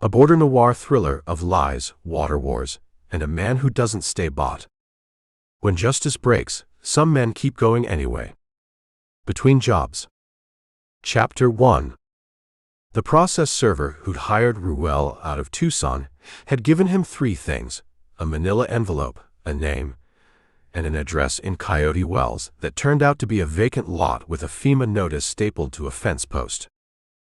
A border noir thriller of lies, water wars, and a man who doesn't stay bought. When justice breaks, some men keep going anyway. Between jobs. Chapter 1. The process server who'd hired Ruell out of Tucson had given him three things: a manila envelope, a name, and an address in Coyote Wells that turned out to be a vacant lot with a FEMA notice stapled to a fence post.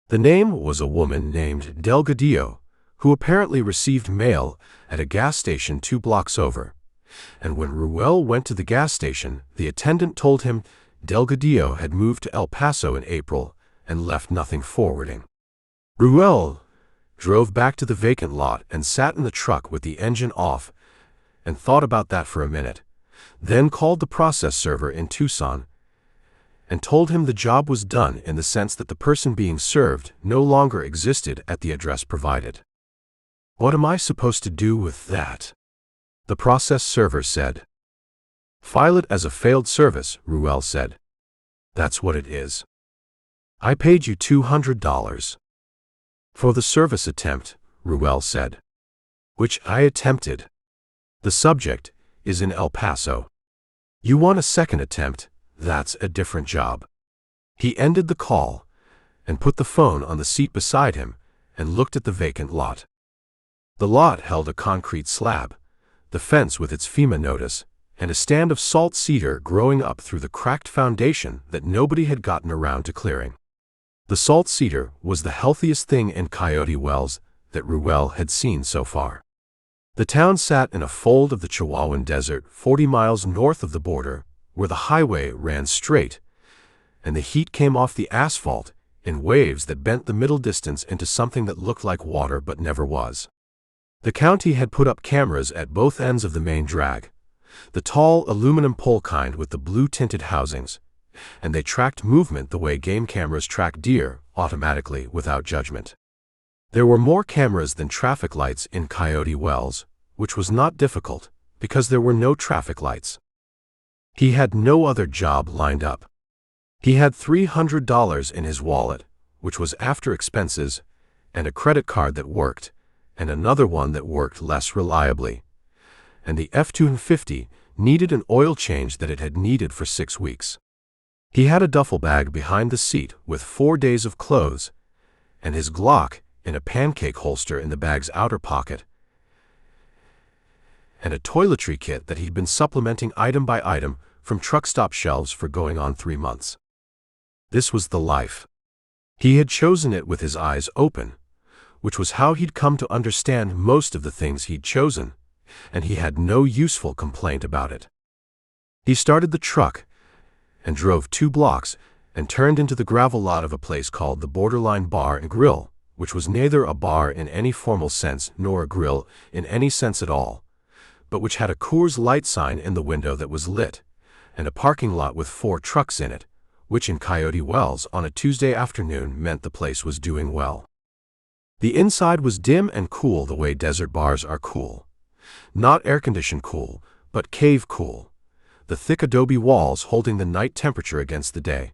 The name was a woman named Delgadillo, who apparently received mail at a gas station 2 blocks over, and when Ruell went to the gas station, the attendant told him Delgadillo had moved to El Paso in April and left nothing forwarding. Ruell drove back to the vacant lot and sat in the truck with the engine off and thought about that for a minute, then called the process server in Tucson and told him the job was done in the sense that the person being served no longer existed at the address provided. "What am I supposed to do with that?" the process server said. "File it as a failed service," Ruell said. "That's what it is. I paid you $200 for the service attempt," Ruell said. "Which I attempted. The subject is in El Paso. You want a second attempt? That's a different job." He ended the call and put the phone on the seat beside him and looked at the vacant lot. The lot held a concrete slab, the fence with its FEMA notice, and a stand of salt cedar growing up through the cracked foundation that nobody had gotten around to clearing. The salt cedar was the healthiest thing in Coyote Wells that Ruell had seen so far. The town sat in a fold of the Chihuahuan Desert 40 miles north of the border, where the highway ran straight, and the heat came off the asphalt in waves that bent the middle distance into something that looked like water but never was. The county had put up cameras at both ends of the main drag, the tall aluminum pole kind with the blue-tinted housings, and they tracked movement the way game cameras track deer, automatically without judgment. There were more cameras than traffic lights in Coyote Wells, which was not difficult, because there were no traffic lights. He had no other job lined up. He had $300 in his wallet, which was after expenses, and a credit card that worked, and another one that worked less reliably. And the F-250 needed an oil change that it had needed for 6 weeks. He had a duffel bag behind the seat with 4 days of clothes, and his Glock in a pancake holster in the bag's outer pocket, and a toiletry kit that he'd been supplementing item by item from truck stop shelves for going on 3 months. This was the life. He had chosen it with his eyes open, which was how he'd come to understand most of the things he'd chosen, and he had no useful complaint about it. He started the truck and drove 2 blocks and turned into the gravel lot of a place called the Borderline Bar and Grill, which was neither a bar in any formal sense nor a grill in any sense at all, but which had a Coors Light sign in the window that was lit, and a parking lot with 4 trucks in it, which in Coyote Wells on a Tuesday afternoon meant the place was doing well. The inside was dim and cool the way desert bars are cool. Not air-conditioned cool, but cave cool, the thick adobe walls holding the night temperature against the day,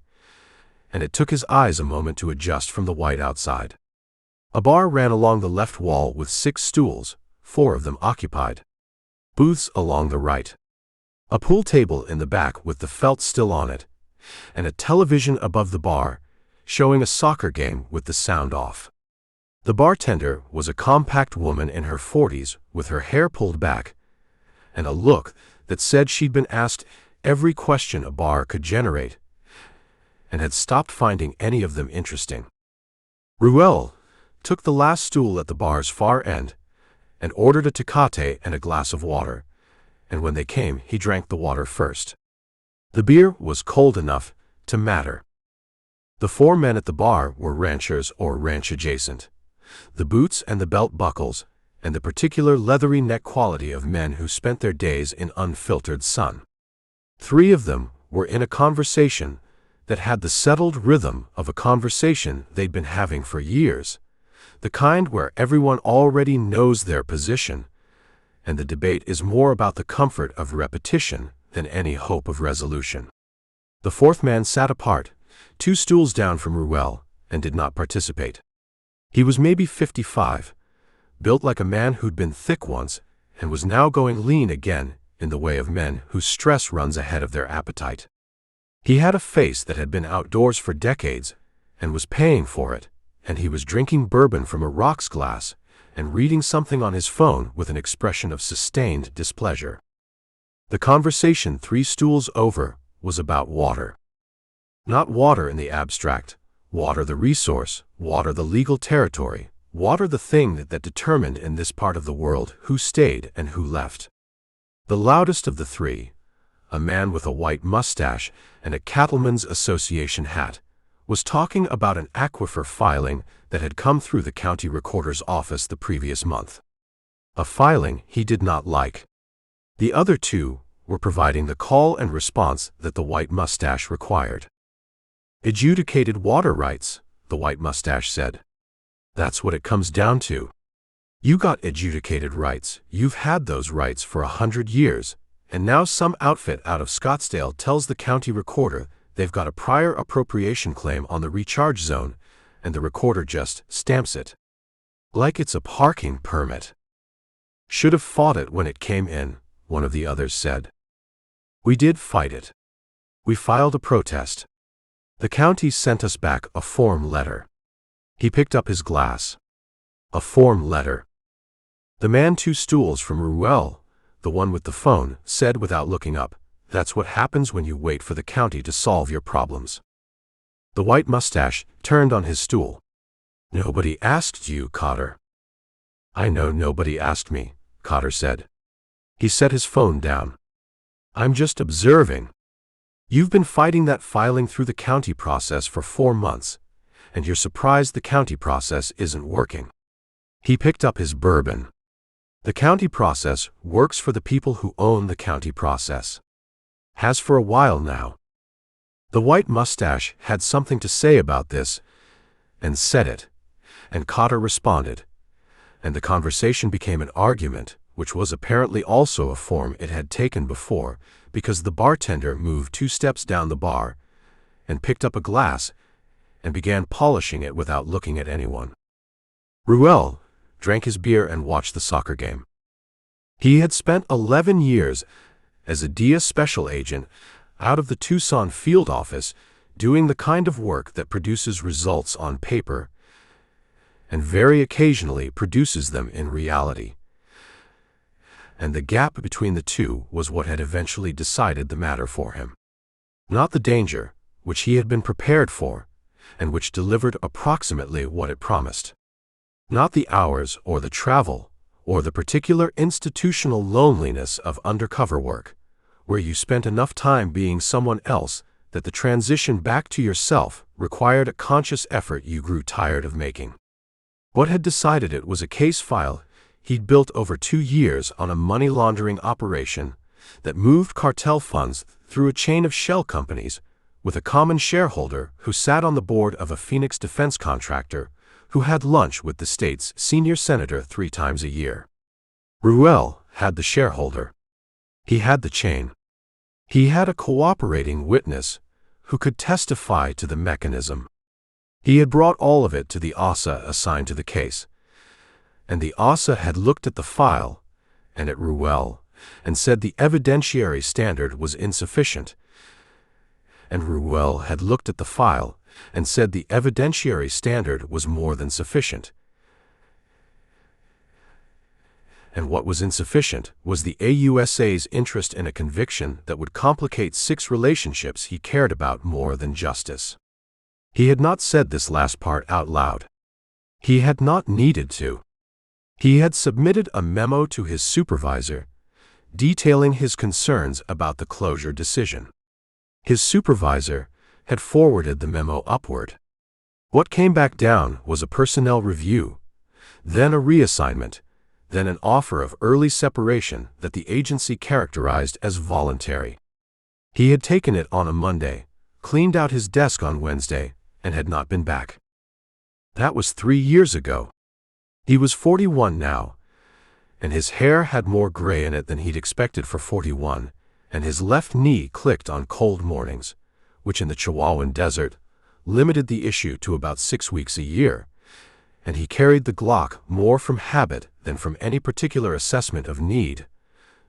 and it took his eyes a moment to adjust from the white outside. A bar ran along the left wall with 6 stools, 4 of them occupied. Booths along the right. A pool table in the back with the felt still on it, and a television above the bar, showing a soccer game with the sound off. The bartender was a compact woman in her 40s with her hair pulled back, and a look that said she'd been asked every question a bar could generate, and had stopped finding any of them interesting. Ruell took the last stool at the bar's far end and ordered a Tecate and a glass of water, and when they came, he drank the water first. The beer was cold enough to matter. The 4 men at the bar were ranchers or ranch adjacent, the boots and the belt buckles, and the particular leathery neck quality of men who spent their days in unfiltered sun. 3 of them were in a conversation that had the settled rhythm of a conversation they'd been having for years, the kind where everyone already knows their position, and the debate is more about the comfort of repetition than any hope of resolution. The 4th man sat apart, 2 stools down from Ruell, and did not participate. He was maybe 55, built like a man who'd been thick once and was now going lean again in the way of men whose stress runs ahead of their appetite. He had a face that had been outdoors for decades and was paying for it, and he was drinking bourbon from a rocks glass and reading something on his phone with an expression of sustained displeasure. The conversation 3 stools over was about water. Not water in the abstract, water the resource, water the legal territory, water the thing that determined in this part of the world who stayed and who left. The loudest of the 3, a man with a white mustache and a Cattlemen's Association hat, was talking about an aquifer filing that had come through the county recorder's office the previous month. A filing he did not like. The other 2 were providing the call and response that the white mustache required. Adjudicated water rights, the white mustache said. That's what it comes down to. You got adjudicated rights, you've had those rights for 100 years, and now some outfit out of Scottsdale tells the county recorder they've got a prior appropriation claim on the recharge zone, and the recorder just stamps it. Like it's a parking permit. Should have fought it when it came in, one of the others said. We did fight it. We filed a protest. The county sent us back a form letter. He picked up his glass. A form letter. The man 2 stools from Ruell, the one with the phone, said without looking up, "That's what happens when you wait for the county to solve your problems." The white mustache turned on his stool. Nobody asked you, Cotter. I know nobody asked me, Cotter said. He set his phone down. I'm just observing. You've been fighting that filing through the county process for 4 months, and you're surprised the county process isn't working. He picked up his bourbon. The county process works for the people who own the county process. Has for a while now. The white mustache had something to say about this, and said it, and Cotter responded, and the conversation became an argument, which was apparently also a form it had taken before, because the bartender moved 2 steps down the bar, and picked up a glass, and began polishing it without looking at anyone. Ruell drank his beer and watched the soccer game. He had spent 11 years as a DIA special agent out of the Tucson field office, doing the kind of work that produces results on paper, and very occasionally produces them in reality. And the gap between the 2 was what had eventually decided the matter for him. Not the danger, which he had been prepared for, and which delivered approximately what it promised. Not the hours or the travel, or the particular institutional loneliness of undercover work, where you spent enough time being someone else that the transition back to yourself required a conscious effort you grew tired of making. What had decided it was a case file he'd built over 2 years on a money laundering operation that moved cartel funds through a chain of shell companies with a common shareholder who sat on the board of a Phoenix defense contractor who had lunch with the state's senior senator 3 times a year. Ruell had the shareholder. He had the chain. He had a cooperating witness who could testify to the mechanism. He had brought all of it to the OSA assigned to the case, and the OSA had looked at the file and at Ruell and said the evidentiary standard was insufficient, and Ruell had looked at the file and said the evidentiary standard was more than sufficient. And what was insufficient was the AUSA's interest in a conviction that would complicate 6 relationships he cared about more than justice. He had not said this last part out loud. He had not needed to. He had submitted a memo to his supervisor, detailing his concerns about the closure decision. His supervisor had forwarded the memo upward. What came back down was a personnel review, then a reassignment, then an offer of early separation that the agency characterized as voluntary. He had taken it on a Monday, cleaned out his desk on Wednesday, and had not been back. That was 3 years ago. He was 41 now, and his hair had more gray in it than he'd expected for 41, and his left knee clicked on cold mornings, which in the Chihuahuan desert limited the issue to about 6 weeks a year, and he carried the Glock more from habit than from any particular assessment of need,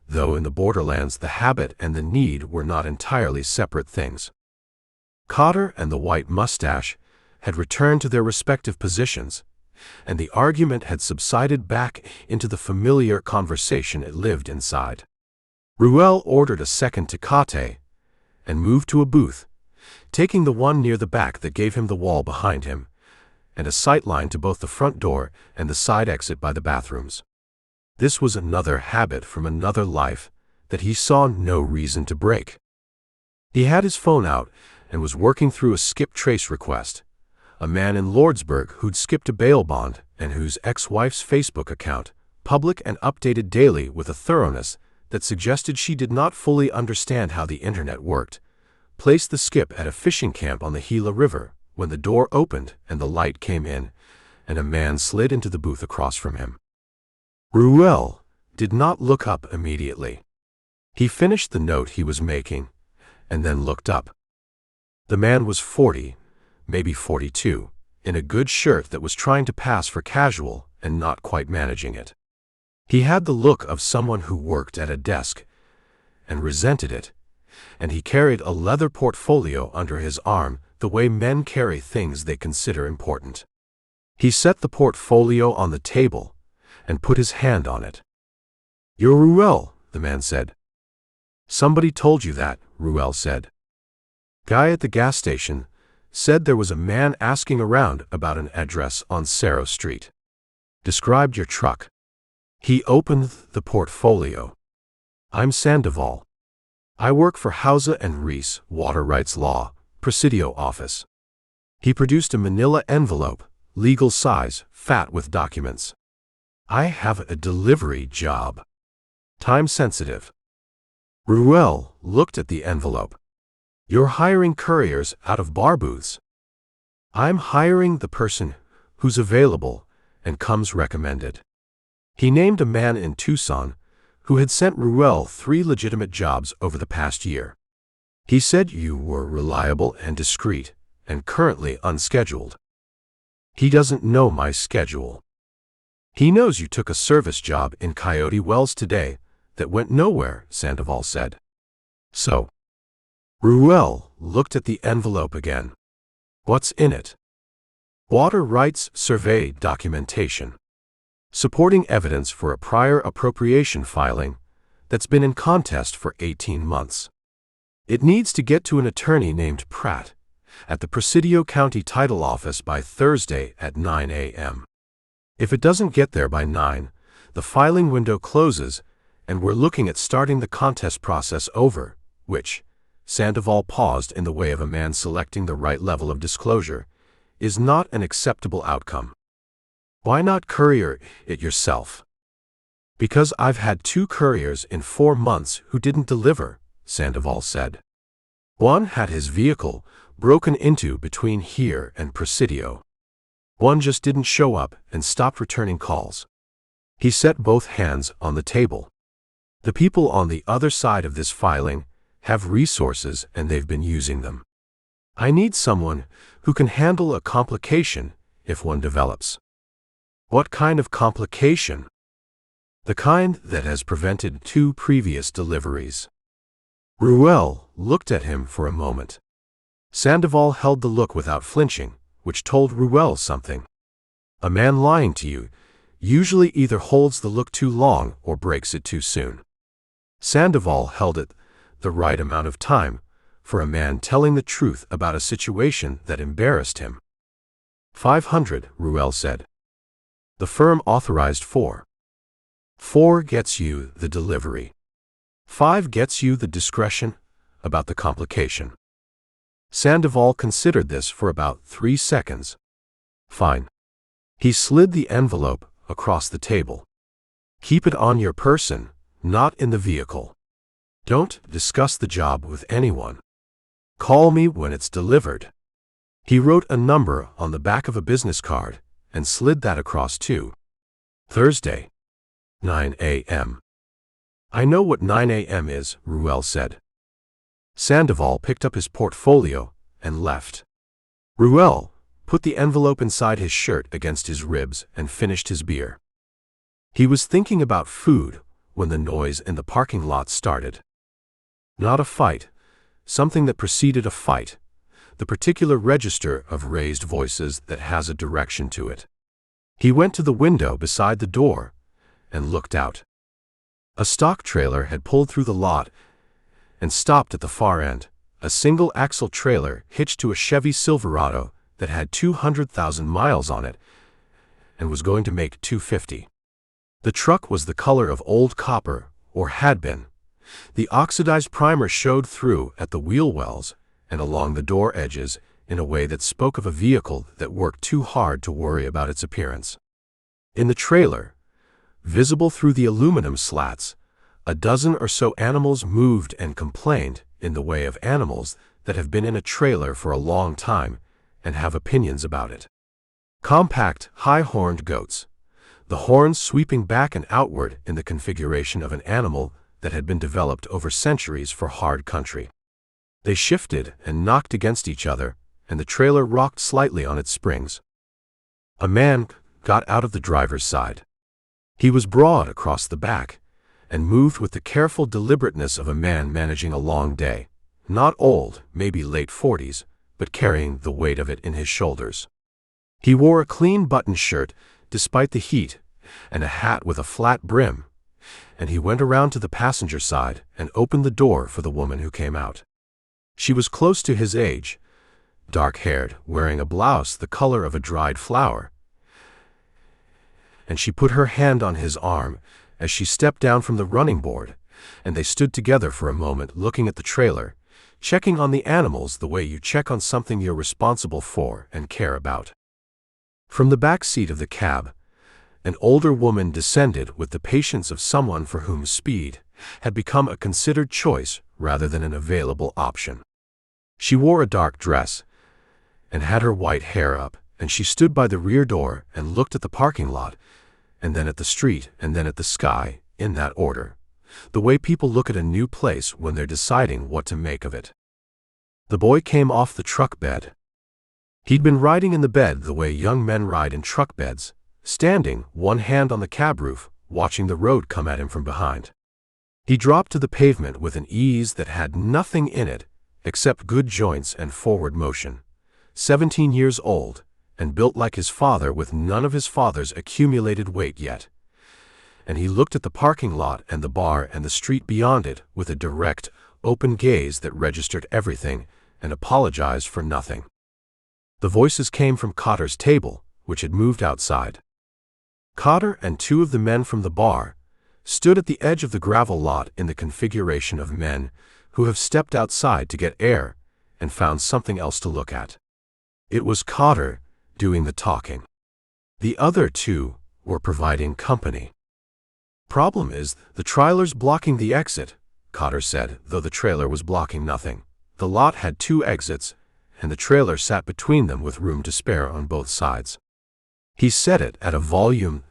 though in the borderlands the habit and the need were not entirely separate things. Cotter and the white mustache had returned to their respective positions, and the argument had subsided back into the familiar conversation it lived inside. Ruell ordered a second tecate and moved to a booth, taking the one near the back that gave him the wall behind him, and a sight line to both the front door and the side exit by the bathrooms. This was another habit from another life that he saw no reason to break. He had his phone out and was working through a skip trace request, a man in Lordsburg who'd skipped a bail bond and whose ex-wife's Facebook account, public and updated daily with a thoroughness that suggested she did not fully understand how the internet worked, placed the skip at a fishing camp on the Gila River when the door opened and the light came in, and a man slid into the booth across from him. Ruell did not look up immediately. He finished the note he was making and then looked up. The man was 40, maybe 42, in a good shirt that was trying to pass for casual and not quite managing it. He had the look of someone who worked at a desk and resented it, and he carried a leather portfolio under his arm the way men carry things they consider important. He set the portfolio on the table and put his hand on it. "You're Ruell," the man said. "Somebody told you that," Ruell said. "Guy at the gas station said there was a man asking around about an address on Cerro Street. Described your truck." He opened the portfolio. "I'm Sandoval. I work for Hauser and Reese, Water Rights Law, Presidio office." He produced a manila envelope, legal size, fat with documents. "I have a delivery job. Time sensitive." Ruell looked at the envelope. "You're hiring couriers out of bar booths." "I'm hiring the person who's available and comes recommended." He named a man in Tucson who had sent Ruell 3 legitimate jobs over the past year. He said you were reliable and discreet and currently unscheduled. "He doesn't know my schedule." "He knows you took a service job in Coyote Wells today that went nowhere," Sandoval said. "So?" Ruell looked at the envelope again. "What's in it?" "Water rights survey documentation. Supporting evidence for a prior appropriation filing that's been in contest for 18 months. It needs to get to an attorney named Pratt at the Presidio County Title Office by Thursday at 9 a.m. If it doesn't get there by 9, the filing window closes and we're looking at starting the contest process over, which," Sandoval paused in the way of a man selecting the right level of disclosure, "is not an acceptable outcome." "Why not courier it yourself?" "Because I've had 2 couriers in 4 months who didn't deliver," Sandoval said. "One had his vehicle broken into between here and Presidio. One just didn't show up and stopped returning calls." He set both hands on the table. "The people on the other side of this filing have resources and they've been using them. I need someone who can handle a complication if one develops." "What kind of complication?" "The kind that has prevented 2 previous deliveries." Ruell looked at him for a moment. Sandoval held the look without flinching, which told Ruell something. A man lying to you usually either holds the look too long or breaks it too soon. Sandoval held it the right amount of time for a man telling the truth about a situation that embarrassed him. 500, Ruell said. The firm authorized 4. 4 gets you the delivery. 5 gets you the discretion about the complication. Sandoval considered this for about 3 seconds. Fine. He slid the envelope across the table. Keep it on your person, not in the vehicle. Don't discuss the job with anyone. Call me when it's delivered. He wrote a number on the back of a business card and slid that across too. Thursday, 9 a.m. I know what 9 a.m. is, Ruell said. Sandoval picked up his portfolio and left. Ruell put the envelope inside his shirt against his ribs and finished his beer. He was thinking about food when the noise in the parking lot started. Not a fight, something that preceded a fight, the particular register of raised voices that has a direction to it. He went to the window beside the door and looked out. A stock trailer had pulled through the lot and stopped at the far end, a single-axle trailer hitched to a Chevy Silverado that had 200,000 miles on it and was going to make 250. The truck was the color of old copper, or had been. The oxidized primer showed through at the wheel wells and along the door edges in a way that spoke of a vehicle that worked too hard to worry about its appearance. In the trailer, visible through the aluminum slats, a dozen or so animals moved and complained in the way of animals that have been in a trailer for a long time and have opinions about it. Compact, high-horned goats, the horns sweeping back and outward in the configuration of an animal that had been developed over centuries for hard country. They shifted and knocked against each other, and the trailer rocked slightly on its springs. A man got out of the driver's side. He was broad across the back and moved with the careful deliberateness of a man managing a long day, not old, maybe late 40s, but carrying the weight of it in his shoulders. He wore a clean button shirt despite the heat and a hat with a flat brim, and he went around to the passenger side and opened the door for the woman who came out. She was close to his age, dark-haired, wearing a blouse the color of a dried flower, and she put her hand on his arm as she stepped down from the running board, and they stood together for a moment looking at the trailer, checking on the animals the way you check on something you're responsible for and care about. From the back seat of the cab, an older woman descended with the patience of someone for whom speed had become a considered choice rather than an available option. She wore a dark dress and had her white hair up, and she stood by the rear door and looked at the parking lot, and then at the street, and then at the sky, in that order, the way people look at a new place when they're deciding what to make of it. The boy came off the truck bed. He'd been riding in the bed the way young men ride in truck beds, standing, one hand on the cab roof, watching the road come at him from behind. He dropped to the pavement with an ease that had nothing in it except good joints and forward motion. 17 years old, and built like his father with none of his father's accumulated weight yet. And he looked at the parking lot and the bar and the street beyond it with a direct, open gaze that registered everything and apologized for nothing. The voices came from Cotter's table, which had moved outside. Cotter and two of the men from the bar stood at the edge of the gravel lot in the configuration of men who have stepped outside to get air and found something else to look at. It was Cotter doing the talking. The other two were providing company. "Problem is, the trailer's blocking the exit," Cotter said, though the trailer was blocking nothing. The lot had 2 exits, and the trailer sat between them with room to spare on both sides. He said it at a volume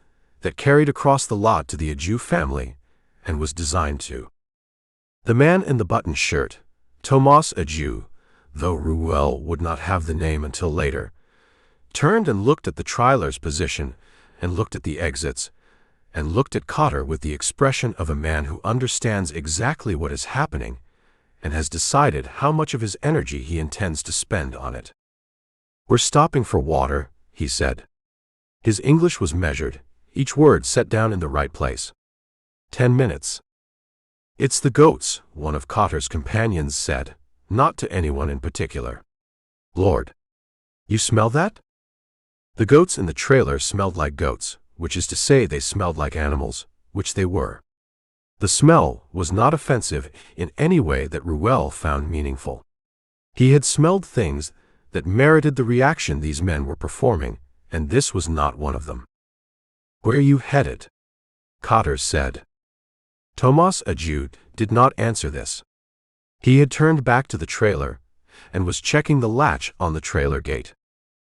that carried across the lot to the Ajou family and was designed to. The man in the button shirt, Thomas Ajou, though Ruell would not have the name until later, turned and looked at the trailer's position and looked at the exits and looked at Cotter with the expression of a man who understands exactly what is happening and has decided how much of his energy he intends to spend on it. "We're stopping for water," he said. His English was measured, each word set down in the right place. 10 minutes. "It's the goats," one of Cotter's companions said, not to anyone in particular. "Lord, you smell that?" The goats in the trailer smelled like goats, which is to say they smelled like animals, which they were. The smell was not offensive in any way that Ruell found meaningful. He had smelled things that merited the reaction these men were performing, and this was not one of them. "Where are you headed?" Cotter said. Thomas Ajou did not answer this. He had turned back to the trailer and was checking the latch on the trailer gate.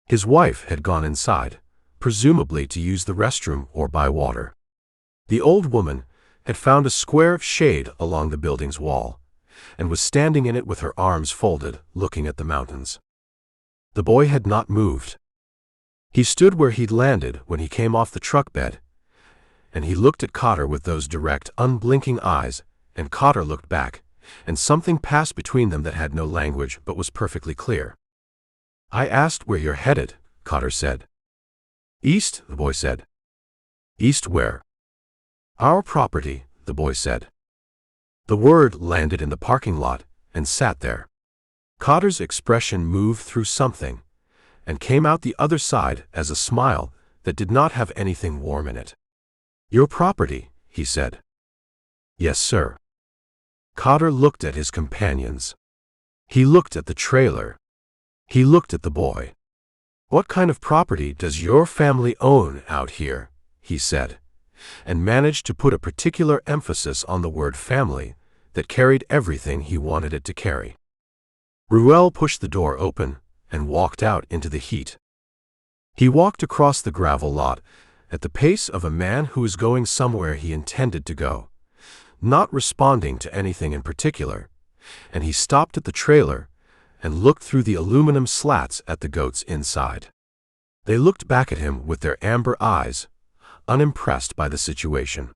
His wife had gone inside, presumably to use the restroom or buy water. The old woman had found a square of shade along the building's wall and was standing in it with her arms folded, looking at the mountains. The boy had not moved. He stood where he'd landed when he came off the truck bed, and he looked at Cotter with those direct, unblinking eyes, and Cotter looked back, and something passed between them that had no language but was perfectly clear. "I asked where you're headed," Cotter said. "East," the boy said. "East where?" "Our property," the boy said. The word landed in the parking lot and sat there. Cotter's expression moved through something, and came out the other side as a smile that did not have anything warm in it. "Your property," he said. "Yes, sir." Cotter looked at his companions. He looked at the trailer. He looked at the boy. "What kind of property does your family own out here?" he said, and managed to put a particular emphasis on the word family that carried everything he wanted it to carry. Ruell pushed the door open and walked out into the heat. He walked across the gravel lot at the pace of a man who was going somewhere he intended to go, not responding to anything in particular, and he stopped at the trailer and looked through the aluminum slats at the goats inside. They looked back at him with their amber eyes, unimpressed by the situation.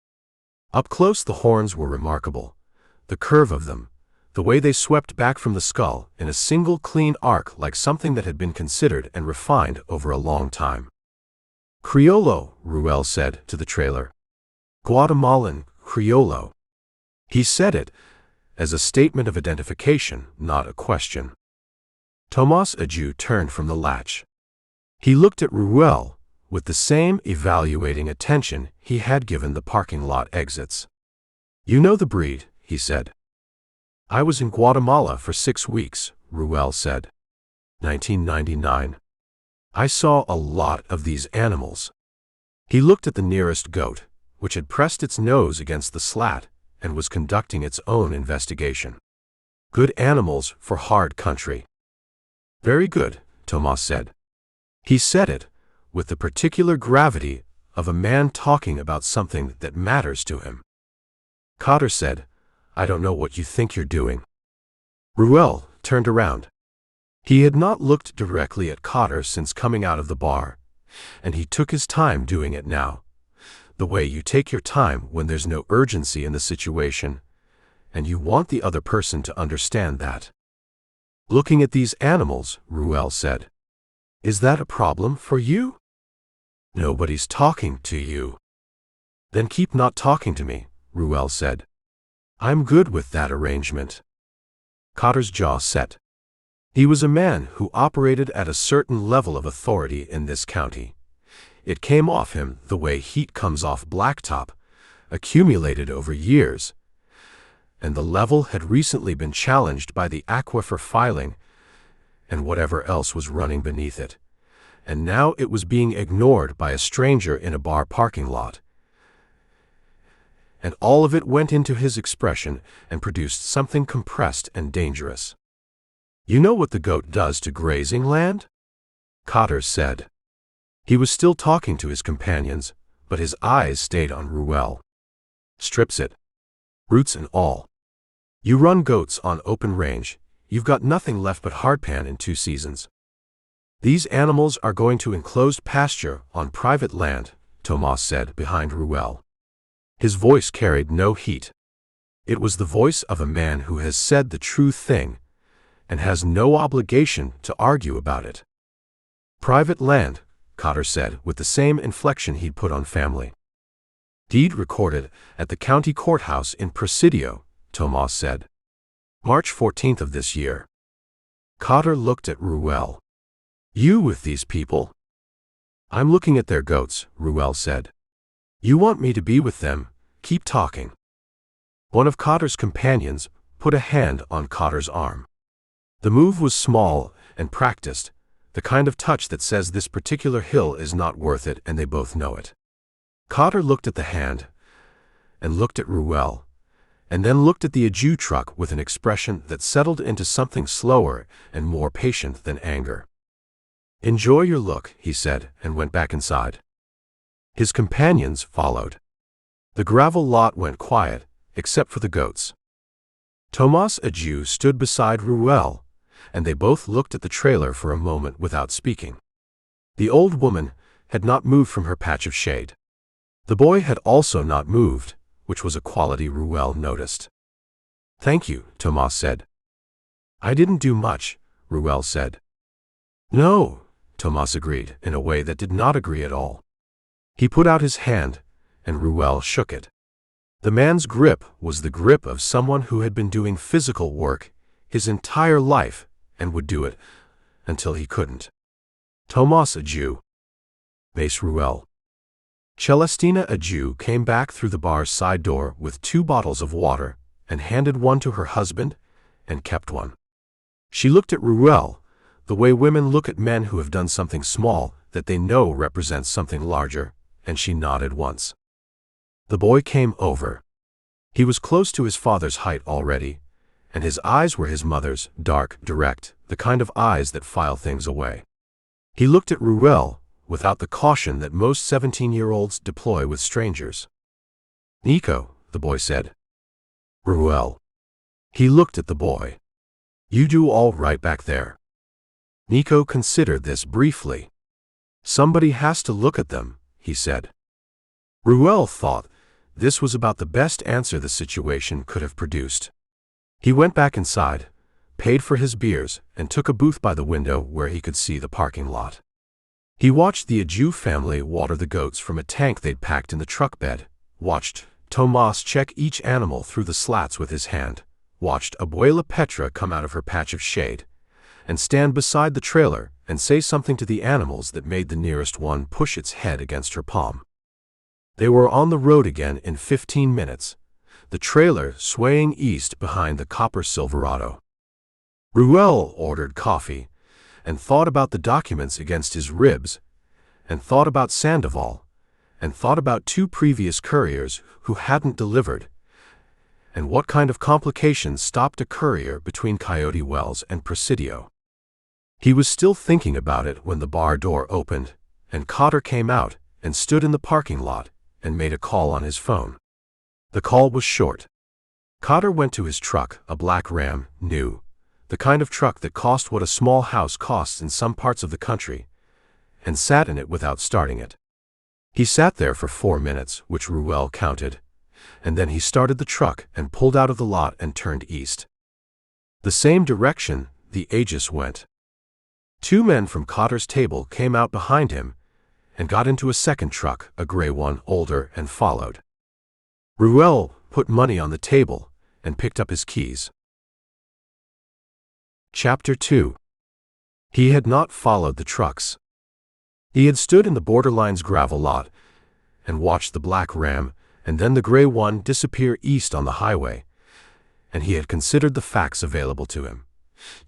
Up close the horns were remarkable, the curve of them, the way they swept back from the skull in a single clean arc like something that had been considered and refined over a long time. "Criollo," Ruell said to the trailer. "Guatemalan Criollo." He said it as a statement of identification, not a question. Tomas Adju turned from the latch. He looked at Ruell with the same evaluating attention he had given the parking lot exits. "You know the breed," he said. "I was in Guatemala for 6 weeks, Ruell said. 1999. I saw a lot of these animals." He looked at the nearest goat, which had pressed its nose against the slat and was conducting its own investigation. "Good animals for hard country." "Very good," Tomas said. He said it with the particular gravity of a man talking about something that matters to him. Cotter said, "I don't know what you think you're doing." Ruell turned around. He had not looked directly at Cotter since coming out of the bar, and he took his time doing it now, the way you take your time when there's no urgency in the situation, and you want the other person to understand that. "Looking at these animals," Ruell said. "Is that a problem for you?" "Nobody's talking to you." "Then keep not talking to me," Ruell said. "I'm good with that arrangement." Cotter's jaw set. He was a man who operated at a certain level of authority in this county. It came off him the way heat comes off blacktop, accumulated over years, and the level had recently been challenged by the aquifer filing and whatever else was running beneath it, and now it was being ignored by a stranger in a bar parking lot. And all of it went into his expression and produced something compressed and dangerous. "You know what the goat does to grazing land?" Cotter said. He was still talking to his companions, but his eyes stayed on Ruell. "Strips it. Roots and all. You run goats on open range, you've got nothing left but hardpan in 2 seasons. These animals are going to enclosed pasture on private land," Tomas said behind Ruell. His voice carried no heat. It was the voice of a man who has said the true thing and has no obligation to argue about it. "Private land," Cotter said with the same inflection he'd put on family. "Deed recorded at the county courthouse in Presidio," Tomas said. "March 14th of this year." Cotter looked at Ruell. "You with these people?" "I'm looking at their goats," Ruell said. "You want me to be with them? Keep talking." One of Cotter's companions put a hand on Cotter's arm. The move was small and practiced, the kind of touch that says this particular hill is not worth it and they both know it. Cotter looked at the hand, and looked at Ruell, and then looked at the Adju truck with an expression that settled into something slower and more patient than anger. "Enjoy your look," he said, and went back inside. His companions followed. The gravel lot went quiet, except for the goats. Tomas Adju stood beside Ruell, and they both looked at the trailer for a moment without speaking. The old woman had not moved from her patch of shade. The boy had also not moved, which was a quality Ruell noticed. "Thank you," Tomas said. "I didn't do much," Ruell said. "No," Tomas agreed, in a way that did not agree at all. He put out his hand, and Ruell shook it. The man's grip was the grip of someone who had been doing physical work his entire life and would do it until he couldn't. "Tomas, a Jew." Base Ruell. Celestina, a Jew, came back through the bar's side door with 2 bottles of water and handed one to her husband and kept one. She looked at Ruell, the way women look at men who have done something small that they know represents something larger, and she nodded once. The boy came over. He was close to his father's height already, and his eyes were his mother's, dark, direct, the kind of eyes that file things away. He looked at Ruell without the caution that most 17-year-olds deploy with strangers. "Nico," the boy said. "Ruell." He looked at the boy. "You do all right back there." Nico considered this briefly. "Somebody has to look at them," he said. Ruell thought this was about the best answer the situation could have produced. He went back inside, paid for his beers, and took a booth by the window where he could see the parking lot. He watched the Ajew family water the goats from a tank they'd packed in the truck bed, watched Tomas check each animal through the slats with his hand, watched Abuela Petra come out of her patch of shade, and stand beside the trailer and say something to the animals that made the nearest one push its head against her palm. They were on the road again in 15 minutes, the trailer swaying east behind the copper Silverado. Ruell ordered coffee, and thought about the documents against his ribs, and thought about Sandoval, and thought about 2 previous couriers who hadn't delivered, and what kind of complications stopped a courier between Coyote Wells and Presidio. He was still thinking about it when the bar door opened, and Cotter came out and stood in the parking lot and made a call on his phone. The call was short. Cotter went to his truck, a black Ram, new, the kind of truck that cost what a small house costs in some parts of the country, and sat in it without starting it. He sat there for 4 minutes, which Ruell counted, and then he started the truck and pulled out of the lot and turned east. The same direction the Aegis went. 2 men from Cotter's table came out behind him and got into a second truck, a gray one, older, and followed. Ruell put money on the table and picked up his keys. Chapter 2. He had not followed the trucks. He had stood in the Borderline's gravel lot and watched the black Ram and then the gray one disappear east on the highway, and he had considered the facts available to him.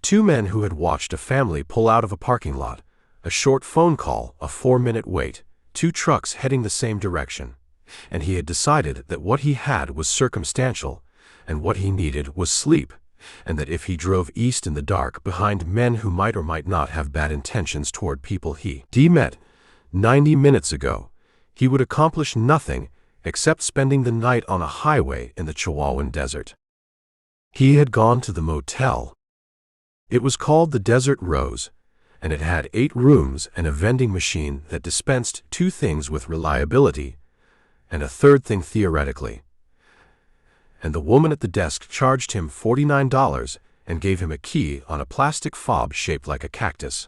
2 men who had watched a family pull out of a parking lot, a short phone call, a 4-minute wait, 2 trucks heading the same direction, and he had decided that what he had was circumstantial, and what he needed was sleep, and that if he drove east in the dark behind men who might or might not have bad intentions toward people he met 90 minutes ago, he would accomplish nothing except spending the night on a highway in the Chihuahuan desert. He had gone to the motel. It was called the Desert Rose, and it had 8 rooms and a vending machine that dispensed 2 things with reliability, and a 3rd thing theoretically. And the woman at the desk charged him $49 and gave him a key on a plastic fob shaped like a cactus.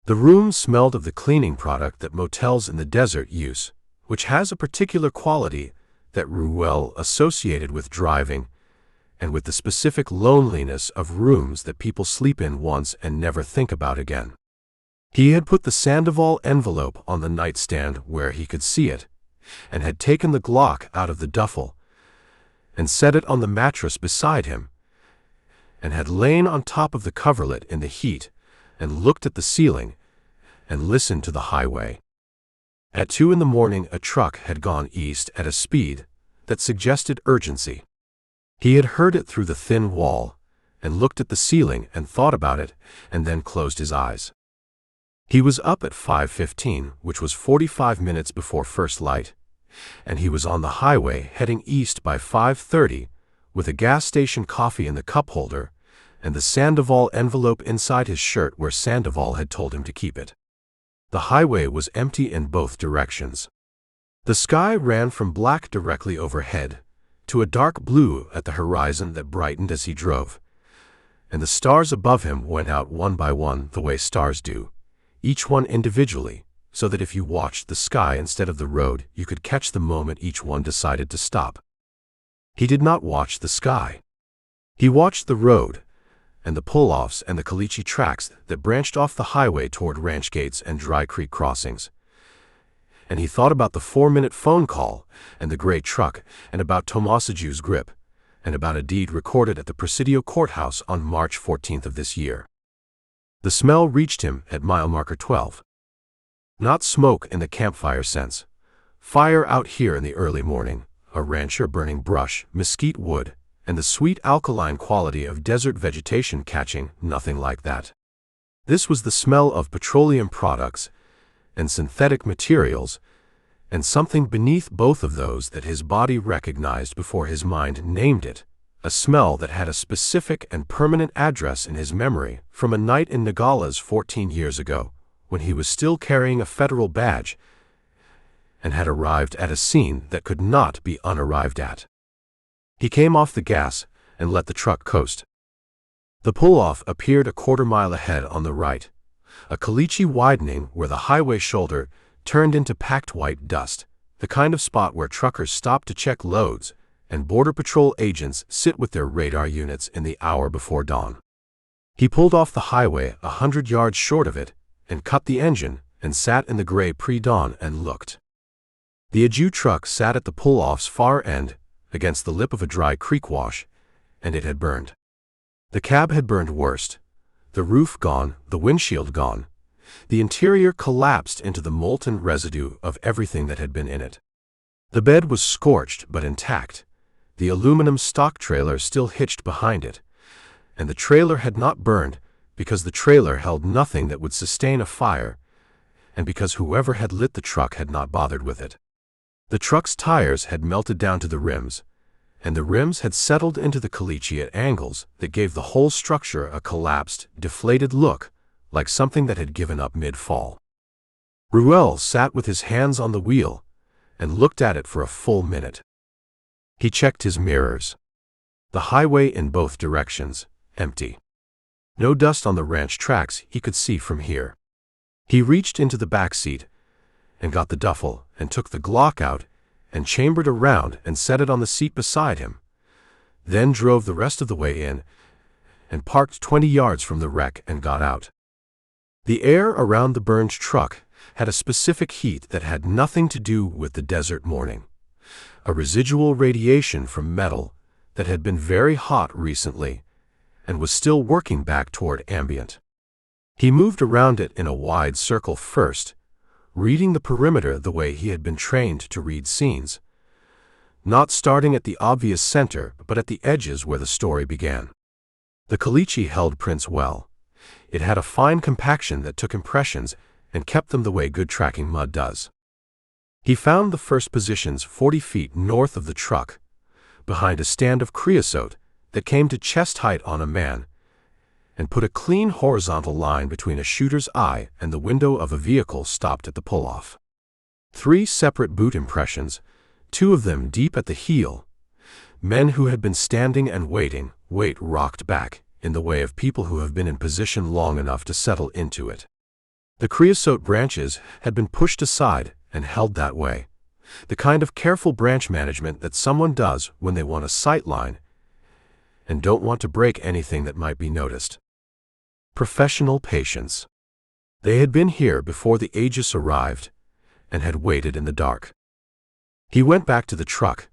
The room smelled of the cleaning product that motels in the desert use, which has a particular quality that Ruell associated with driving, and with the specific loneliness of rooms that people sleep in once and never think about again. He had put the Sandoval envelope on the nightstand where he could see it, and had taken the Glock out of the duffel, and set it on the mattress beside him, and had lain on top of the coverlet in the heat, and looked at the ceiling, and listened to the highway. At 2 in the morning a truck had gone east at a speed that suggested urgency. He had heard it through the thin wall, and looked at the ceiling and thought about it, and then closed his eyes. He was up at 5:15, which was 45 minutes before first light, and he was on the highway heading east by 5:30, with a gas station coffee in the cup holder, and the Sandoval envelope inside his shirt where Sandoval had told him to keep it. The highway was empty in both directions. The sky ran from black directly overhead to a dark blue at the horizon that brightened as he drove, and the stars above him went out one by one the way stars do, each one individually, so that if you watched the sky instead of the road, you could catch the moment each one decided to stop. He did not watch the sky. He watched the road, and the pull-offs and the caliche tracks that branched off the highway toward ranch gates and dry creek crossings. And he thought about the 4-minute phone call, and the gray truck, and about Tomas Aju's grip, and about a deed recorded at the Presidio courthouse on March 14th of this year. The smell reached him at mile marker 12. Not smoke in the campfire sense. Fire out here in the early morning, a rancher burning brush, mesquite wood, and the sweet alkaline quality of desert vegetation catching, nothing like that. This was the smell of petroleum products and synthetic materials, and something beneath both of those that his body recognized before his mind named it, a smell that had a specific and permanent address in his memory from a night in Nogales 14 years ago, when he was still carrying a federal badge and had arrived at a scene that could not be unarrived at. He came off the gas and let the truck coast. The pull-off appeared a quarter-mile ahead on the right, a caliche widening where the highway shoulder turned into packed white dust, the kind of spot where truckers stop to check loads and Border Patrol agents sit with their radar units in the hour before dawn. He pulled off the highway 100 yards short of it and cut the engine and sat in the gray pre-dawn and looked. The Aju truck sat at the pull-off's far end against the lip of a dry creek wash, and it had burned. The cab had burned worst. The roof gone, the windshield gone. The interior collapsed into the molten residue of everything that had been in it. The bed was scorched but intact, the aluminum stock trailer still hitched behind it, and the trailer had not burned because the trailer held nothing that would sustain a fire, and because whoever had lit the truck had not bothered with it. The truck's tires had melted down to the rims, and the rims had settled into the caliche at angles that gave the whole structure a collapsed, deflated look, like something that had given up mid-fall. Ruell sat with his hands on the wheel and looked at it for a full minute. He checked his mirrors. The highway in both directions, empty. No dust on the ranch tracks he could see from here. He reached into the back seat and got the duffel and took the Glock out and chambered around and set it on the seat beside him, then drove the rest of the way in and parked 20 yards from the wreck and got out. The air around the burned truck had a specific heat that had nothing to do with the desert morning, a residual radiation from metal that had been very hot recently and was still working back toward ambient. He moved around it in a wide circle first, reading the perimeter the way he had been trained to read scenes, not starting at the obvious center but at the edges where the story began. The caliche held prints well. It had a fine compaction that took impressions and kept them the way good tracking mud does. He found the first positions 40 feet north of the truck, behind a stand of creosote that came to chest height on a man, and put a clean horizontal line between a shooter's eye and the window of a vehicle stopped at the pull-off. 3 separate boot impressions, 2 of them deep at the heel. Men who had been standing and waiting, weight rocked back, in the way of people who have been in position long enough to settle into it. The creosote branches had been pushed aside and held that way, the kind of careful branch management that someone does when they want a sight line and don't want to break anything that might be noticed. Professional patience. They had been here before the Aegis arrived and had waited in the dark. He went back to the truck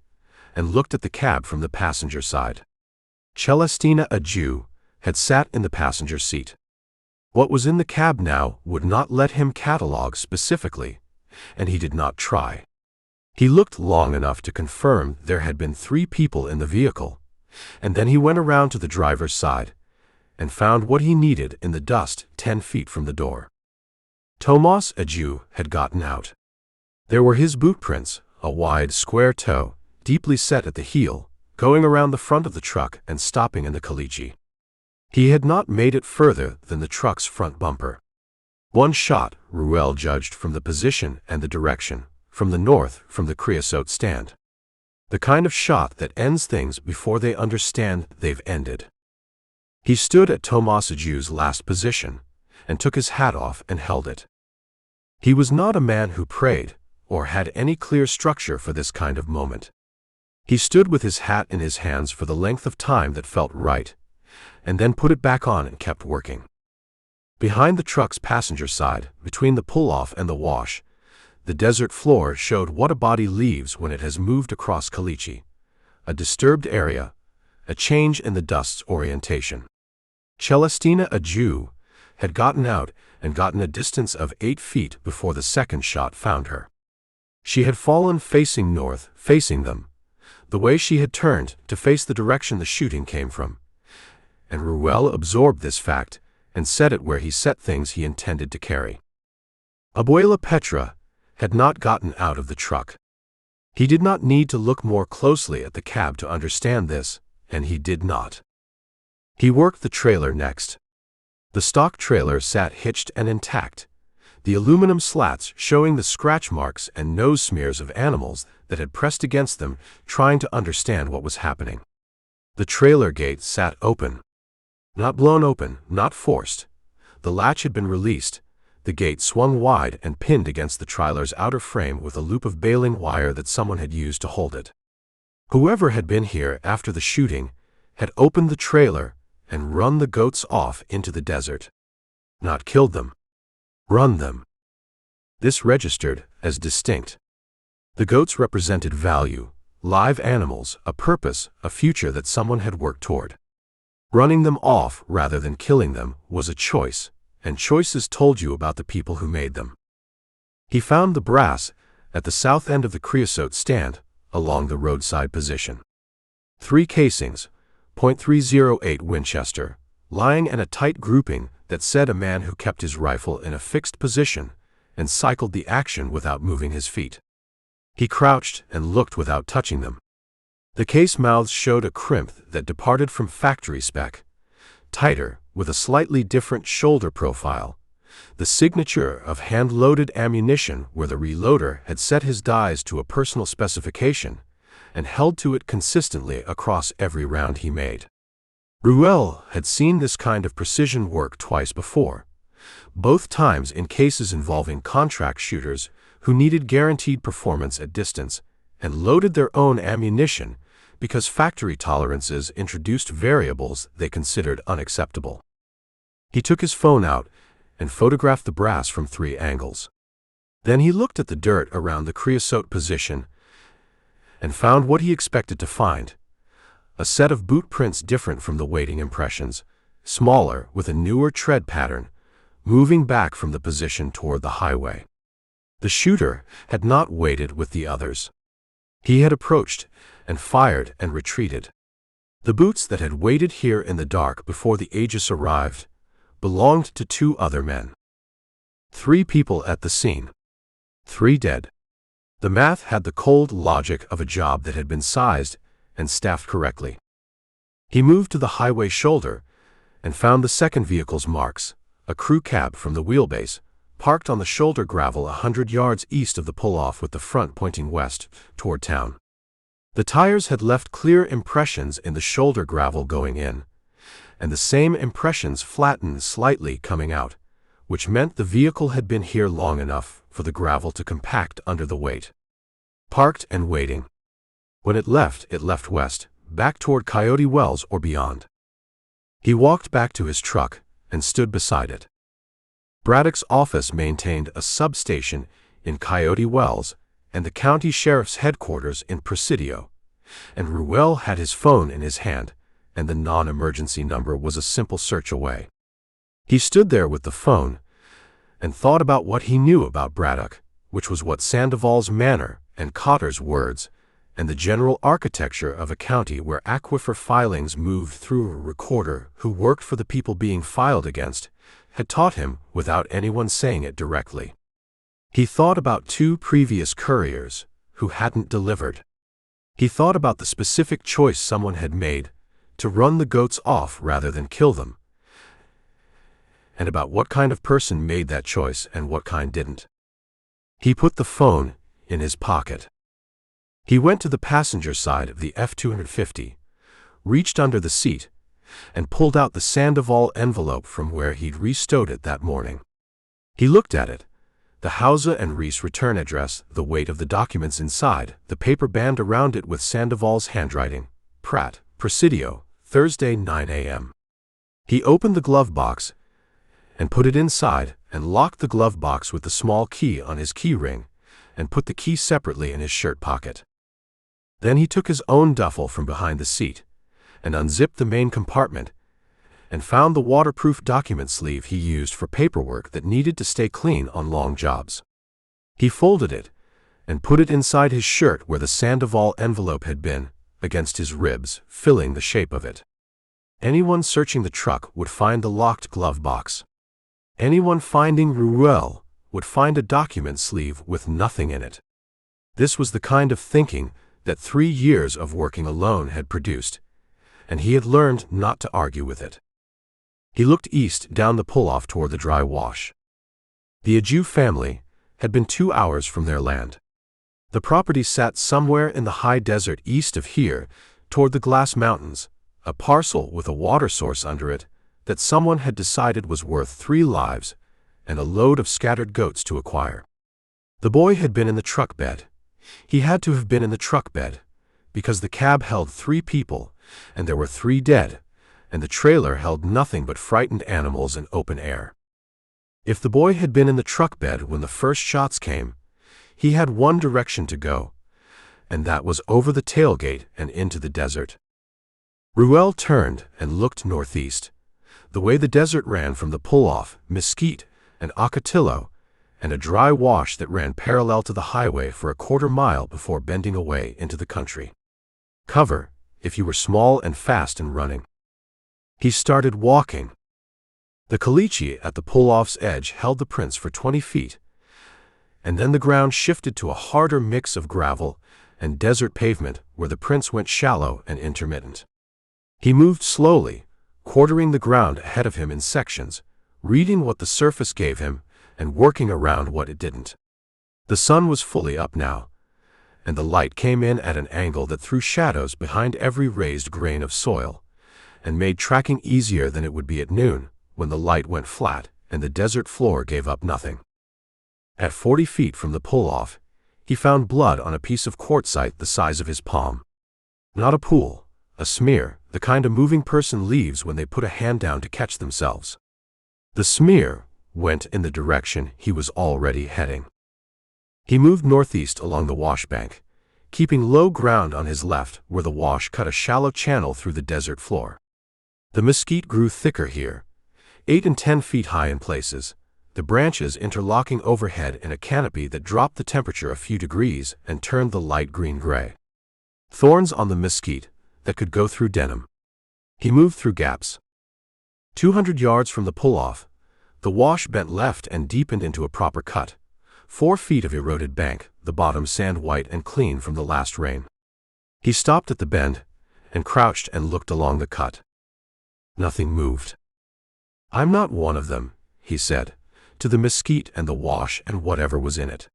and looked at the cab from the passenger side. Celestina Aju had sat in the passenger seat. What was in the cab now would not let him catalog specifically, and he did not try. He looked long enough to confirm there had been 3 people in the vehicle, and then he went around to the driver's side and found what he needed in the dust 10 feet from the door. Tomas Aju had gotten out. There were his boot prints, a wide square toe, deeply set at the heel, going around the front of the truck and stopping in the caliche. He had not made it further than the truck's front bumper. One shot, Ruell judged from the position and the direction, from the north, from the creosote stand. The kind of shot that ends things before they understand they've ended. He stood at Tomasaju's last position, and took his hat off and held it. He was not a man who prayed, or had any clear structure for this kind of moment. He stood with his hat in his hands for the length of time that felt right, and then put it back on and kept working. Behind the truck's passenger side, between the pull-off and the wash, the desert floor showed what a body leaves when it has moved across caliche, a disturbed area, a change in the dust's orientation. Celestina, a Jew, had gotten out and gotten a distance of 8 feet before the second shot found her. She had fallen facing north, facing them, the way she had turned to face the direction the shooting came from, and Ruell absorbed this fact and set it where he set things he intended to carry. Abuela Petra had not gotten out of the truck. He did not need to look more closely at the cab to understand this, and he did not. He worked the trailer next. The stock trailer sat hitched and intact, the aluminum slats showing the scratch marks and nose smears of animals that had pressed against them, trying to understand what was happening. The trailer gate sat open. Not blown open, not forced. The latch had been released. The gate swung wide and pinned against the trailer's outer frame with a loop of baling wire that someone had used to hold it. Whoever had been here after the shooting had opened the trailer and run the goats off into the desert. Not killed them. Run them. This registered as distinct. The goats represented value, live animals, a purpose, a future that someone had worked toward. Running them off rather than killing them was a choice, and choices told you about the people who made them. He found the brass at the south end of the creosote stand, along the roadside position. 3 casings, .308 Winchester, lying in a tight grouping that said a man who kept his rifle in a fixed position and cycled the action without moving his feet. He crouched and looked without touching them. The case mouths showed a crimp that departed from factory spec, tighter, with a slightly different shoulder profile, the signature of hand-loaded ammunition where the reloader had set his dies to a personal specification and held to it consistently across every round he made. Ruell had seen this kind of precision work twice before, both times in cases involving contract shooters who needed guaranteed performance at distance and loaded their own ammunition because factory tolerances introduced variables they considered unacceptable. He took his phone out and photographed the brass from 3 angles. Then he looked at the dirt around the creosote position and found what he expected to find: a set of boot prints different from the waiting impressions, smaller with a newer tread pattern, moving back from the position toward the highway. The shooter had not waited with the others. He had approached and fired and retreated. The boots that had waited here in the dark before the Aegis arrived belonged to 2 other men. 3 people at the scene. 3 dead. The math had the cold logic of a job that had been sized and staffed correctly. He moved to the highway shoulder and found the second vehicle's marks, a crew cab from the wheelbase, parked on the shoulder gravel 100 yards east of the pull-off with the front pointing west toward town. The tires had left clear impressions in the shoulder gravel going in, and the same impressions flattened slightly coming out, which meant the vehicle had been here long enough for the gravel to compact under the weight. Parked and waiting. When it left west, back toward Coyote Wells or beyond. He walked back to his truck and stood beside it. Braddock's office maintained a substation in Coyote Wells and the county sheriff's headquarters in Presidio, and Ruell had his phone in his hand, and the non-emergency number was a simple search away. He stood there with the phone and thought about what he knew about Braddock, which was what Sandoval's manner and Cotter's words and the general architecture of a county where aquifer filings moved through a recorder who worked for the people being filed against had taught him without anyone saying it directly. He thought about 2 previous couriers who hadn't delivered. He thought about the specific choice someone had made to run the goats off rather than kill them, and about what kind of person made that choice and what kind didn't. He put the phone in his pocket. He went to the passenger side of the F-250, reached under the seat, and pulled out the Sandoval envelope from where he'd restowed it that morning. He looked at it, the Hausa and Reese return address, the weight of the documents inside, the paper band around it with Sandoval's handwriting, Pratt, Presidio, Thursday 9 a.m. He opened the glove box and put it inside and locked the glove box with the small key on his key ring and put the key separately in his shirt pocket. Then he took his own duffel from behind the seat and unzipped the main compartment and found the waterproof document sleeve he used for paperwork that needed to stay clean on long jobs. He folded it and put it inside his shirt where the Sandoval envelope had been, against his ribs, filling the shape of it. Anyone searching the truck would find the locked glove box. Anyone finding Ruell would find a document sleeve with nothing in it. This was the kind of thinking that 3 years of working alone had produced, and he had learned not to argue with it. He looked east down the pull-off toward the dry wash. The Ajew family had been 2 hours from their land. The property sat somewhere in the high desert east of here, toward the Glass Mountains, a parcel with a water source under it that someone had decided was worth 3 lives and a load of scattered goats to acquire. The boy had been in the truck bed. He had to have been in the truck bed, because the cab held 3 people, and there were 3 dead, and the trailer held nothing but frightened animals in open air. If the boy had been in the truck bed when the first shots came, he had one direction to go, and that was over the tailgate and into the desert. Ruell turned and looked northeast, the way the desert ran from the pull-off, Mesquite, and Ocotillo, and a dry wash that ran parallel to the highway for a quarter mile before bending away into the country. Cover, if you were small and fast and running. He started walking. The caliche at the pull-off's edge held the prints for 20 feet, and then the ground shifted to a harder mix of gravel and desert pavement where the prints went shallow and intermittent. He moved slowly, quartering the ground ahead of him in sections, reading what the surface gave him and working around what it didn't. The sun was fully up now, and the light came in at an angle that threw shadows behind every raised grain of soil, and made tracking easier than it would be at noon, when the light went flat and the desert floor gave up nothing. At 40 feet from the pull-off, he found blood on a piece of quartzite the size of his palm. Not a pool, a smear, the kind a moving person leaves when they put a hand down to catch themselves. The smear went in the direction he was already heading. He moved northeast along the wash bank, keeping low ground on his left where the wash cut a shallow channel through the desert floor. The mesquite grew thicker here, 8 and 10 feet high in places, the branches interlocking overhead in a canopy that dropped the temperature a few degrees and turned the light green-gray. Thorns on the mesquite that could go through denim. He moved through gaps. 200 yards from the pull-off, the wash bent left and deepened into a proper cut, 4 feet of eroded bank, the bottom sand-white and clean from the last rain. He stopped at the bend and crouched and looked along the cut. Nothing moved. "I'm not one of them," he said, to the mesquite and the wash and whatever was in it.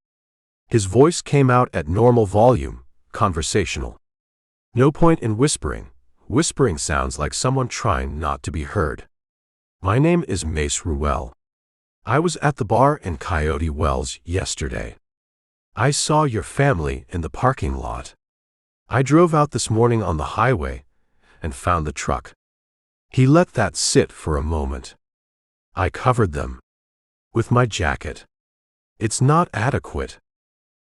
His voice came out at normal volume, conversational. No point in whispering. Whispering sounds like someone trying not to be heard. "My name is Mace Ruell. I was at the bar in Coyote Wells yesterday. I saw your family in the parking lot. I drove out this morning on the highway and found the truck." He let that sit for a moment. "I covered them with my jacket. It's not adequate.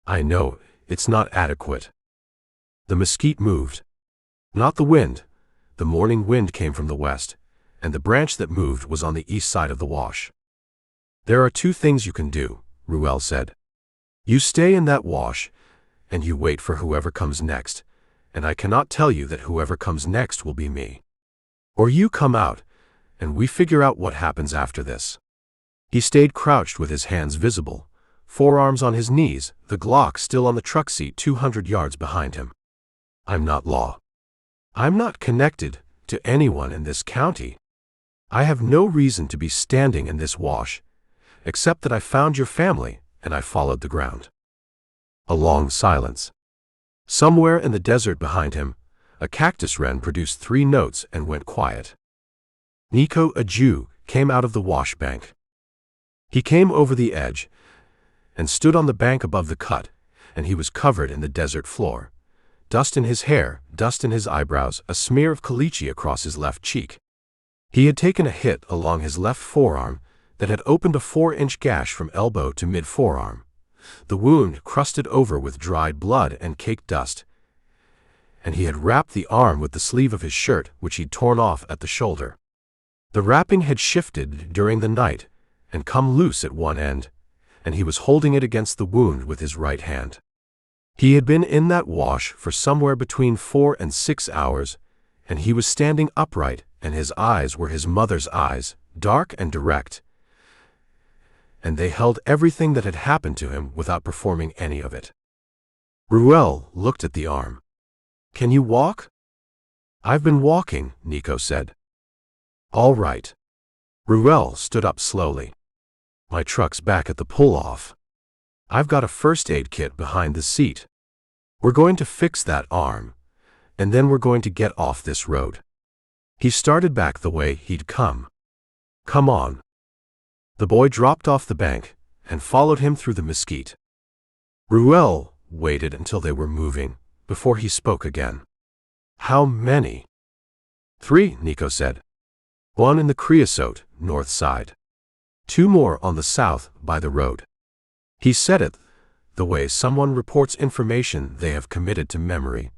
I know, it's not adequate." The mesquite moved. Not the wind. The morning wind came from the west, and the branch that moved was on the east side of the wash. "There are 2 things you can do," Ruell said. "You stay in that wash, and you wait for whoever comes next, and I cannot tell you that whoever comes next will be me. Or you come out, and we figure out what happens after this." He stayed crouched with his hands visible, forearms on his knees, the Glock still on the truck seat 200 yards behind him. "I'm not law. I'm not connected to anyone in this county. I have no reason to be standing in this wash, except that I found your family and I followed the ground. A long silence. Somewhere in the desert behind him, a cactus wren produced 3 notes and went quiet. Nico, a Jew, came out of the wash bank. He came over the edge and stood on the bank above the cut, and he was covered in the desert floor. Dust in his hair, dust in his eyebrows, a smear of caliche across his left cheek. He had taken a hit along his left forearm that had opened a 4-inch gash from elbow to mid-forearm. The wound crusted over with dried blood and caked dust, and he had wrapped the arm with the sleeve of his shirt, which he'd torn off at the shoulder. The wrapping had shifted during the night and come loose at one end, and he was holding it against the wound with his right hand. He had been in that wash for somewhere between 4 and 6 hours, and he was standing upright, and his eyes were his mother's eyes, dark and direct, and they held everything that had happened to him without performing any of it. Ruell looked at the arm. "Can you walk?" "I've been walking," Nico said. "All right." Ruell stood up slowly. "My truck's back at the pull-off. I've got a first aid kit behind the seat. We're going to fix that arm, and then we're going to get off this road." He started back the way he'd come. "Come on." The boy dropped off the bank and followed him through the mesquite. Ruell waited until they were moving before he spoke again. "How many?" "3, Nico said. 1 in the creosote, north side. 2 more on the south, by the road." He said it the way someone reports information they have committed to memory,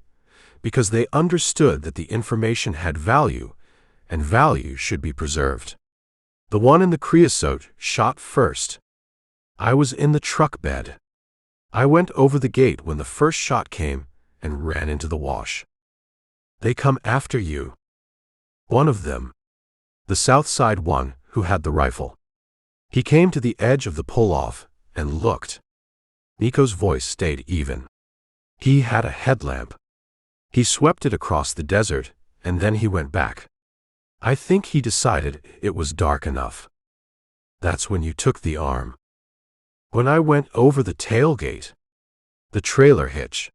because they understood that the information had value, and value should be preserved. "The one in the creosote shot first. I was in the truck bed. I went over the gate when the first shot came and ran into the wash. They come after you. One of them, the south side one who had the rifle. He came to the edge of the pull-off and looked." Nico's voice stayed even. "He had a headlamp. He swept it across the desert, and then he went back. I think he decided it was dark enough. That's when you took the arm." "When I went over the tailgate. The trailer hitch."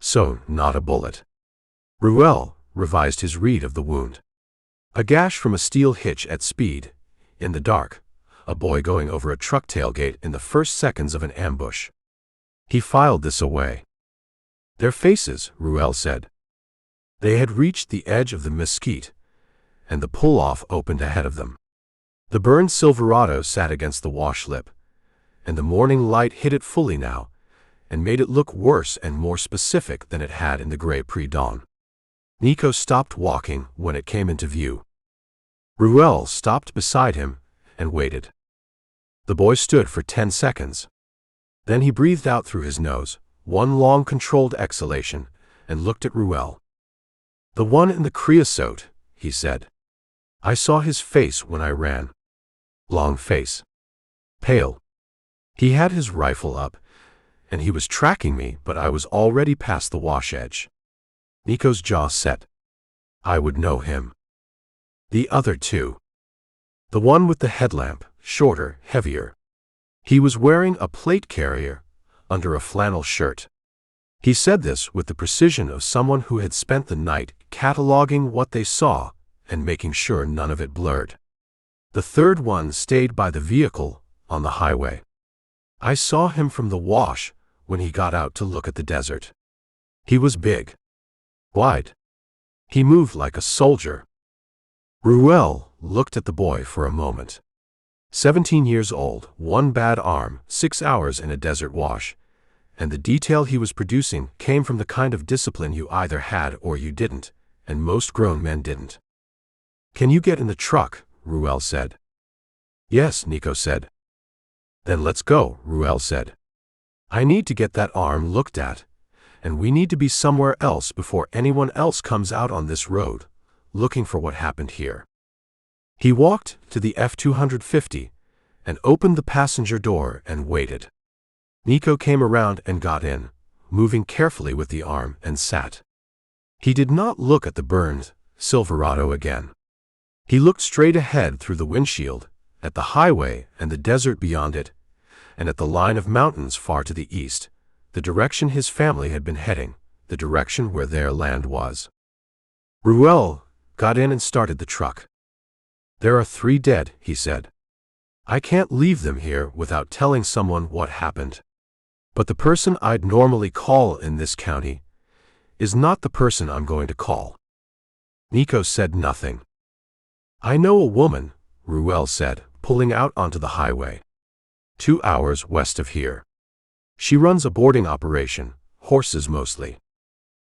"So, not a bullet." Ruell revised his read of the wound. "A gash from a steel hitch at speed, in the dark, a boy going over a truck tailgate in the first seconds of an ambush." He filed this away. "Their faces," Ruell said. They had reached the edge of the mesquite, and the pull-off opened ahead of them. The burned Silverado sat against the wash lip, and the morning light hit it fully now, and made it look worse and more specific than it had in the gray pre-dawn. Nico stopped walking when it came into view. Ruell stopped beside him and waited. The boy stood for 10 seconds. Then he breathed out through his nose, one long controlled exhalation, and looked at Ruell. "The one in the creosote," he said. "I saw his face when I ran. Long face. Pale. He had his rifle up, and he was tracking me, but I was already past the wash edge." Nico's jaw set. "I would know him." "The other 2. The one with the headlamp, shorter, heavier. He was wearing a plate carrier under a flannel shirt." He said this with the precision of someone who had spent the night cataloging what they saw and making sure none of it blurred. "The third one stayed by the vehicle on the highway. I saw him from the wash when he got out to look at the desert. He was big. Wide. He moved like a soldier." Ruell looked at the boy for a moment. 17 years old, 1 bad arm, 6 hours in a desert wash, and the detail he was producing came from the kind of discipline you either had or you didn't, and most grown men didn't. "Can you get in the truck?" Ruell said. "Yes," Nico said. "Then let's go," Ruell said. "I need to get that arm looked at, and we need to be somewhere else before anyone else comes out on this road, looking for what happened here." He walked to the F-250 and opened the passenger door and waited. Nico came around and got in, moving carefully with the arm, and sat. He did not look at the burned Silverado again. He looked straight ahead through the windshield, at the highway and the desert beyond it, and at the line of mountains far to the east, the direction his family had been heading, the direction where their land was. Ruell got in and started the truck. "There are 3 dead," he said. "I can't leave them here without telling someone what happened. But the person I'd normally call in this county is not the person I'm going to call." Nico said nothing. "I know a woman," Ruell said, pulling out onto the highway. 2 hours west of here. "She runs a boarding operation, horses mostly.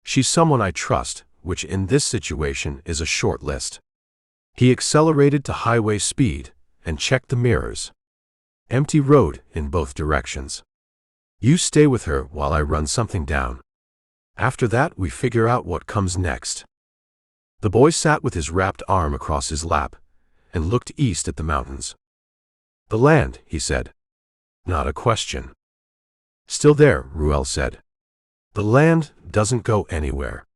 She's someone I trust, which in this situation is a short list." He accelerated to highway speed and checked the mirrors. Empty road in both directions. "You stay with her while I run something down. After that we figure out what comes next." The boy sat with his wrapped arm across his lap and looked east at the mountains. "The land," he said. "Not a question." "Still there," Ruell said. "The land doesn't go anywhere.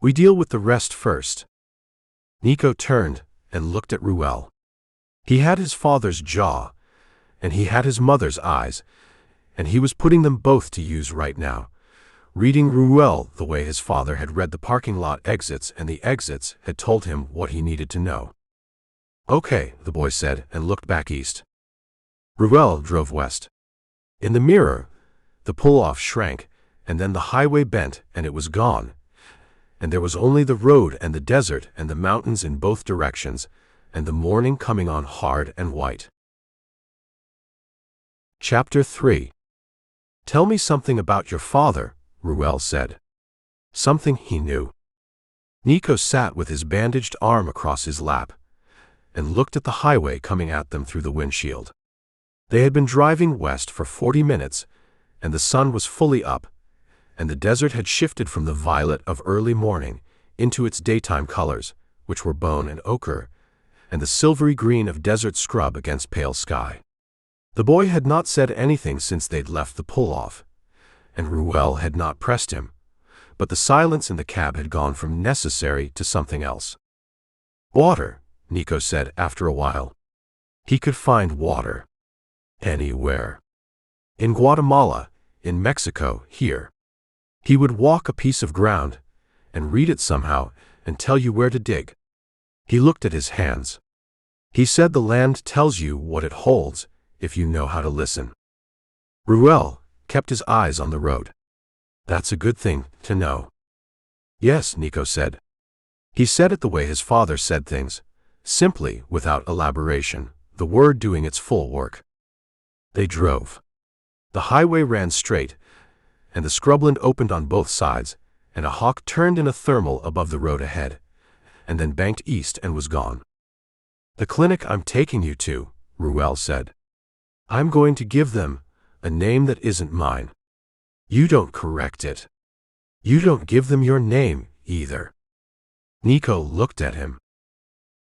We deal with the rest first." Nico turned and looked at Ruell. He had his father's jaw, and he had his mother's eyes, and he was putting them both to use right now, reading Ruell the way his father had read the parking lot exits, and the exits had told him what he needed to know. "Okay," the boy said, and looked back east. Ruell drove west. In the mirror, the pull-off shrank, and then the highway bent, and it was gone, and there was only the road and the desert and the mountains in both directions, and the morning coming on hard and white. Chapter 3. "Tell me something about your father," Ruell said. Something he knew. Nico sat with his bandaged arm across his lap and looked at the highway coming at them through the windshield. They had been driving west for 40 minutes, and the sun was fully up, and the desert had shifted from the violet of early morning into its daytime colors, which were bone and ochre, and the silvery green of desert scrub against pale sky. The boy had not said anything since they'd left the pull-off, and Ruell had not pressed him, but the silence in the cab had gone from necessary to something else. "Water," Nico said after a while. He could find water. Anywhere. In Guatemala, in Mexico, here. He would walk a piece of ground and read it somehow and tell you where to dig. He looked at his hands. He said the land tells you what it holds if you know how to listen. Ruell kept his eyes on the road. "That's a good thing to know." "Yes," Nico said. He said it the way his father said things, simply, without elaboration, the word doing its full work. They drove. The highway ran straight, and the scrubland opened on both sides, and a hawk turned in a thermal above the road ahead, and then banked east and was gone. "The clinic I'm taking you to," Ruell said. "I'm going to give them a name that isn't mine. You don't correct it. You don't give them your name, either." Nico looked at him.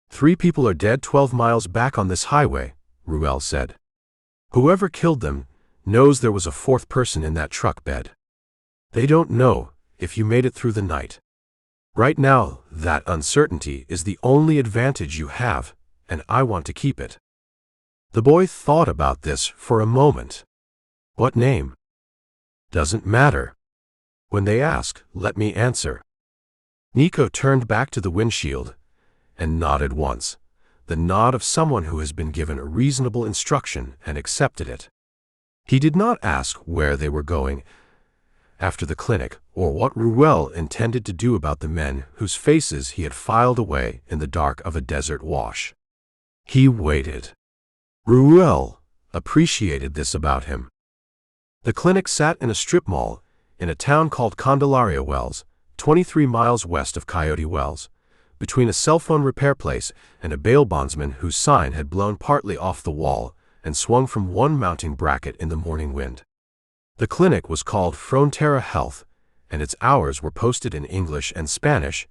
3 people are dead 12 miles back on this highway," Ruell said. "Whoever killed them knows there was a 4th person in that truck bed. They don't know if you made it through the night. Right now, that uncertainty is the only advantage you have, and I want to keep it." The boy thought about this for a moment. "What name?" "Doesn't matter. When they ask, let me answer." Nico turned back to the windshield and nodded once, the nod of someone who has been given a reasonable instruction and accepted it. He did not ask where they were going after the clinic, or what Ruell intended to do about the men whose faces he had filed away in the dark of a desert wash. He waited. Ruell appreciated this about him. The clinic sat in a strip mall in a town called Candelaria Wells, 23 miles west of Coyote Wells, between a cell phone repair place and a bail bondsman whose sign had blown partly off the wall and swung from one mounting bracket in the morning wind. The clinic was called Frontera Health, and its hours were posted in English and Spanish,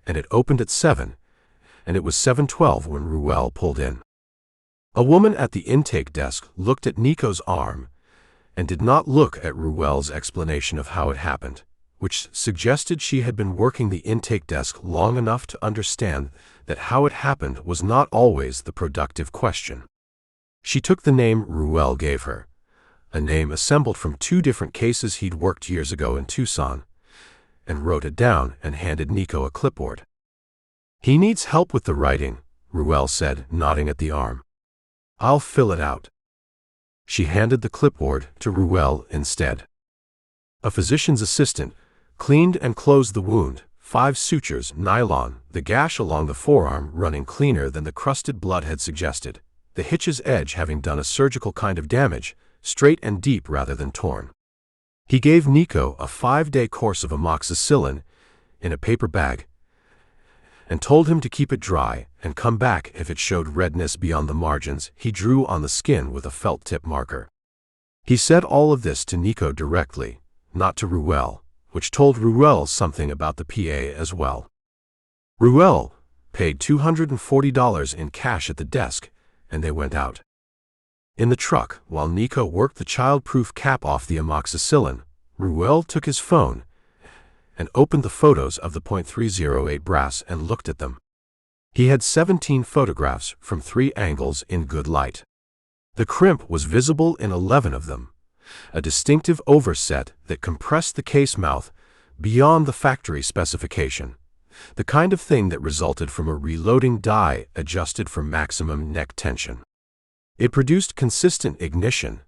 and it opened at 7, and it was 7:12 when Ruell pulled in. A woman at the intake desk looked at Nico's arm and did not look at Ruell's explanation of how it happened, which suggested she had been working the intake desk long enough to understand that how it happened was not always the productive question. She took the name Ruell gave her, a name assembled from 2 different cases he'd worked years ago in Tucson, and wrote it down and handed Nico a clipboard. "He needs help with the writing," Ruell said, nodding at the arm. "I'll fill it out." She handed the clipboard to Ruell instead. A physician's assistant cleaned and closed the wound, 5 sutures, nylon, the gash along the forearm running cleaner than the crusted blood had suggested, the hitch's edge having done a surgical kind of damage, straight and deep rather than torn. He gave Nico a 5-day course of amoxicillin in a paper bag and told him to keep it dry and come back if it showed redness beyond the margins he drew on the skin with a felt tip marker. He said all of this to Nico directly, not to Ruell, which told Ruell something about the PA as well. Ruell paid $240 in cash at the desk, and they went out. In the truck, while Nico worked the child-proof cap off the amoxicillin, Ruell took his phone and opened the photos of the .308 brass and looked at them. He had 17 photographs from 3 angles in good light. The crimp was visible in 11 of them, a distinctive overset that compressed the case mouth beyond the factory specification, the kind of thing that resulted from a reloading die adjusted for maximum neck tension. It produced consistent ignition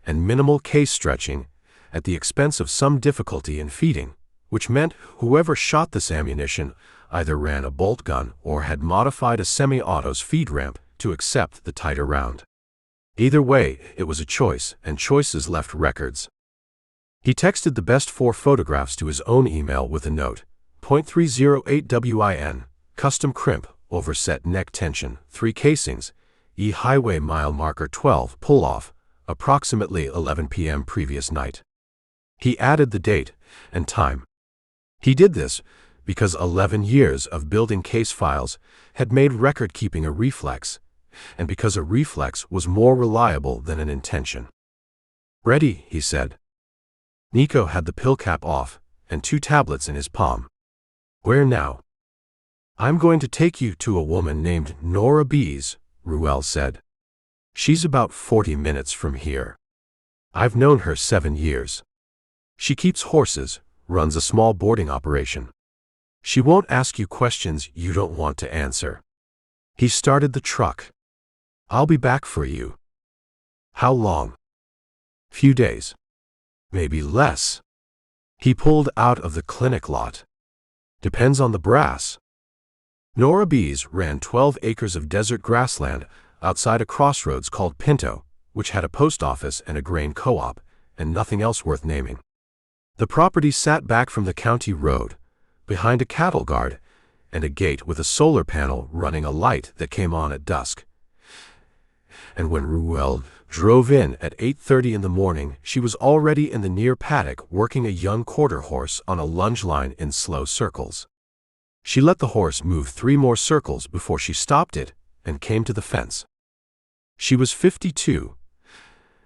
and minimal case stretching at the expense of some difficulty in feeding, which meant whoever shot this ammunition either ran a bolt gun or had modified a semi-auto's feed ramp to accept the tighter round. Either way, it was a choice, and choices left records. He texted the best 4 photographs to his own email with a note, .308 WIN, custom crimp, overset neck tension, 3 casings, highway mile marker 12, pull-off, approximately 11 p.m. previous night. He added the date and time. He did this because 11 years of building case files had made record-keeping a reflex, and because a reflex was more reliable than an intention. "Ready," he said. Nico had the pill cap off and 2 tablets in his palm. "Where now?" "I'm going to take you to a woman named Noir, Ruell said. "She's about 40 minutes from here. I've known her 7 years. She keeps horses, runs a small boarding operation. She won't ask you questions you don't want to answer." He started the truck. "I'll be back for you." "How long?" "Few days. Maybe less." He pulled out of the clinic lot. "Depends on the brass." Noir ran 12 acres of desert grassland outside a crossroads called Pinto, which had a post office and a grain co-op, and nothing else worth naming. The property sat back from the county road, behind a cattle guard and a gate with a solar panel running a light that came on at dusk. And when Ruell drove in at 8:30 in the morning, she was already in the near paddock working a young quarter horse on a lunge line in slow circles. She let the horse move 3 more circles before she stopped it and came to the fence. She was 52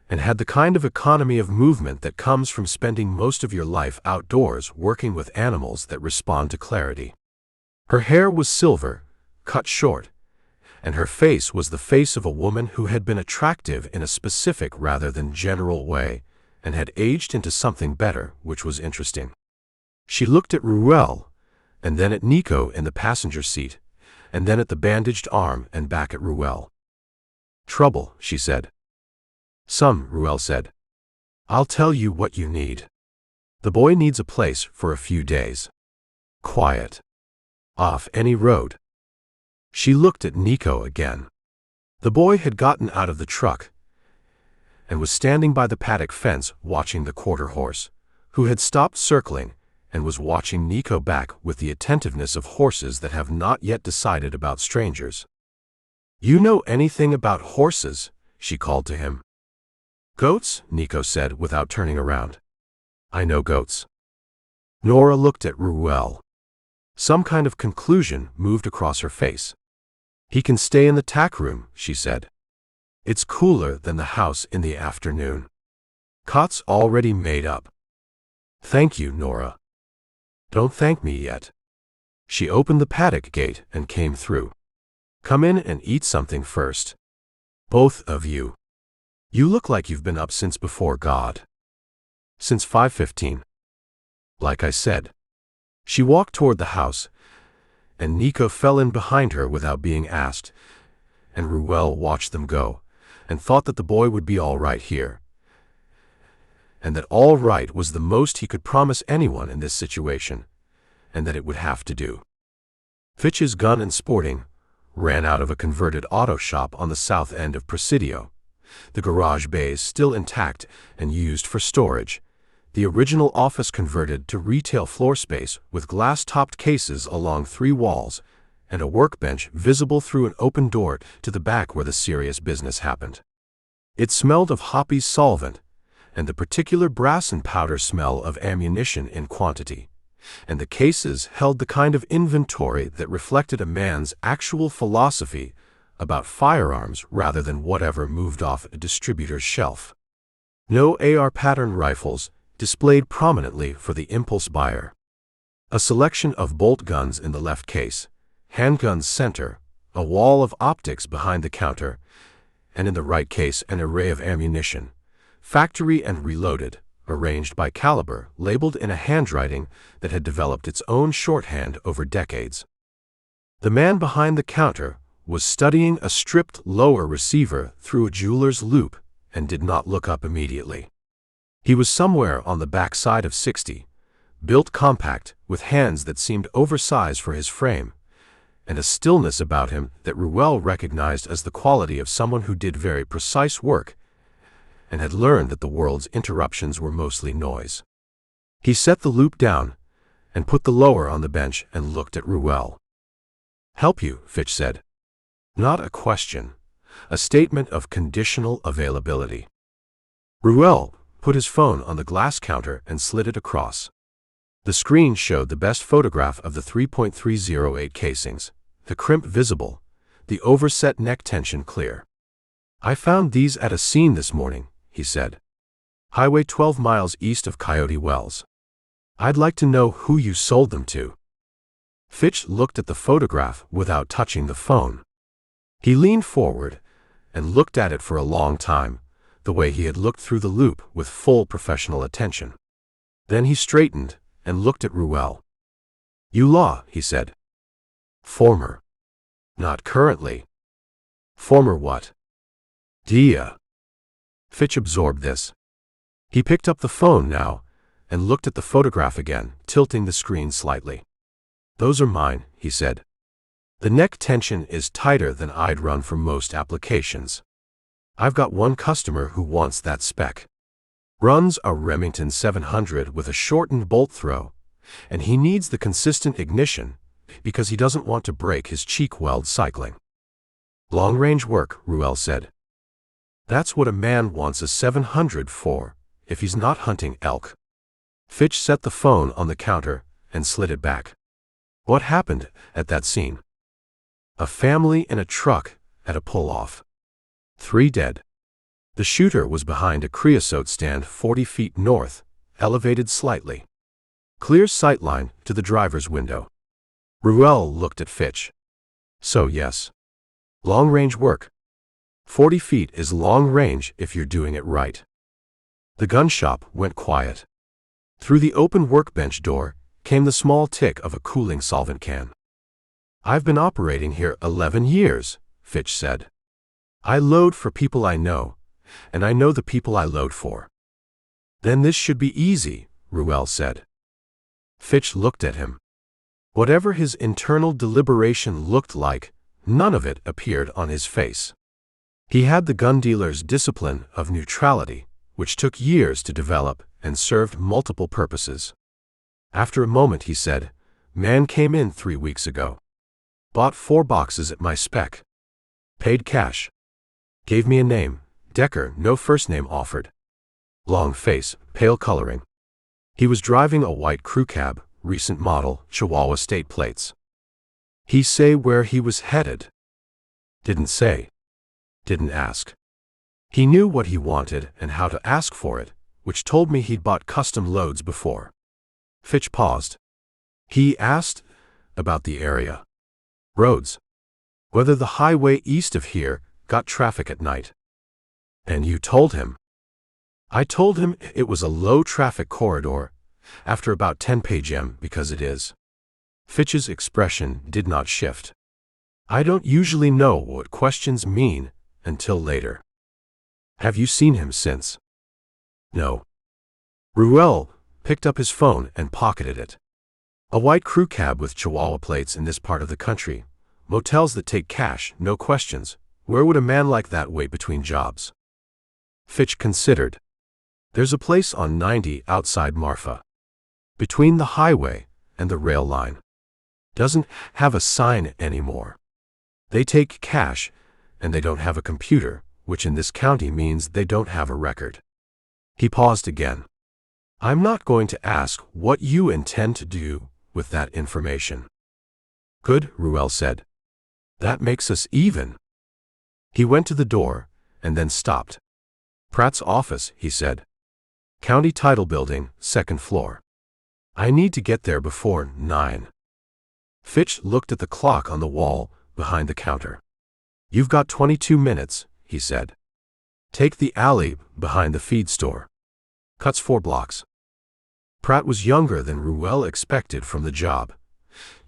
and had the kind of economy of movement that comes from spending most of your life outdoors working with animals that respond to clarity. Her hair was silver, cut short, and her face was the face of a woman who had been attractive in a specific rather than general way and had aged into something better, which was interesting. She looked at Ruell, and then at Nico in the passenger seat, and then at the bandaged arm and back at Ruell. "Trouble," she said. "Some," Ruell said. "I'll tell you what you need. The boy needs a place for a few days. Quiet. Off any road." She looked at Nico again. The boy had gotten out of the truck and was standing by the paddock fence watching the quarter horse, who had stopped circling and was watching Nico back with the attentiveness of horses that have not yet decided about strangers. "You know anything about horses?" she called to him. "Goats," Nico said without turning around. "I know goats." Nora looked at Ruell. Some kind of conclusion moved across her face. "He can stay in the tack room," she said. "It's cooler than the house in the afternoon. Cot's already made up." "Thank you, Nora." "Don't thank me yet." She opened the paddock gate and came through. "Come in and eat something first. Both of you. You look like you've been up since before God. Since 5:15. Like I said. She walked toward the house, and Nico fell in behind her without being asked, and Ruell watched them go, and thought that the boy would be all right here, and that all right was the most he could promise anyone in this situation, and that it would have to do. Fitch's Gun and Sporting ran out of a converted auto shop on the south end of Presidio, the garage bays still intact and used for storage, the original office converted to retail floor space with glass-topped cases along 3 walls, and a workbench visible through an open door to the back where the serious business happened. It smelled of Hoppy's solvent, and the particular brass and powder smell of ammunition in quantity, and the cases held the kind of inventory that reflected a man's actual philosophy about firearms rather than whatever moved off a distributor's shelf. No AR pattern rifles displayed prominently for the impulse buyer. A selection of bolt guns in the left case, handguns center, a wall of optics behind the counter, and in the right case an array of ammunition, factory and reloaded, arranged by caliber, labeled in a handwriting that had developed its own shorthand over decades. The man behind the counter was studying a stripped lower receiver through a jeweler's loupe and did not look up immediately. He was somewhere on the back side of 60, built compact, with hands that seemed oversized for his frame, and a stillness about him that Ruell recognized as the quality of someone who did very precise work and had learned that the world's interruptions were mostly noise. He set the loupe down and put the lower on the bench and looked at Ruell. "Help you," Fitch said. Not a question, a statement of conditional availability. Ruell put his phone on the glass counter and slid it across. The screen showed the best photograph of the 3.308 casings, the crimp visible, the overset neck tension clear. "I found these at a scene this morning," he said. "Highway 12 miles east of Coyote Wells. I'd like to know who you sold them to." Fitch looked at the photograph without touching the phone. He leaned forward and looked at it for a long time, the way he had looked through the loupe with full professional attention. Then he straightened and looked at Ruell. "You law," he said. "Former." "Not currently." "Former what?" "Dia." Fitch absorbed this. He picked up the phone now and looked at the photograph again, tilting the screen slightly. "Those are mine," he said. "The neck tension is tighter than I'd run for most applications. I've got one customer who wants that spec. Runs a Remington 700 with a shortened bolt throw, and he needs the consistent ignition because he doesn't want to break his cheek weld cycling." "Long-range work," Ruell said. "That's what a man wants a 700 for, if he's not hunting elk." Fitch set the phone on the counter and slid it back. "What happened at that scene?" "A family in a truck at a pull-off. 3 dead. The shooter was behind a creosote stand 40 feet north, elevated slightly. Clear sightline to the driver's window." Ruell looked at Fitch. "So yes. Long-range work. 40 feet is long range if you're doing it right." The gun shop went quiet. Through the open workbench door came the small tick of a cooling solvent can. "I've been operating here 11 years, Fitch said. "I load for people I know, and I know the people I load for." "Then this should be easy," Ruell said. Fitch looked at him. Whatever his internal deliberation looked like, none of it appeared on his face. He had the gun dealer's discipline of neutrality, which took years to develop and served multiple purposes. After a moment he said, "Man came in 3 weeks ago. Bought 4 boxes at my spec. Paid cash. Gave me a name, Decker, no first name offered. Long face, pale coloring. He was driving a white crew cab, recent model, Chihuahua state plates." "He say where he was headed?" "Didn't say. Didn't ask. He knew what he wanted and how to ask for it, which told me he'd bought custom loads before." Fitch paused. "He asked about the area. Roads. Whether the highway east of here got traffic at night." And you told him? I told him it was a low-traffic corridor, after about 10 p.m. because it is. Fitch's expression did not shift. I don't usually know what questions mean until later. Have you seen him since? No. Ruell picked up his phone and pocketed it. A white crew cab with Chihuahua plates in this part of the country. Motels that take cash, no questions. Where would a man like that wait between jobs? Fitch considered. There's a place on 90 outside Marfa. Between the highway and the rail line. Doesn't have a sign anymore. They take cash, and they don't have a computer, which in this county means they don't have a record. He paused again. I'm not going to ask what you intend to do with that information. Good, Ruell said. That makes us even. He went to the door, and then stopped. Pratt's office, he said. County Title Building, 2nd floor. I need to get there before 9. Fitch looked at the clock on the wall behind the counter. You've got 22 minutes, he said. Take the alley behind the feed store. Cuts 4 blocks. Pratt was younger than Ruell expected from the job.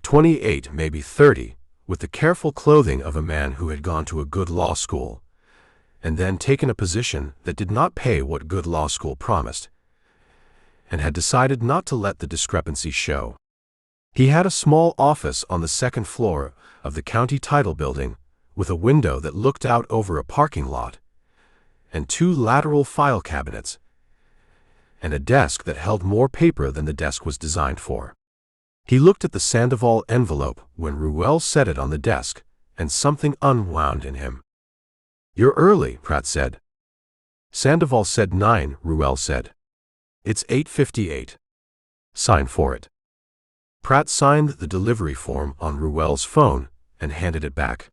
28, maybe 30, with the careful clothing of a man who had gone to a good law school, and then taken a position that did not pay what good law school promised, and had decided not to let the discrepancy show. He had a small office on the 2nd floor of the County Title Building, with a window that looked out over a parking lot, and 2 lateral file cabinets, and a desk that held more paper than the desk was designed for. He looked at the Sandoval envelope when Ruell set it on the desk, and something unwound in him. You're early, Pratt said. Sandoval said 9, Ruell said. It's 8:58. Sign for it. Pratt signed the delivery form on Ruell's phone and handed it back.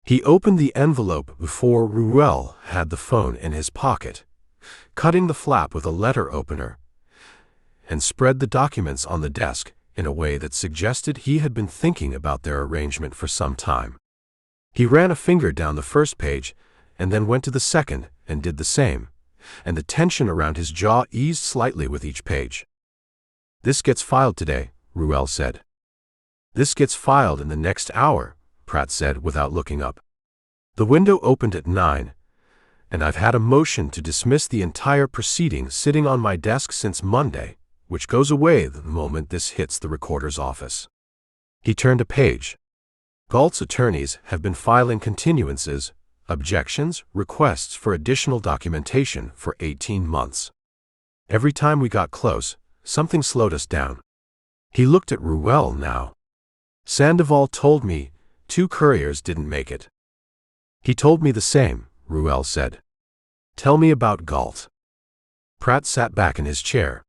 He opened the envelope before Ruell had the phone in his pocket, cutting the flap with a letter opener, and spread the documents on the desk in a way that suggested he had been thinking about their arrangement for some time. He ran a finger down the first page and then went to the second and did the same, and the tension around his jaw eased slightly with each page. This gets filed today, Ruell said. This gets filed in the next hour, Pratt said without looking up. The window opened at 9, and I've had a motion to dismiss the entire proceeding sitting on my desk since Monday, which goes away the moment this hits the recorder's office. He turned a page. Galt's attorneys have been filing continuances, objections, requests for additional documentation for 18 months. Every time we got close, something slowed us down. He looked at Ruell now. Sandoval told me 2 couriers didn't make it. He told me the same, Ruell said. Tell me about Galt. Pratt sat back in his chair.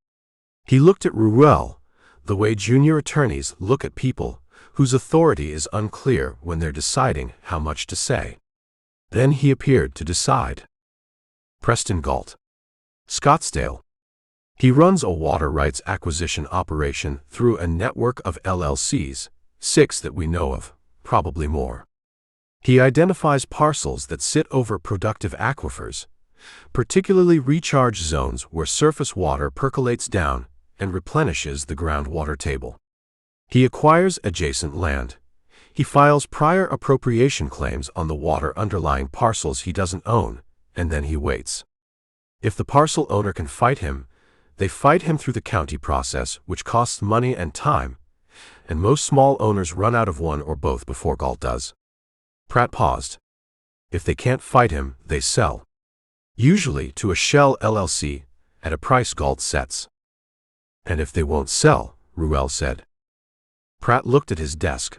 He looked at Ruell, the way junior attorneys look at people whose authority is unclear when they're deciding how much to say. Then he appeared to decide. Preston Galt. Scottsdale. He runs a water rights acquisition operation through a network of LLCs, 6 that we know of, probably more. He identifies parcels that sit over productive aquifers, particularly recharge zones where surface water percolates down and replenishes the groundwater table. He acquires adjacent land. He files prior appropriation claims on the water underlying parcels he doesn't own, and then he waits. If the parcel owner can fight him, they fight him through the county process, which costs money and time, and most small owners run out of one or both before Galt does. Pratt paused. If they can't fight him, they sell. Usually to a shell LLC, at a price Galt sets. And if they won't sell, Ruell said. Pratt looked at his desk.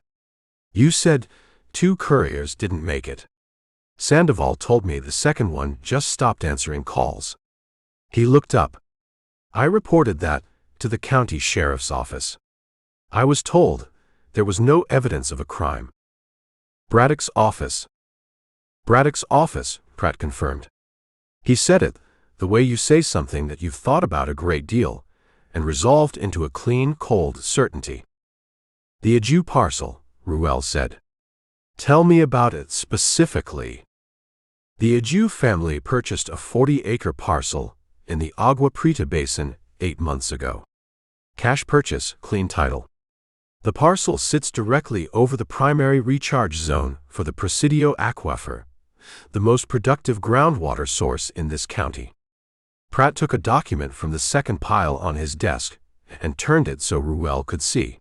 You said 2 couriers didn't make it. Sandoval told me the second one just stopped answering calls. He looked up. I reported that to the county sheriff's office. I was told there was no evidence of a crime. Braddock's office. Braddock's office, Pratt confirmed. He said it, the way you say something that you've thought about a great deal, and resolved into a clean, cold certainty. The Adju parcel, Ruell said. Tell me about it specifically. The Agiu family purchased a 40-acre parcel in the Agua Prieta Basin 8 months ago. Cash purchase, clean title. The parcel sits directly over the primary recharge zone for the Presidio Aquifer, the most productive groundwater source in this county. Pratt took a document from the second pile on his desk and turned it so Ruell could see.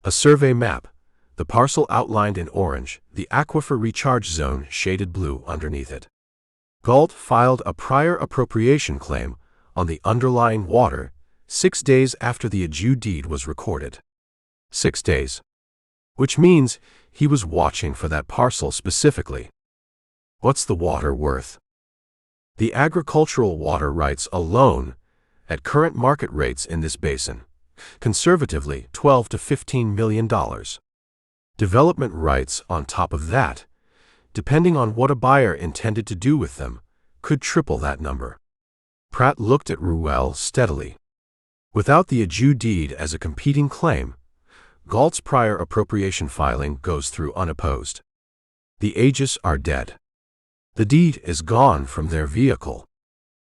A survey map, the parcel outlined in orange, the aquifer recharge zone shaded blue underneath it. Galt filed a prior appropriation claim on the underlying water 6 days after the Agiu deed was recorded. 6 days. Which means he was watching for that parcel specifically. What's the water worth? The agricultural water rights alone, at current market rates in this basin, conservatively $12 to $15 million. Development rights on top of that, depending on what a buyer intended to do with them, could triple that number. Pratt looked at Ruell steadily. Without the Agiu deed as a competing claim, Galt's prior appropriation filing goes through unopposed. The Aegis are dead. The deed is gone from their vehicle.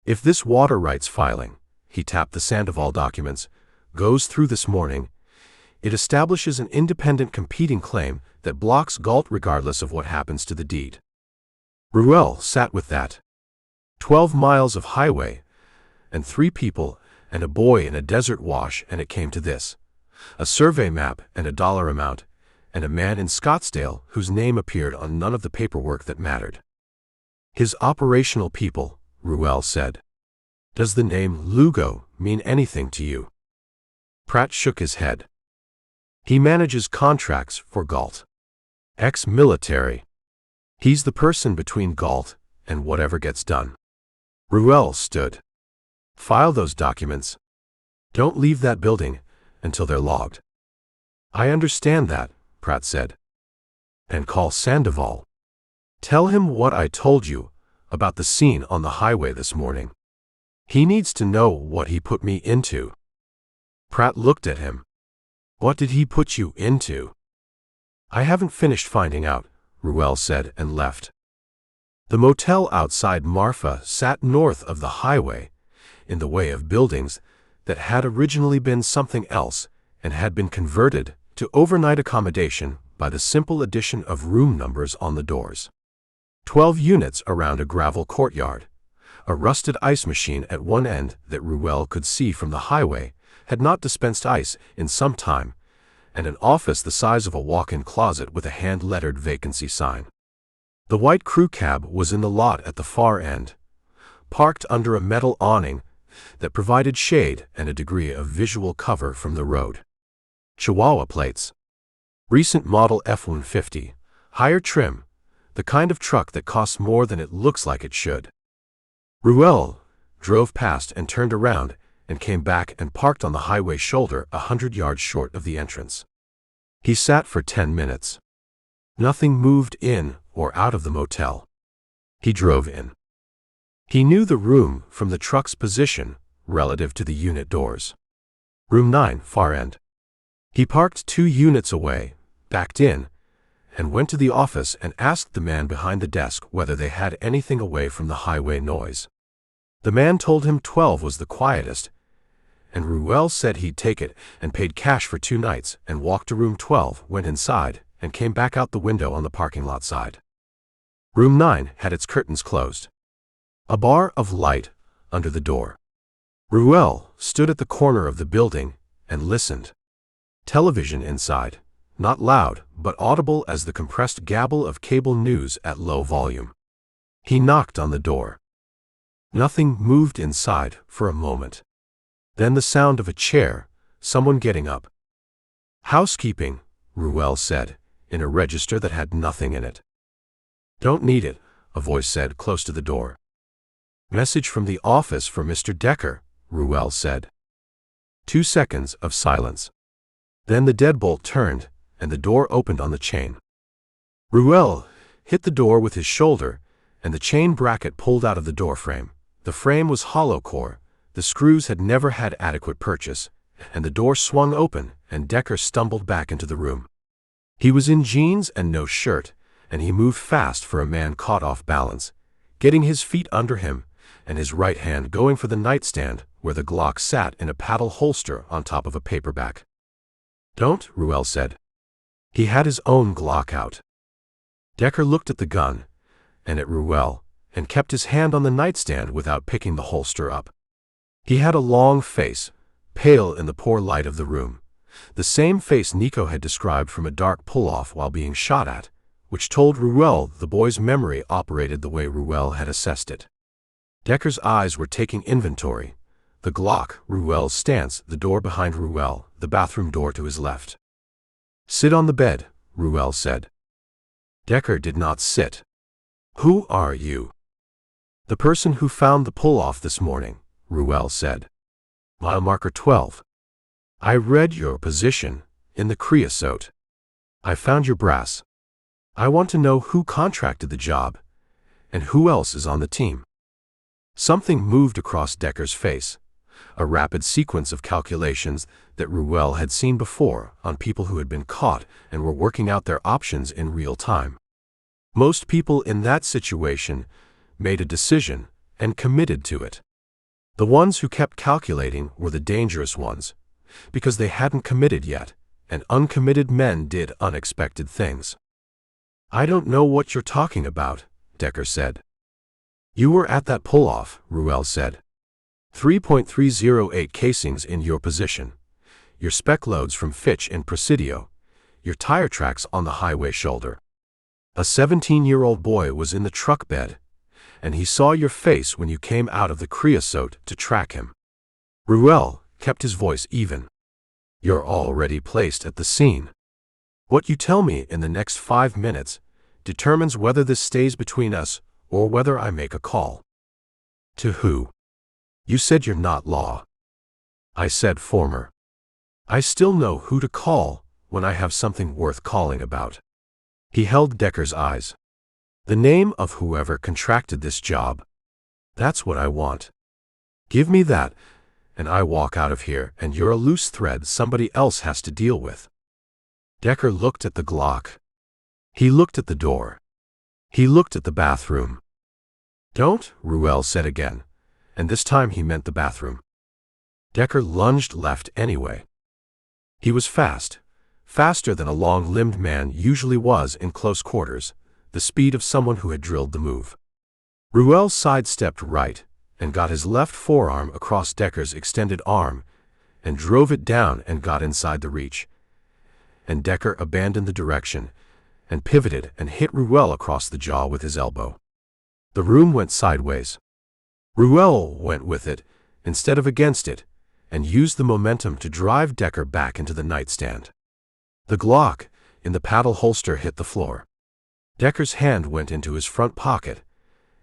If this water rights filing, he tapped the Sandoval documents, goes through this morning, it establishes an independent competing claim that blocks Galt regardless of what happens to the deed. Ruell sat with that. 12 miles of highway, and 3 people, and a boy in a desert wash, and it came to this. A survey map and a dollar amount, and a man in Scottsdale whose name appeared on none of the paperwork that mattered. His operational people, Ruell said. Does the name Lugo mean anything to you? Pratt shook his head. He manages contracts for Galt. Ex-military. He's the person between Galt and whatever gets done. Ruell stood. File those documents. Don't leave that building until they're logged. I understand that, Pratt said. And call Sandoval. Tell him what I told you about the scene on the highway this morning. He needs to know what he put me into. Pratt looked at him. What did he put you into? I haven't finished finding out, Ruell said and left. The motel outside Marfa sat north of the highway, in the way of buildings that had originally been something else and had been converted to overnight accommodation by the simple addition of room numbers on the doors. 12 units around a gravel courtyard. A rusted ice machine at one end that Ruell could see from the highway had not dispensed ice in some time, and an office the size of a walk-in closet with a hand-lettered vacancy sign. The white crew cab was in the lot at the far end, parked under a metal awning that provided shade and a degree of visual cover from the road. Chihuahua plates. Recent model F-150, higher trim, the kind of truck that costs more than it looks like it should. Ruell drove past and turned around and came back and parked on the highway shoulder 100 yards short of the entrance. He sat for 10 minutes. Nothing moved in or out of the motel. He drove in. He knew the room from the truck's position relative to the unit doors. Room 9, far end. He parked 2 units away, backed in, and went to the office and asked the man behind the desk whether they had anything away from the highway noise. The man told him 12 was the quietest, and Ruell said he'd take it and paid cash for 2 nights and walked to room 12, went inside, and came back out the window on the parking lot side. Room 9 had its curtains closed. A bar of light under the door. Ruell stood at the corner of the building and listened. Television inside, not loud but audible as the compressed gabble of cable news at low volume. He knocked on the door. Nothing moved inside for a moment. Then the sound of a chair, someone getting up. Housekeeping, Ruell said, in a register that had nothing in it. Don't need it, a voice said close to the door. Message from the office for Mr. Decker, Ruell said. 2 seconds of silence. Then the deadbolt turned, and the door opened on the chain. Ruell hit the door with his shoulder, and the chain bracket pulled out of the door frame. The frame was hollow core, the screws had never had adequate purchase, and the door swung open, and Decker stumbled back into the room. He was in jeans and no shirt, and he moved fast for a man caught off balance. getting his feet under him, and his right hand going for the nightstand where the Glock sat in a paddle holster on top of a paperback. "Don't," Ruell said. He had his own Glock out. Decker looked at the gun, and at Ruell, and kept his hand on the nightstand without picking the holster up. He had a long face, pale in the poor light of the room, the same face Nico had described from a dark pull-off while being shot at, which told Ruell the boy's memory operated the way Ruell had assessed it. Decker's eyes were taking inventory. The Glock, Ruell's stance, the door behind Ruell, the bathroom door to his left. "Sit on the bed," Ruell said. Decker did not sit. "Who are you?" "The person who found the pull-off this morning," Ruell said. "Mile marker 12. I read your position in the creosote. I found your brass. I want to know who contracted the job and who else is on the team." Something moved across Decker's face, a rapid sequence of calculations that Ruell had seen before on people who had been caught and were working out their options in real time. Most people in that situation made a decision and committed to it. The ones who kept calculating were the dangerous ones, because they hadn't committed yet, and uncommitted men did unexpected things. "I don't know what you're talking about," Decker said. "You were at that pull-off," Ruell said. 3.308 casings in your position, your spec loads from Fitch and Presidio, your tire tracks on the highway shoulder. A 17-year-old boy was in the truck bed, and he saw your face when you came out of the creosote to track him." Ruell kept his voice even. "You're already placed at the scene. What you tell me in the next 5 minutes determines whether this stays between us or whether I make a call." "To who?" "You said you're not law." "I said former. I still know who to call when I have something worth calling about." He held Decker's eyes. "The name of whoever contracted this job. That's what I want. Give me that, and I walk out of here and you're a loose thread somebody else has to deal with." Decker looked at the Glock. He looked at the door. He looked at the bathroom. "Don't," Ruell said again, and this time he meant the bathroom. Decker lunged left anyway. He was fast, faster than a long-limbed man usually was in close quarters, the speed of someone who had drilled the move. Ruell sidestepped right and got his left forearm across Decker's extended arm and drove it down and got inside the reach. And Decker abandoned the direction and pivoted and hit Ruell across the jaw with his elbow. The room went sideways. Ruell went with it instead of against it and used the momentum to drive Decker back into the nightstand. The Glock in the paddle holster hit the floor. Decker's hand went into his front pocket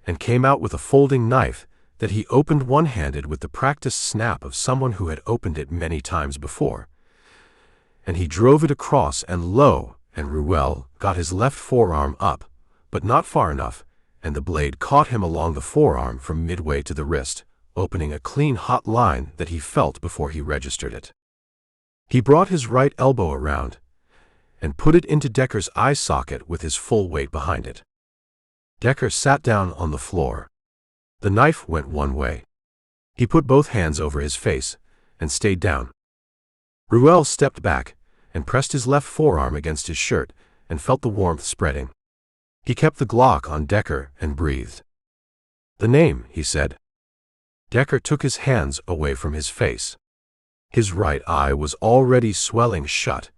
and came out with a folding knife that he opened one-handed with the practiced snap of someone who had opened it many times before. And he drove it across and low, and Ruell got his left forearm up, but not far enough, and the blade caught him along the forearm from midway to the wrist, opening a clean hot line that he felt before he registered it. He brought his right elbow around and put it into Decker's eye socket with his full weight behind it. Decker sat down on the floor. The knife went one way. He put both hands over his face and stayed down. Ruell stepped back and pressed his left forearm against his shirt and felt the warmth spreading. He kept the Glock on Decker and breathed. "The name," he said. Decker took his hands away from his face. His right eye was already swelling shut,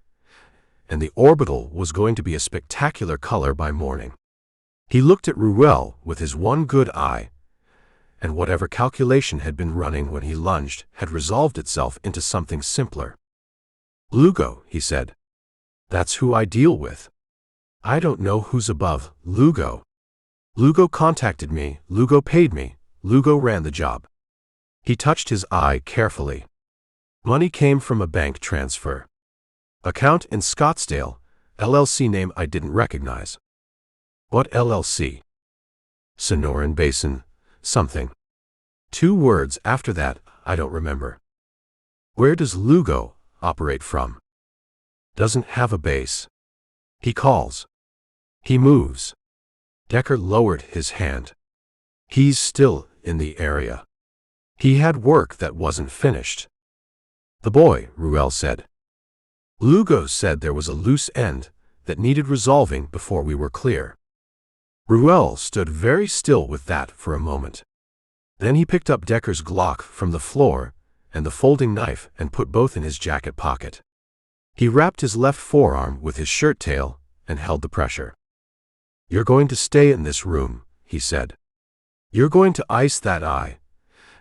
and the orbital was going to be a spectacular color by morning. He looked at Ruell with his one good eye, and whatever calculation had been running when he lunged had resolved itself into something simpler. "Lugo," he said. "That's who I deal with. I don't know who's above Lugo. Lugo contacted me, Lugo paid me, Lugo ran the job." He touched his eye carefully. Money came from a bank transfer. Account in Scottsdale, LLC name I didn't recognize. "What LLC?" "Sonoran Basin, something. 2 words after that, I don't remember." "Where does Lugo operate from?" "Doesn't have a base. He calls. He moves." Decker lowered his hand. He's still in the area. He had work that wasn't finished. The boy, Ruell said. Lugo said there was a loose end that needed resolving before we were clear. Ruell stood very still with that for a moment. Then he picked up Decker's Glock from the floor and the folding knife and put both in his jacket pocket. He wrapped his left forearm with his shirt tail and held the pressure. "You're going to stay in this room," he said. "You're going to ice that eye,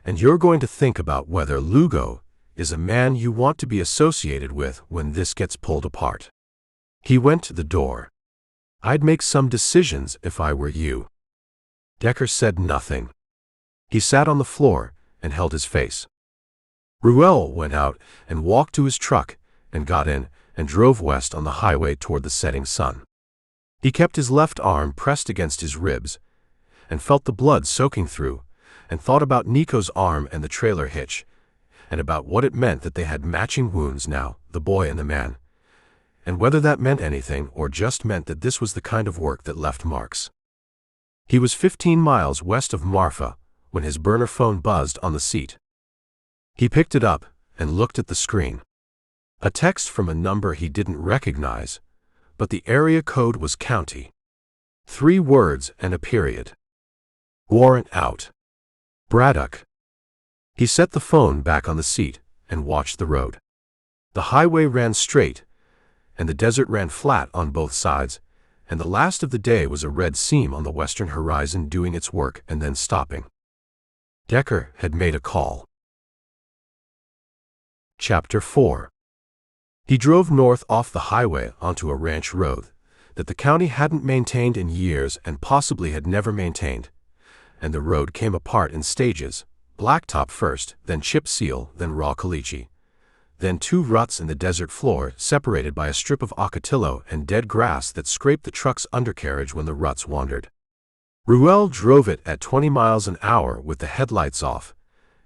and you're going to think about whether Lugo is a man you want to be associated with when this gets pulled apart." He went to the door. "I'd make some decisions if I were you." Decker said nothing. He sat on the floor and held his face. Ruell went out and walked to his truck and got in and drove west on the highway toward the setting sun. He kept his left arm pressed against his ribs and felt the blood soaking through and thought about Nico's arm and the trailer hitch and about what it meant that they had matching wounds now, the boy and the man, and whether that meant anything or just meant that this was the kind of work that left marks. He was 15 miles west of Marfa when his burner phone buzzed on the seat. He picked it up and looked at the screen. A text from a number he didn't recognize, but the area code was county. 3 words and a period. "Warrant out. Braddock." He set the phone back on the seat and watched the road. The highway ran straight, and the desert ran flat on both sides, and the last of the day was a red seam on the western horizon doing its work and then stopping. Decker had made a call. Chapter 4. He drove north off the highway onto a ranch road that the county hadn't maintained in years and possibly had never maintained, and the road came apart in stages, blacktop first, then chip seal, then raw caliche, then 2 ruts in the desert floor separated by a strip of ocotillo and dead grass that scraped the truck's undercarriage when the ruts wandered. Ruell drove it at 20 miles an hour with the headlights off,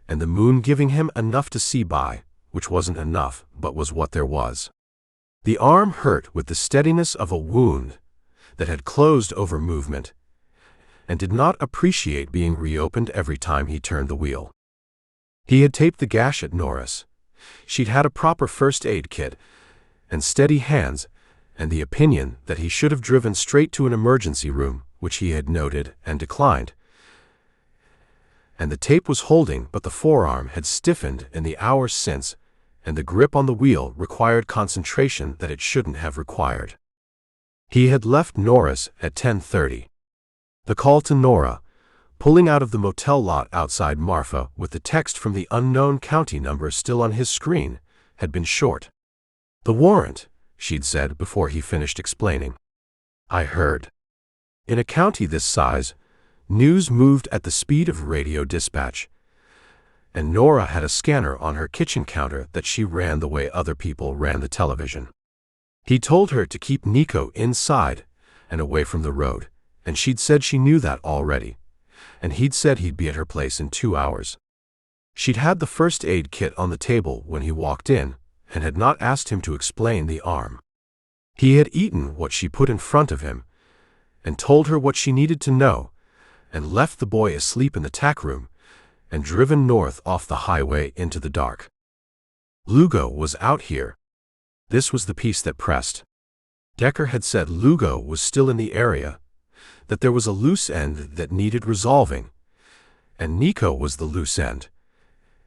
and the moon giving him enough to see by, which wasn't enough, but was what there was. The arm hurt with the steadiness of a wound that had closed over movement and did not appreciate being reopened every time he turned the wheel. He had taped the gash at Norris. She'd had a proper first aid kit and steady hands, and the opinion that he should have driven straight to an emergency room, which he had noted and declined. And the tape was holding, but the forearm had stiffened in the hours since, and the grip on the wheel required concentration that it shouldn't have required. He had left Norris at 10:30. The call to Nora, pulling out of the motel lot outside Marfa with the text from the unknown county number still on his screen, had been short. "The warrant," she'd said before he finished explaining. "I heard." In a county this size, news moved at the speed of radio dispatch, and Nora had a scanner on her kitchen counter that she ran the way other people ran the television. He told her to keep Nico inside and away from the road, and she'd said she knew that already, and he'd said he'd be at her place in 2 hours. She'd had the first aid kit on the table when he walked in and had not asked him to explain the arm. He had eaten what she put in front of him and told her what she needed to know, and left the boy asleep in the tack room and driven north off the highway into the dark. Lugo was out here. This was the piece that pressed. Decker had said Lugo was still in the area, that there was a loose end that needed resolving, and Nico was the loose end,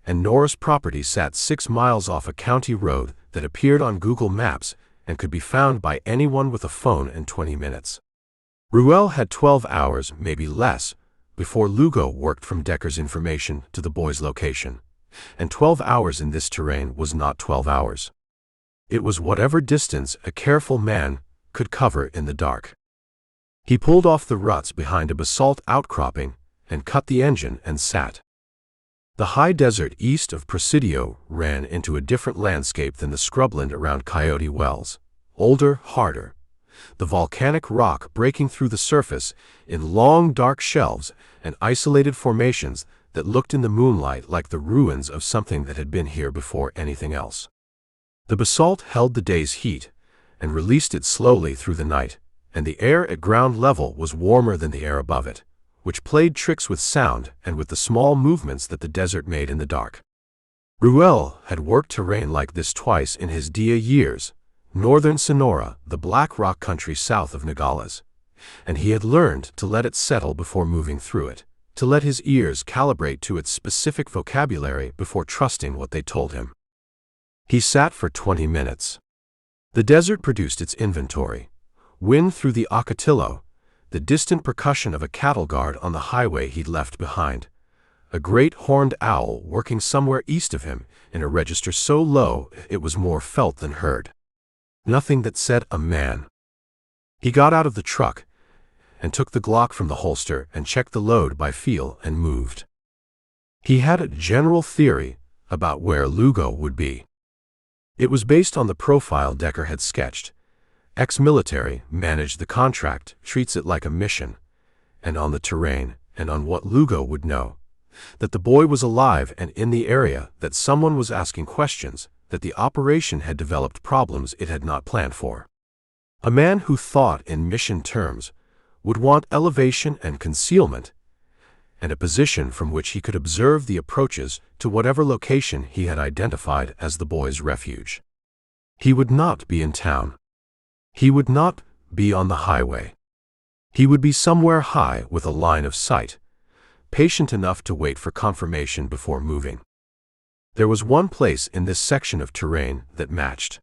and Nora's property sat 6 miles off a county road that appeared on Google Maps and could be found by anyone with a phone in 20 minutes. Ruell had 12 hours, maybe less, before Lugo worked from Decker's information to the boy's location, and 12 hours in this terrain was not 12 hours. It was whatever distance a careful man could cover in the dark. He pulled off the ruts behind a basalt outcropping and cut the engine and sat. The high desert east of Presidio ran into a different landscape than the scrubland around Coyote Wells, older, harder, the volcanic rock breaking through the surface in long dark shelves and isolated formations that looked in the moonlight like the ruins of something that had been here before anything else. The basalt held the day's heat and released it slowly through the night, and the air at ground level was warmer than the air above it, which played tricks with sound and with the small movements that the desert made in the dark. Ruell had worked terrain like this twice in his DA years, northern Sonora, the black rock country south of Nogales, and he had learned to let it settle before moving through it, to let his ears calibrate to its specific vocabulary before trusting what they told him. He sat for 20 minutes. The desert produced its inventory. Wind through the Ocotillo, the distant percussion of a cattle guard on the highway he'd left behind, a great horned owl working somewhere east of him in a register so low it was more felt than heard. Nothing that said a man. He got out of the truck and took the Glock from the holster and checked the load by feel and moved. He had a general theory about where Lugo would be. It was based on the profile Decker had sketched. Ex-military, managed the contract, treats it like a mission, and on the terrain and on what Lugo would know. That the boy was alive and in the area, that someone was asking questions, that the operation had developed problems it had not planned for. A man who thought in mission terms would want elevation and concealment, and a position from which he could observe the approaches to whatever location he had identified as the boy's refuge. He would not be in town. He would not be on the highway. He would be somewhere high with a line of sight, patient enough to wait for confirmation before moving. There was one place in this section of terrain that matched.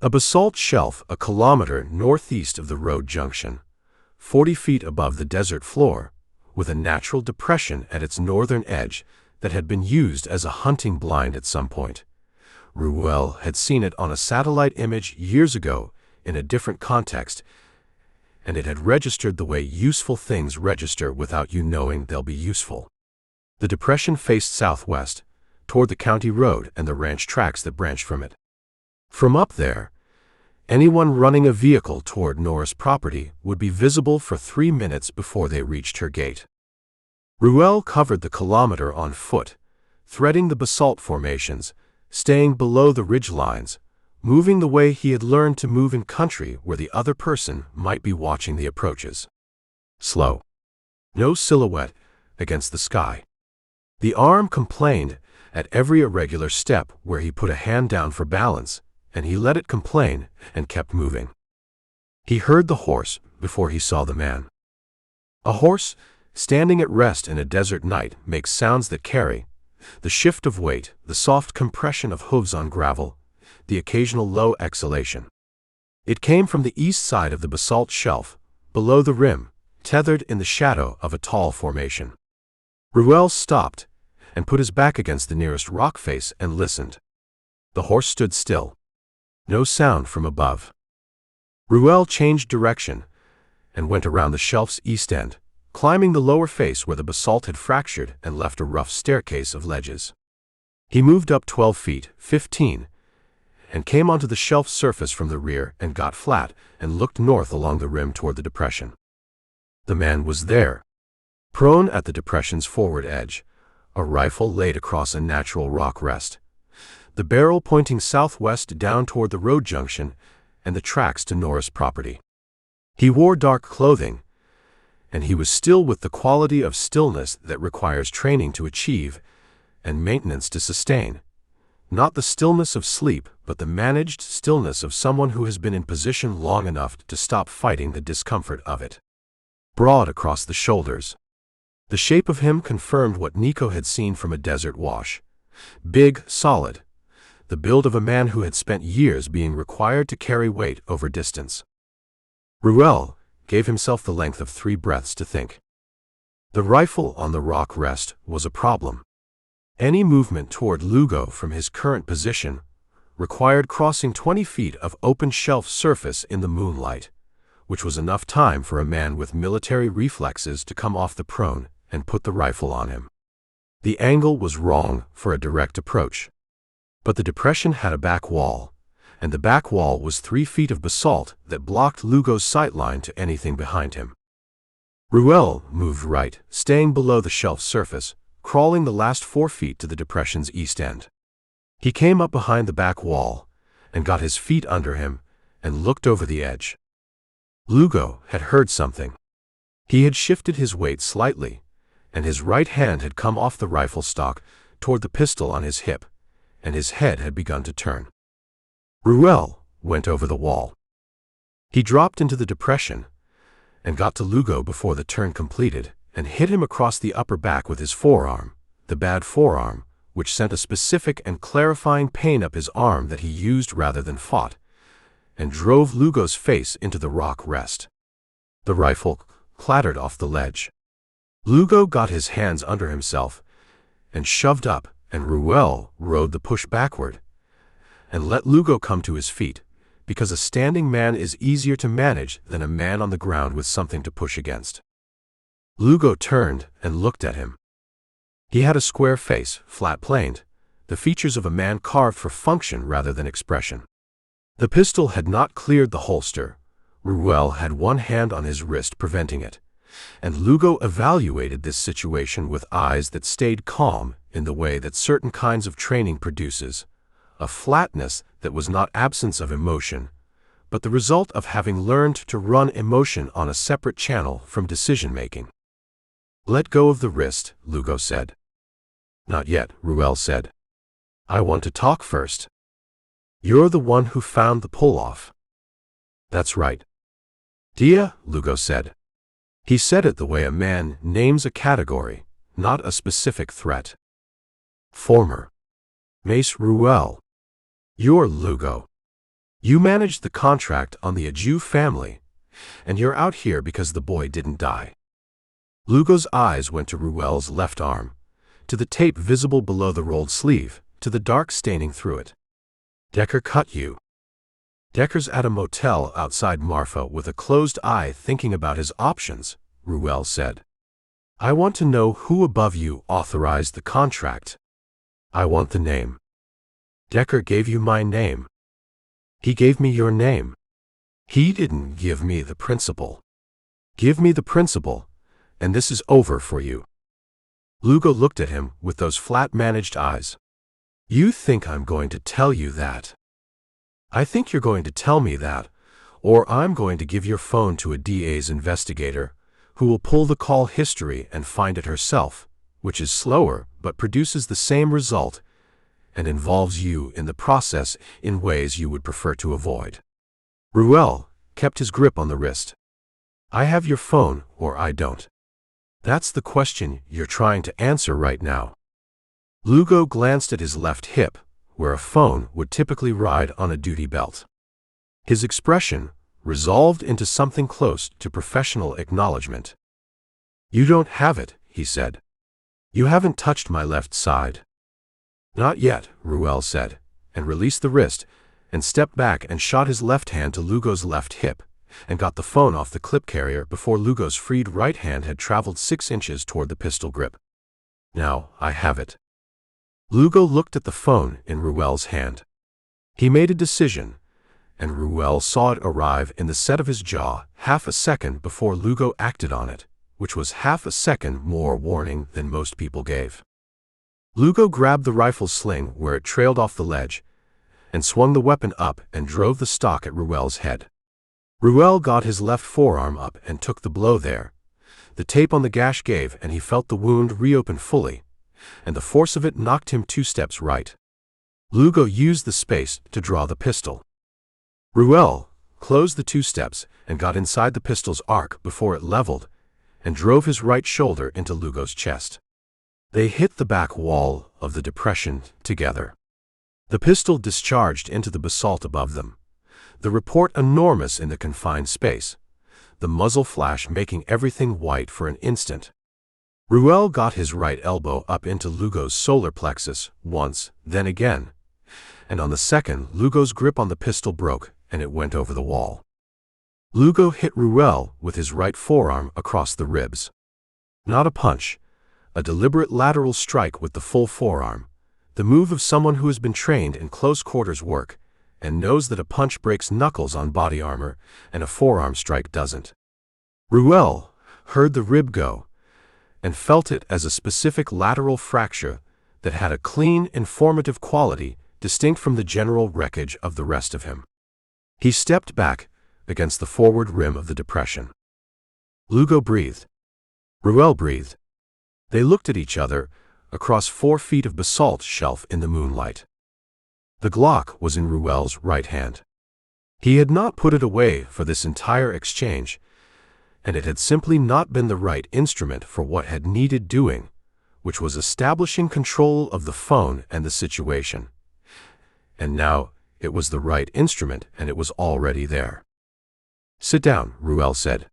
A basalt shelf a kilometer northeast of the road junction, 40 feet above the desert floor, with a natural depression at its northern edge that had been used as a hunting blind at some point. Ruell had seen it on a satellite image years ago in a different context, and it had registered the way useful things register without you knowing they'll be useful. The depression faced southwest, toward the county road and the ranch tracks that branched from it. From up there, anyone running a vehicle toward Noir's property would be visible for 3 minutes before they reached her gate. Ruell covered the kilometer on foot, threading the basalt formations, staying below the ridge lines, moving the way he had learned to move in country where the other person might be watching the approaches. Slow. No silhouette against the sky. The arm complained at every irregular step where he put a hand down for balance, and he let it complain and kept moving. He heard the horse before he saw the man. A horse, standing at rest in a desert night, makes sounds that carry the shift of weight, the soft compression of hooves on gravel, the occasional low exhalation. It came from the east side of the basalt shelf, below the rim, tethered in the shadow of a tall formation. Ruell stopped and put his back against the nearest rock face and listened. The horse stood still. No sound from above. Ruell changed direction and went around the shelf's east end, climbing the lower face where the basalt had fractured and left a rough staircase of ledges. He moved up 12 feet, 15, and came onto the shelf's surface from the rear and got flat and looked north along the rim toward the depression. The man was there, prone at the depression's forward edge, a rifle laid across a natural rock rest, the barrel pointing southwest down toward the road junction and the tracks to Noir's property. He wore dark clothing, and he was still with the quality of stillness that requires training to achieve and maintenance to sustain. Not the stillness of sleep, but the managed stillness of someone who has been in position long enough to stop fighting the discomfort of it. Broad across the shoulders. The shape of him confirmed what Nico had seen from a desert wash. Big, solid. The build of a man who had spent years being required to carry weight over distance. Ruell gave himself the length of 3 breaths to think. The rifle on the rock rest was a problem. Any movement toward Lugo from his current position required crossing 20 feet of open shelf surface in the moonlight, which was enough time for a man with military reflexes to come off the prone and put the rifle on him. The angle was wrong for a direct approach. But the depression had a back wall, and the back wall was 3 feet of basalt that blocked Lugo's sightline to anything behind him. Ruell moved right, staying below the shelf surface, crawling the last 4 feet to the depression's east end. He came up behind the back wall and got his feet under him and looked over the edge. Lugo had heard something. He had shifted his weight slightly, and his right hand had come off the rifle stock toward the pistol on his hip, and his head had begun to turn. Ruell went over the wall. He dropped into the depression and got to Lugo before the turn completed and hit him across the upper back with his forearm, the bad forearm, which sent a specific and clarifying pain up his arm that he used rather than fought, and drove Lugo's face into the rock rest. The rifle clattered off the ledge. Lugo got his hands under himself and shoved up, and Ruell rode the push backward and let Lugo come to his feet, because a standing man is easier to manage than a man on the ground with something to push against. Lugo turned and looked at him. He had a square face, flat-planed, the features of a man carved for function rather than expression. The pistol had not cleared the holster. Ruell had one hand on his wrist preventing it, and Lugo evaluated this situation with eyes that stayed calm in the way that certain kinds of training produces, a flatness that was not absence of emotion, but the result of having learned to run emotion on a separate channel from decision-making. "Let go of the wrist," Lugo said. "Not yet," Ruell said. "I want to talk first." "You're the one who found the pull-off." "That's right." "Dia," Lugo said. He said it the way a man names a category, not a specific threat. "Former Mace Ruell. You're Lugo. You managed the contract on the Ajou family, and you're out here because the boy didn't die." Lugo's eyes went to Ruell's left arm, to the tape visible below the rolled sleeve, to the dark staining through it. "Decker cut you." "Decker's at a motel outside Marfa with a closed eye thinking about his options," Ruell said. "I want to know who above you authorized the contract. I want the name." "Decker gave you my name." "He gave me your name." "He didn't give me the principal." "Give me the principal, and this is over for you." Lugo looked at him with those flat-managed eyes. "You think I'm going to tell you that?" "I think you're going to tell me that, or I'm going to give your phone to a DA's investigator, who will pull the call history and find it herself, which is slower but produces the same result and involves you in the process in ways you would prefer to avoid." Ruell kept his grip on the wrist. "I have your phone, or I don't. That's the question you're trying to answer right now." Lugo glanced at his left hip, where a phone would typically ride on a duty belt. His expression resolved into something close to professional acknowledgement. "You don't have it," he said. "You haven't touched my left side." "Not yet," Ruell said, and released the wrist, and stepped back and shot his left hand to Lugo's left hip, and got the phone off the clip carrier before Lugo's freed right hand had traveled 6 inches toward the pistol grip. "Now I have it." Lugo looked at the phone in Ruell's hand. He made a decision, and Ruell saw it arrive in the set of his jaw half a second before Lugo acted on it, which was half a second more warning than most people gave. Lugo grabbed the rifle sling where it trailed off the ledge, and swung the weapon up and drove the stock at Ruell's head. Ruell got his left forearm up and took the blow there. The tape on the gash gave, and he felt the wound reopen fully, and the force of it knocked him 2 steps right. Lugo used the space to draw the pistol. Ruell closed the 2 steps and got inside the pistol's arc before it leveled, and drove his right shoulder into Lugo's chest. They hit the back wall of the depression together. The pistol discharged into the basalt above them, the report enormous in the confined space, the muzzle flash making everything white for an instant. Ruell got his right elbow up into Lugo's solar plexus once, then again, and on the second, Lugo's grip on the pistol broke and it went over the wall. Lugo hit Ruell with his right forearm across the ribs. Not a punch, a deliberate lateral strike with the full forearm, the move of someone who has been trained in close quarters work and knows that a punch breaks knuckles on body armor and a forearm strike doesn't. Ruell heard the rib go and felt it as a specific lateral fracture that had a clean, informative quality distinct from the general wreckage of the rest of him. He stepped back against the forward rim of the depression. Lugo breathed. Ruell breathed. They looked at each other across 4 feet of basalt shelf in the moonlight. The Glock was in Ruell's right hand. He had not put it away for this entire exchange, and it had simply not been the right instrument for what had needed doing, which was establishing control of the phone and the situation. And now it was the right instrument, and it was already there. "Sit down," Ruell said.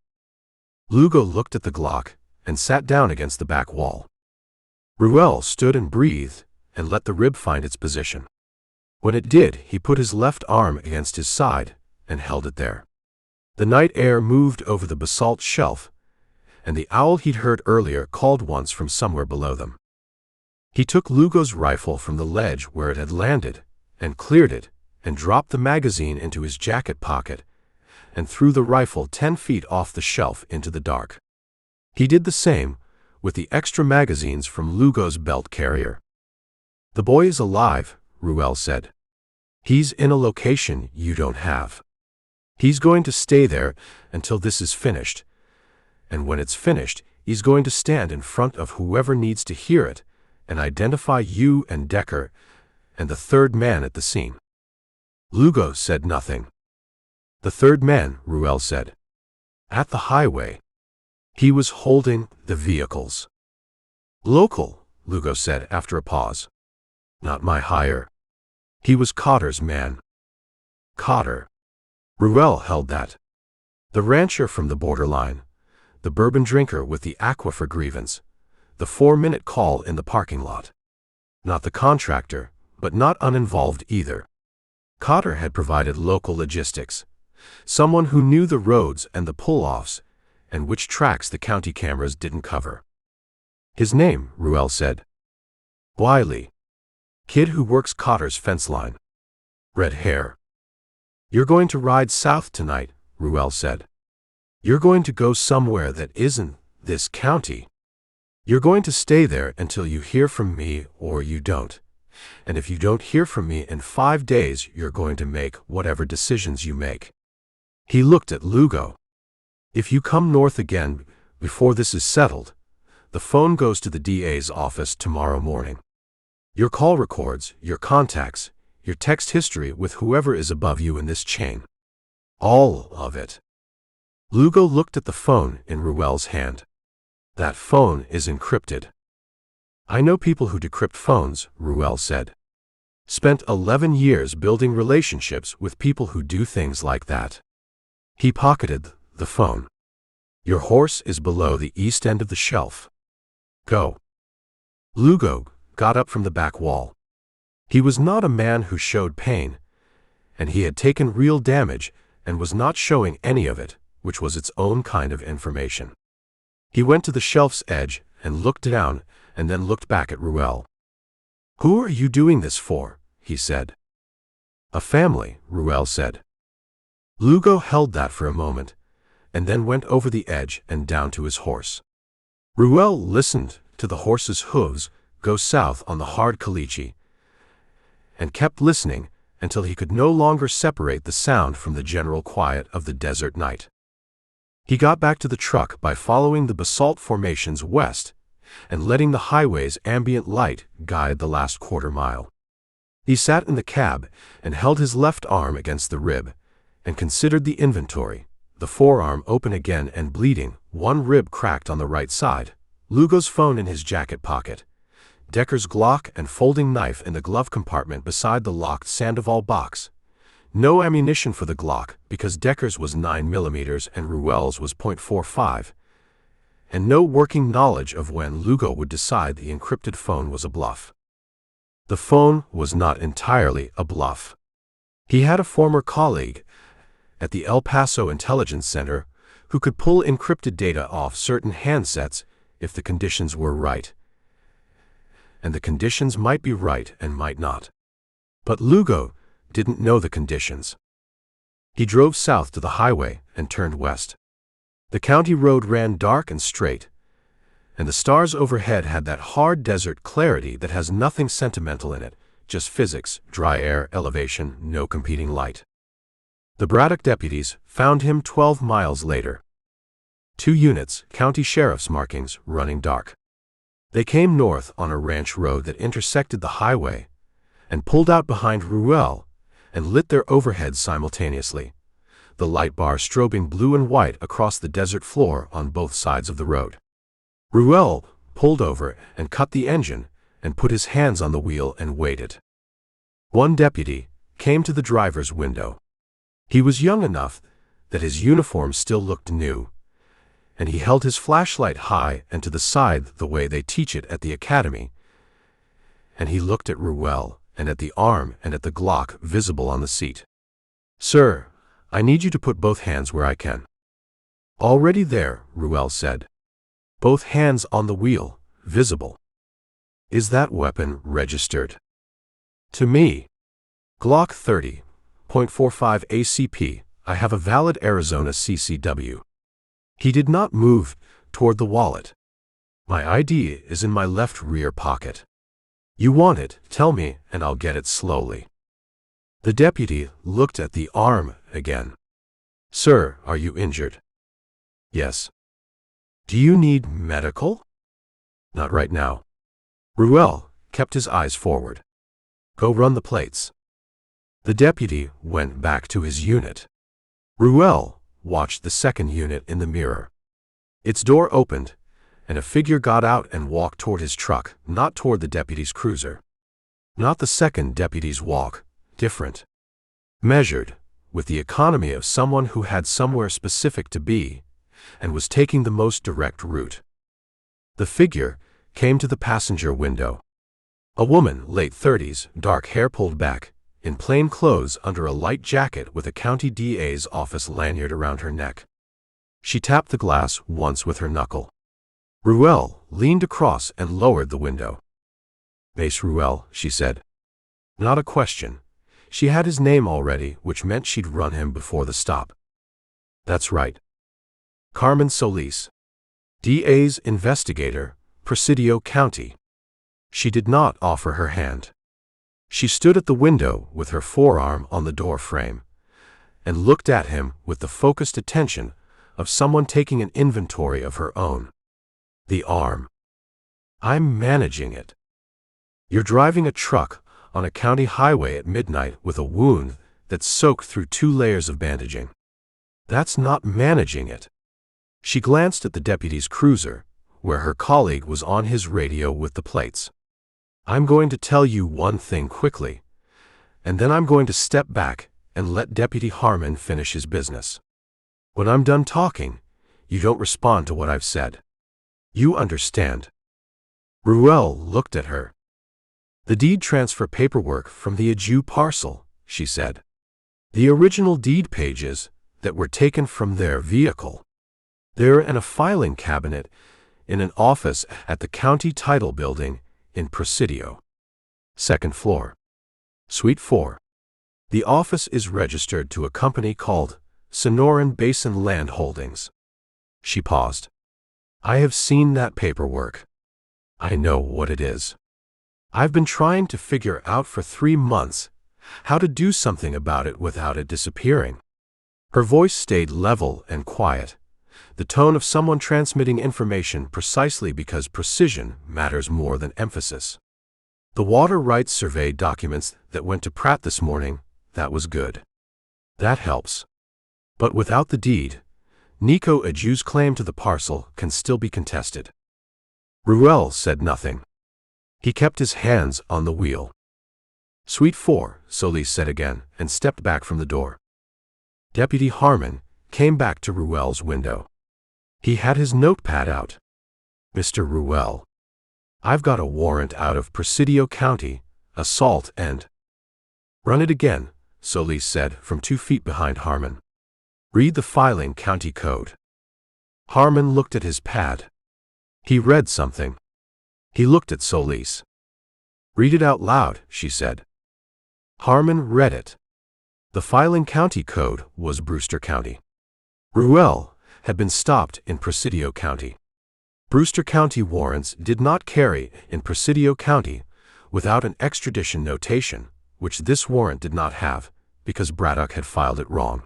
Lugo looked at the Glock and sat down against the back wall. Ruell stood and breathed and let the rib find its position. When it did, he put his left arm against his side and held it there. The night air moved over the basalt shelf, and the owl he'd heard earlier called once from somewhere below them. He took Lugo's rifle from the ledge where it had landed and cleared it and dropped the magazine into his jacket pocket and threw the rifle 10 feet off the shelf into the dark. He did the same with the extra magazines from Lugo's belt carrier. "The boy is alive," Ruell said. "He's in a location you don't have. He's going to stay there until this is finished, and when it's finished, he's going to stand in front of whoever needs to hear it and identify you and Decker and the third man at the scene." Lugo said nothing. "The third man," Ruell said. "At the highway. He was holding the vehicles." "Local," Lugo said after a pause. "Not my hire. He was Cotter's man." Cotter. Ruell held that. The rancher from the borderline, the bourbon drinker with the aquifer grievance, the 4-minute call in the parking lot. Not the contractor, but not uninvolved either. Cotter had provided local logistics, someone who knew the roads and the pull-offs and which tracks the county cameras didn't cover. "His name," Ruell said. "Wiley. Kid who works Cotter's fence line. Red hair." "You're going to ride south tonight," Ruell said. "You're going to go somewhere that isn't this county. You're going to stay there until you hear from me or you don't. And if you don't hear from me in 5 days, you're going to make whatever decisions you make." He looked at Lugo. "If you come north again before this is settled, the phone goes to the DA's office tomorrow morning. Your call records, your contacts, your text history with whoever is above you in this chain. All of it." Lugo looked at the phone in Ruell's hand. "That phone is encrypted." "I know people who decrypt phones," Ruell said. "Spent 11 years building relationships with people who do things like that." He pocketed the phone. "Your horse is below the east end of the shelf. Go." Lugo got up from the back wall. He was not a man who showed pain, and he had taken real damage and was not showing any of it, which was its own kind of information. He went to the shelf's edge and looked down and then looked back at Ruell. "Who are you doing this for?" he said. "A family," Ruell said. Lugo held that for a moment, and then went over the edge and down to his horse. Ruell listened to the horse's hooves go south on the hard caliche, and kept listening until he could no longer separate the sound from the general quiet of the desert night. He got back to the truck by following the basalt formations west and letting the highway's ambient light guide the last quarter mile. He sat in the cab and held his left arm against the rib and considered the inventory, the forearm open again and bleeding, one rib cracked on the right side, Lugo's phone in his jacket pocket, Decker's Glock and folding knife in the glove compartment beside the locked Sandoval box. No ammunition for the Glock because Decker's was 9mm and Ruell's was .45, and no working knowledge of when Lugo would decide the encrypted phone was a bluff. The phone was not entirely a bluff. He had a former colleague at the El Paso Intelligence Center who could pull encrypted data off certain handsets if the conditions were right. And the conditions might be right and might not. But Lugo didn't know the conditions. He drove south to the highway and turned west. The county road ran dark and straight, and the stars overhead had that hard desert clarity that has nothing sentimental in it, just physics, dry air, elevation, no competing light. The Braddock deputies found him 12 miles later. 2 units, county sheriff's markings, running dark. They came north on a ranch road that intersected the highway and pulled out behind Ruell and lit their overheads simultaneously, the light bar strobing blue and white across the desert floor on both sides of the road. Ruell pulled over and cut the engine and put his hands on the wheel and waited. One deputy came to the driver's window. He was young enough that his uniform still looked new, and he held his flashlight high and to the side the way they teach it at the academy, and he looked at Ruell and at the arm and at the Glock visible on the seat. "Sir, I need you to put both hands where I can." "Already there," Ruell said. "Both hands on the wheel, visible." "Is that weapon registered?" "To me." "Glock 30.45 ACP. I have a valid Arizona CCW." He did not move toward the wallet. "My ID is in my left rear pocket." "You want it, tell me, and I'll get it slowly." The deputy looked at the arm again. "Sir, are you injured?" "Yes." "Do you need medical?" "Not right now." Ruell kept his eyes forward. "Go run the plates." The deputy went back to his unit. Ruell watched the second unit in the mirror. Its door opened, and a figure got out and walked toward his truck, not toward the deputy's cruiser. Not the second deputy's walk, different. Measured, with the economy of someone who had somewhere specific to be, and was taking the most direct route. The figure came to the passenger window. A woman, late 30s, dark hair pulled back, in plain clothes under a light jacket with a county DA's office lanyard around her neck. She tapped the glass once with her knuckle. Ruell leaned across and lowered the window. "Mace Ruell," she said. Not a question. She had his name already, which meant she'd run him before the stop. "That's right." "Carmen Solis, DA's investigator, Presidio County." She did not offer her hand. She stood at the window with her forearm on the door frame and looked at him with the focused attention of someone taking an inventory of her own. The arm. "I'm managing it." "You're driving a truck on a county highway at midnight with a wound that's soaked through 2 layers of bandaging. That's not managing it." She glanced at the deputy's cruiser, where her colleague was on his radio with the plates. "I'm going to tell you one thing quickly, and then I'm going to step back and let Deputy Harmon finish his business. When I'm done talking, you don't respond to what I've said. You understand?" Ruell looked at her. "The deed transfer paperwork from the Aju parcel," she said. "The original deed pages that were taken from their vehicle. They're in a filing cabinet in an office at the county title building in Presidio. 2nd floor. Suite 4. The office is registered to a company called Sonoran Basin Land Holdings." She paused. "I have seen that paperwork. I know what it is. I've been trying to figure out for 3 months how to do something about it without it disappearing." Her voice stayed level and quiet, the tone of someone transmitting information precisely because precision matters more than emphasis. "The water rights survey documents that went to Pratt this morning, that was good. That helps. But without the deed, Nico Aju's claim to the parcel can still be contested." Ruell said nothing. He kept his hands on the wheel. "Suite 4, Solis said again, and stepped back from the door. Deputy Harmon came back to Ruell's window. He had his notepad out. "Mr. Ruell, I've got a warrant out of Presidio County, assault and—" "Run it again," Solis said from 2 feet behind Harmon. "Read the filing county code." Harmon looked at his pad. He read something. He looked at Solis. "Read it out loud," she said. Harmon read it. The filing county code was Brewster County. Ruell had been stopped in Presidio County. Brewster County warrants did not carry in Presidio County without an extradition notation, which this warrant did not have, because Braddock had filed it wrong.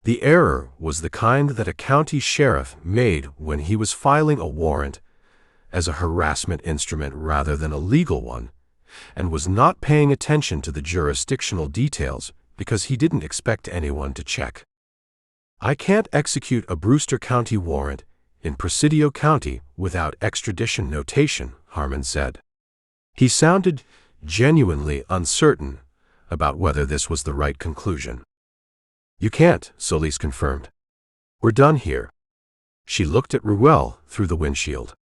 The error was the kind that a county sheriff made when he was filing a warrant as a harassment instrument rather than a legal one, and was not paying attention to the jurisdictional details because he didn't expect anyone to check. I can't execute a Brewster County warrant in Presidio County without extradition notation, Harmon said. He sounded genuinely uncertain about whether this was the right conclusion. You can't, Solis confirmed. We're done here. She looked at Ruell through the windshield.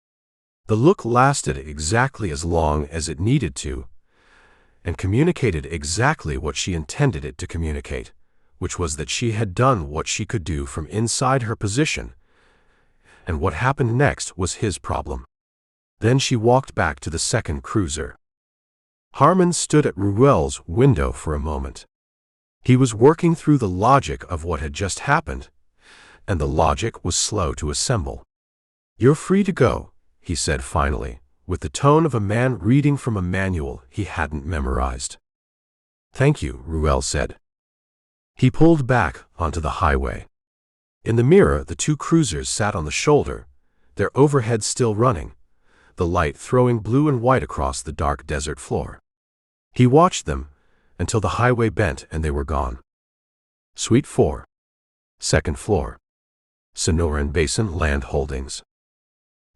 The look lasted exactly as long as it needed to, and communicated exactly what she intended it to communicate, which was that she had done what she could do from inside her position, and what happened next was his problem. Then she walked back to the second cruiser. Harmon stood at Ruell's window for a moment. He was working through the logic of what had just happened, and the logic was slow to assemble. You're free to go, he said finally, with the tone of a man reading from a manual he hadn't memorized. Thank you, Ruell said. He pulled back onto the highway. In the mirror, the two cruisers sat on the shoulder, their overheads still running, the light throwing blue and white across the dark desert floor. He watched them until the highway bent and they were gone. Suite 4. Second floor. Sonoran Basin Land Holdings.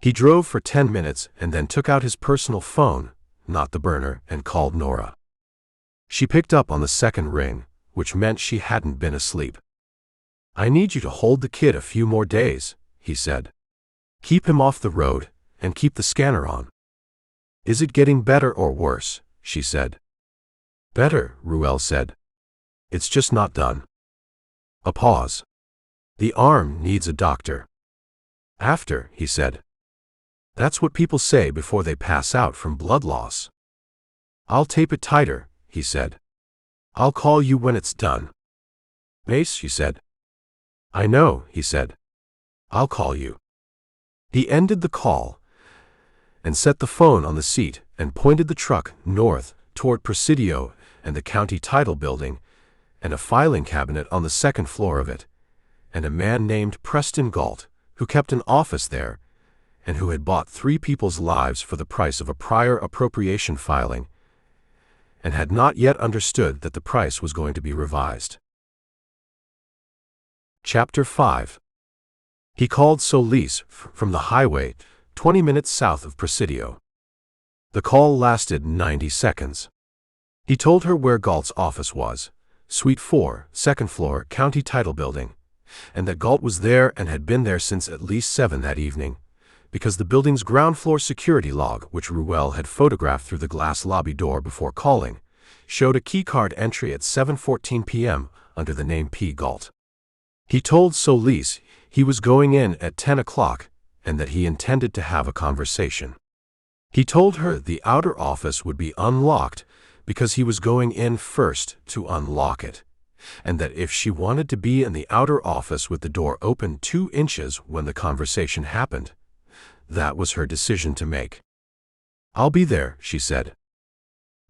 He drove for 10 minutes and then took out his personal phone, not the burner, and called Nora. She picked up on the second ring, which meant she hadn't been asleep. I need you to hold the kid a few more days, he said. Keep him off the road and keep the scanner on. Is it getting better or worse? She said. Better, Ruell said. It's just not done. A pause. The arm needs a doctor. After, he said. That's what people say before they pass out from blood loss. I'll tape it tighter, he said. I'll call you when it's done. Mace, she said. I know, he said. I'll call you. He ended the call and set the phone on the seat and pointed the truck north toward Presidio and the county title building and a filing cabinet on the second floor of it, and a man named Preston Galt, who kept an office there and who had bought 3 people's lives for the price of a prior appropriation filing and had not yet understood that the price was going to be revised. Chapter 5. He called Solis from the highway 20 minutes south of Presidio. The call lasted 90 seconds. He told her where Galt's office was, Suite 4, second floor, county title building, and that Galt was there and had been there since at least 7 that evening, because the building's ground floor security log, which Ruell had photographed through the glass lobby door before calling, showed a keycard entry at 7:14 p.m. under the name P. Galt. He told Solis he was going in at 10 o'clock and that he intended to have a conversation. He told her the outer office would be unlocked because he was going in first to unlock it, and that if she wanted to be in the outer office with the door open 2 inches when the conversation happened, that was her decision to make. I'll be there, she said.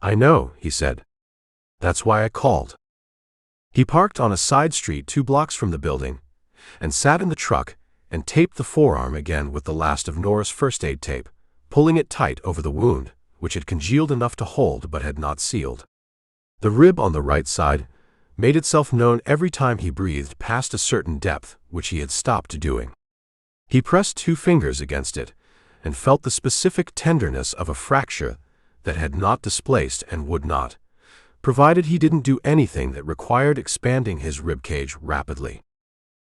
I know, he said. That's why I called. He parked on a side street 2 blocks from the building and sat in the truck and taped the forearm again with the last of Nora's first aid tape, pulling it tight over the wound, which had congealed enough to hold but had not sealed. The rib on the right side made itself known every time he breathed past a certain depth, which he had stopped doing. He pressed 2 fingers against it and felt the specific tenderness of a fracture that had not displaced and would not, provided he didn't do anything that required expanding his ribcage rapidly.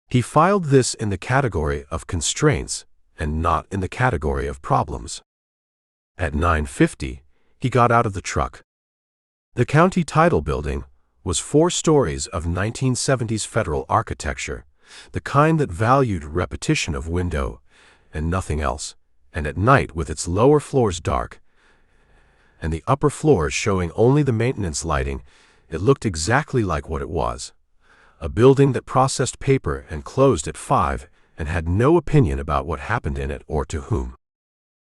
He filed this in the category of constraints and not in the category of problems. At 9:50, he got out of the truck. The county title building was 4 stories of 1970s federal architecture, the kind that valued repetition of window and nothing else, and at night with its lower floors dark and the upper floors showing only the maintenance lighting, it looked exactly like what it was. A building that processed paper and closed at 5 and had no opinion about what happened in it or to whom.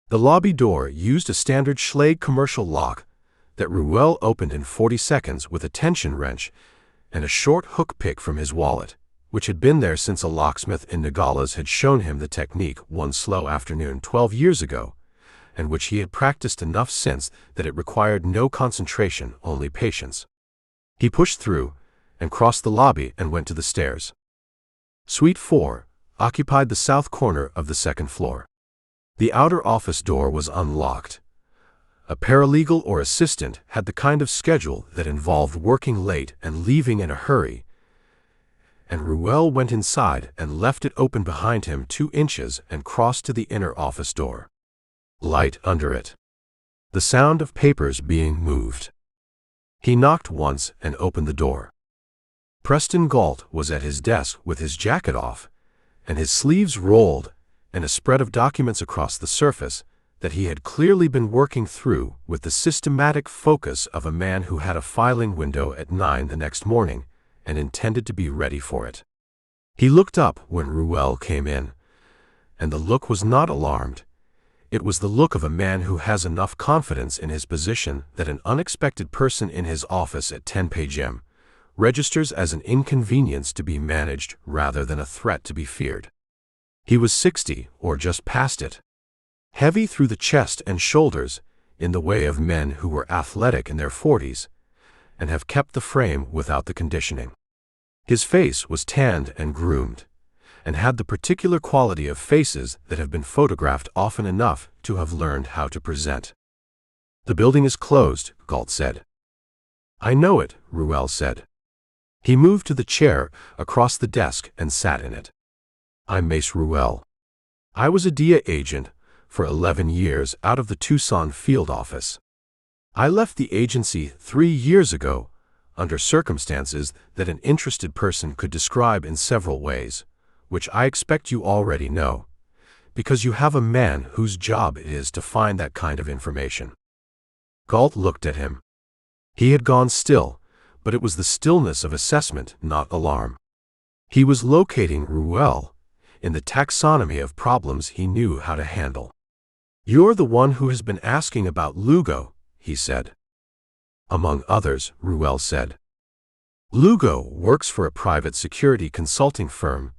The lobby door used a standard Schlage commercial lock that Ruell opened in 40 seconds with a tension wrench and a short hook pick from his wallet, which had been there since a locksmith in Nogales had shown him the technique one slow afternoon 12 years ago, and which he had practiced enough since that it required no concentration, only patience. He pushed through and crossed the lobby and went to the stairs. Suite 4 occupied the south corner of the second floor. The outer office door was unlocked. A paralegal or assistant had the kind of schedule that involved working late and leaving in a hurry, and Ruell went inside and left it open behind him 2 inches and crossed to the inner office door. Light under it. The sound of papers being moved. He knocked once and opened the door. Preston Gault was at his desk with his jacket off, and his sleeves rolled, and a spread of documents across the surface that he had clearly been working through with the systematic focus of a man who had a filing window at 9 the next morning and intended to be ready for it. He looked up when Ruell came in, and the look was not alarmed. It was the look of a man who has enough confidence in his position that an unexpected person in his office at 10 p.m. registers as an inconvenience to be managed rather than a threat to be feared. He was 60 or just past it. Heavy through the chest and shoulders, in the way of men who were athletic in their 40s, and have kept the frame without the conditioning. His face was tanned and groomed, and had the particular quality of faces that have been photographed often enough to have learned how to present. "The building is closed," Gault said. "I know it," Ruell said. He moved to the chair across the desk and sat in it. "I'm Mace Ruell. I was a DEA agent for 11 years out of the Tucson field office. I left the agency 3 years ago under circumstances that an interested person could describe in several ways, which I expect you already know, because you have a man whose job it is to find that kind of information." Gault looked at him. He had gone still, but it was the stillness of assessment, not alarm. He was locating Ruell in the taxonomy of problems he knew how to handle. "You're the one who has been asking about Lugo," he said. "Among others," Ruell said. "Lugo works for a private security consulting firm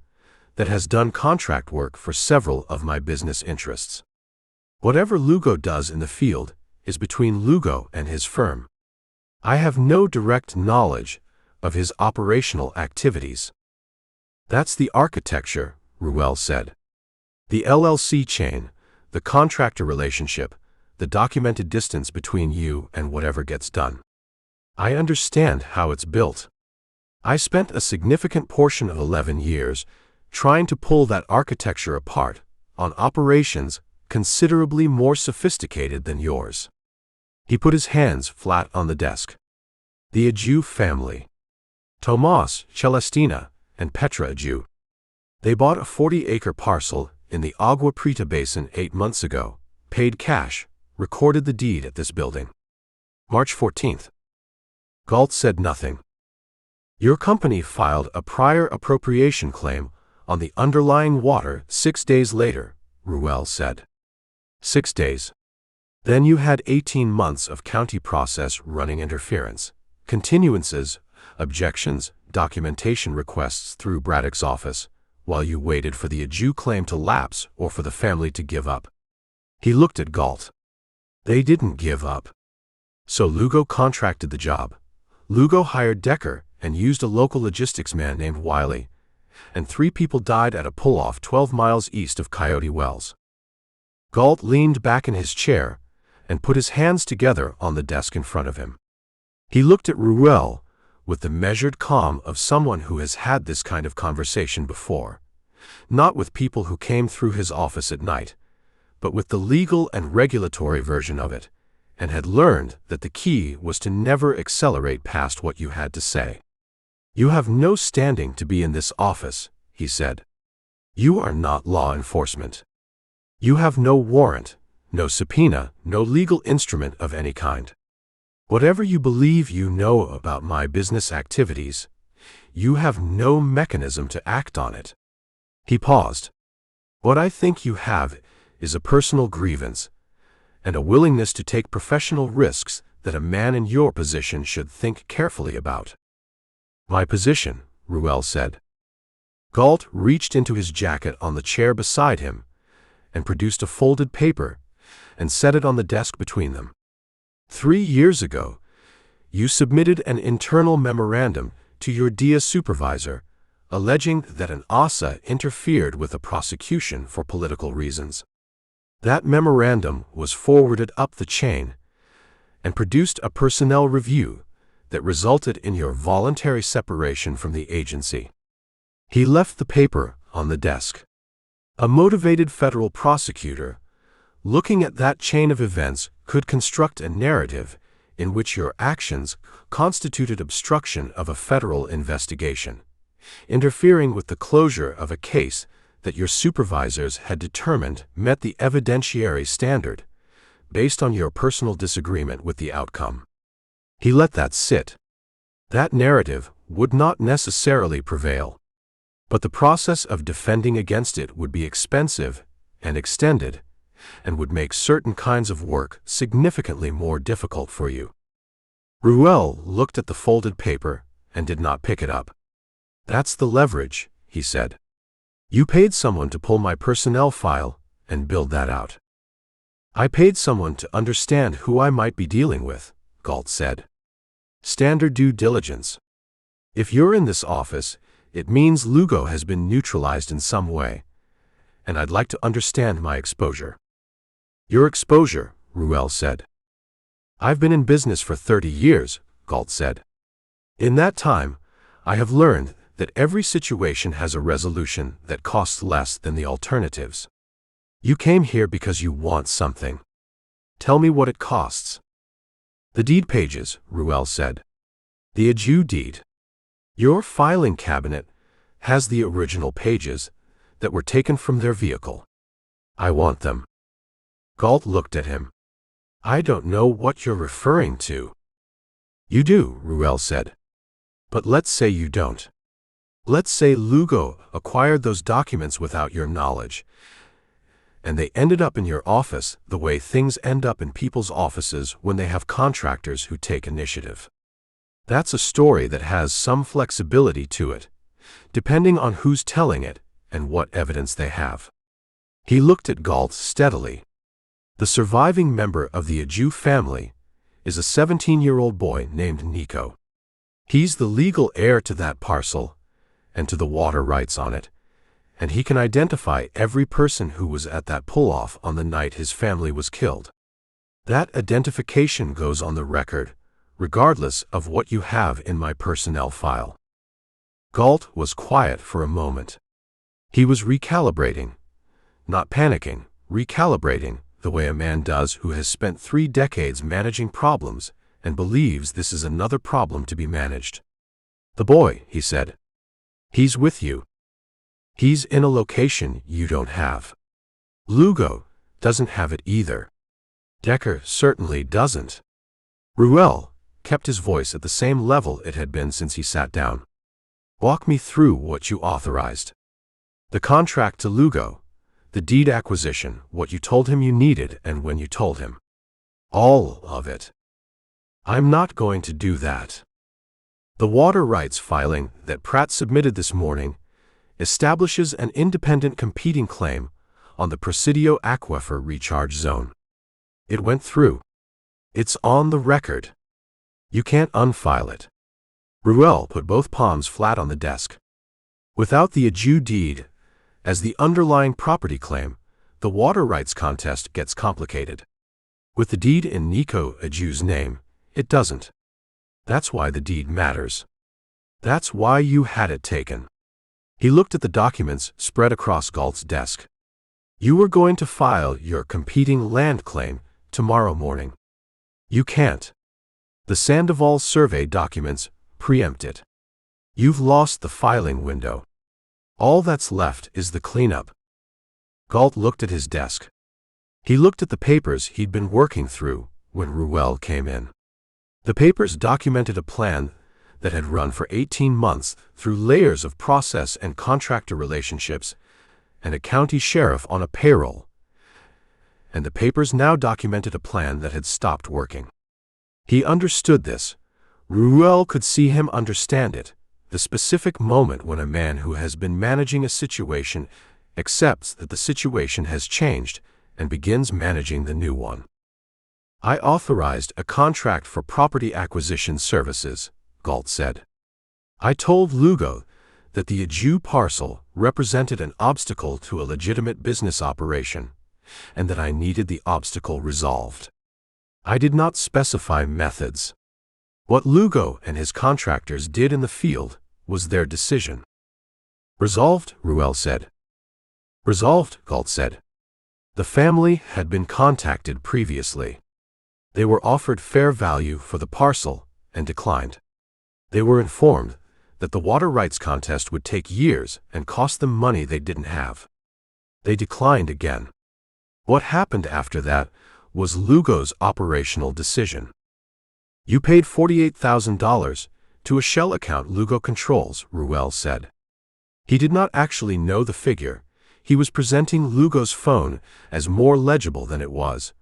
that has done contract work for several of my business interests. Whatever Lugo does in the field is between Lugo and his firm. I have no direct knowledge of his operational activities." "That's the architecture," Ruell said. "The LLC chain, the contractor relationship, the documented distance between you and whatever gets done. I understand how it's built. I spent a significant portion of 11 years trying to pull that architecture apart on operations considerably more sophisticated than yours." He put his hands flat on the desk. "The Agiu family. Tomas, Celestina, and Petra Agiu. They bought a 40-acre parcel in the Agua Prieta Basin 8 months ago, paid cash, recorded the deed at this building. March 14th. Gault said nothing. "Your company filed a prior appropriation claim on the underlying water 6 days later," Ruell said. 6 days. Then you had 18 months of county process running interference, continuances, objections, documentation requests through Braddock's office, while you waited for the Agiu claim to lapse or for the family to give up." He looked at Gault. "They didn't give up. So Lugo contracted the job. Lugo hired Decker and used a local logistics man named Wiley, and 3 people died at a pull-off 12 miles east of Coyote Wells." Gault leaned back in his chair and put his hands together on the desk in front of him. He looked at Ruell with the measured calm of someone who has had this kind of conversation before, not with people who came through his office at night, but with the legal and regulatory version of it, and had learned that the key was to never accelerate past what you had to say. "You have no standing to be in this office," he said. "You are not law enforcement. You have no warrant, no subpoena, no legal instrument of any kind. Whatever you believe you know about my business activities, you have no mechanism to act on it." He paused. "What I think you have is a personal grievance, and a willingness to take professional risks that a man in your position should think carefully about." "My position," Ruell said. Galt reached into his jacket on the chair beside him and produced a folded paper and set it on the desk between them. 3 years ago, you submitted an internal memorandum to your DIA supervisor alleging that an ASA interfered with a prosecution for political reasons. That memorandum was forwarded up the chain and produced a personnel review that resulted in your voluntary separation from the agency. He left the paper on the desk. A motivated federal prosecutor, looking at that chain of events, could construct a narrative in which your actions constituted obstruction of a federal investigation, interfering with the closure of a case that your supervisors had determined met the evidentiary standard, based on your personal disagreement with the outcome. He let that sit. That narrative would not necessarily prevail, but the process of defending against it would be expensive and extended, and would make certain kinds of work significantly more difficult for you. Ruell looked at the folded paper and did not pick it up. "That's the leverage," he said. "You paid someone to pull my personnel file and build that out." "I paid someone to understand who I might be dealing with," Galt said. "Standard due diligence. If you're in this office, it means Lugo has been neutralized in some way, and I'd like to understand my exposure." "Your exposure," Ruell said. "I've been in business for 30 years, Galt said. "In that time, I have learned that every situation has a resolution that costs less than the alternatives. You came here because you want something. Tell me what it costs." "The deed pages," Ruell said. "The Aju deed. Your filing cabinet has the original pages that were taken from their vehicle. I want them." Galt looked at him. "I don't know what you're referring to." "You do," Ruell said. "But let's say you don't. Let's say Lugo acquired those documents without your knowledge, and they ended up in your office the way things end up in people's offices when they have contractors who take initiative. That's a story that has some flexibility to it, depending on who's telling it and what evidence they have." He looked at Galt steadily. "The surviving member of the Aju family is a 17-year-old boy named Nico. He's the legal heir to that parcel and to the water rights on it, and he can identify every person who was at that pull-off on the night his family was killed. That identification goes on the record, regardless of what you have in my personnel file." Galt was quiet for a moment. He was recalibrating, not panicking, recalibrating, the way a man does who has spent 3 decades managing problems and believes this is another problem to be managed. "The boy," he said. "He's with you. He's in a location you don't have. Lugo doesn't have it either. Decker certainly doesn't." Ruell kept his voice at the same level it had been since he sat down. "Walk me through what you authorized. The contract to Lugo, the deed acquisition, what you told him you needed and when you told him. All of it." "I'm not going to do that. The water rights filing that Pratt submitted this morning establishes an independent competing claim on the Presidio Aquifer recharge zone. It went through. It's on the record. You can't unfile it." Ruell put both palms flat on the desk. "Without the Aju deed as the underlying property claim, the water rights contest gets complicated. With the deed in Nico Aju's name, it doesn't. That's why the deed matters. That's why you had it taken." He looked at the documents spread across Galt's desk. "You were going to file your competing land claim tomorrow morning. You can't. The Sandoval survey documents preempt it. You've lost the filing window. All that's left is the cleanup." Galt looked at his desk. He looked at the papers he'd been working through when Ruell came in. The papers documented a plan that had run for 18 months through layers of process and contractor relationships and a county sheriff on a payroll. And the papers now documented a plan that had stopped working. He understood this. Ruell could see him understand it, The specific moment when a man who has been managing a situation accepts that the situation has changed and begins managing the new one. I authorized a contract for property acquisition services, Galt said. I told Lugo that the Aju parcel represented an obstacle to a legitimate business operation, and that I needed the obstacle resolved. I did not specify methods. What Lugo and his contractors did in the field was their decision. Resolved, Ruell said. Resolved, Galt said. The family had been contacted previously. They were offered fair value for the parcel and declined. They were informed that the water rights contest would take years and cost them money they didn't have. They declined again. What happened after that was Lugo's operational decision. You paid $48,000 to a shell account Lugo controls, Ruell said. He did not actually know the figure. He was presenting Lugo's phone as more legible than it was,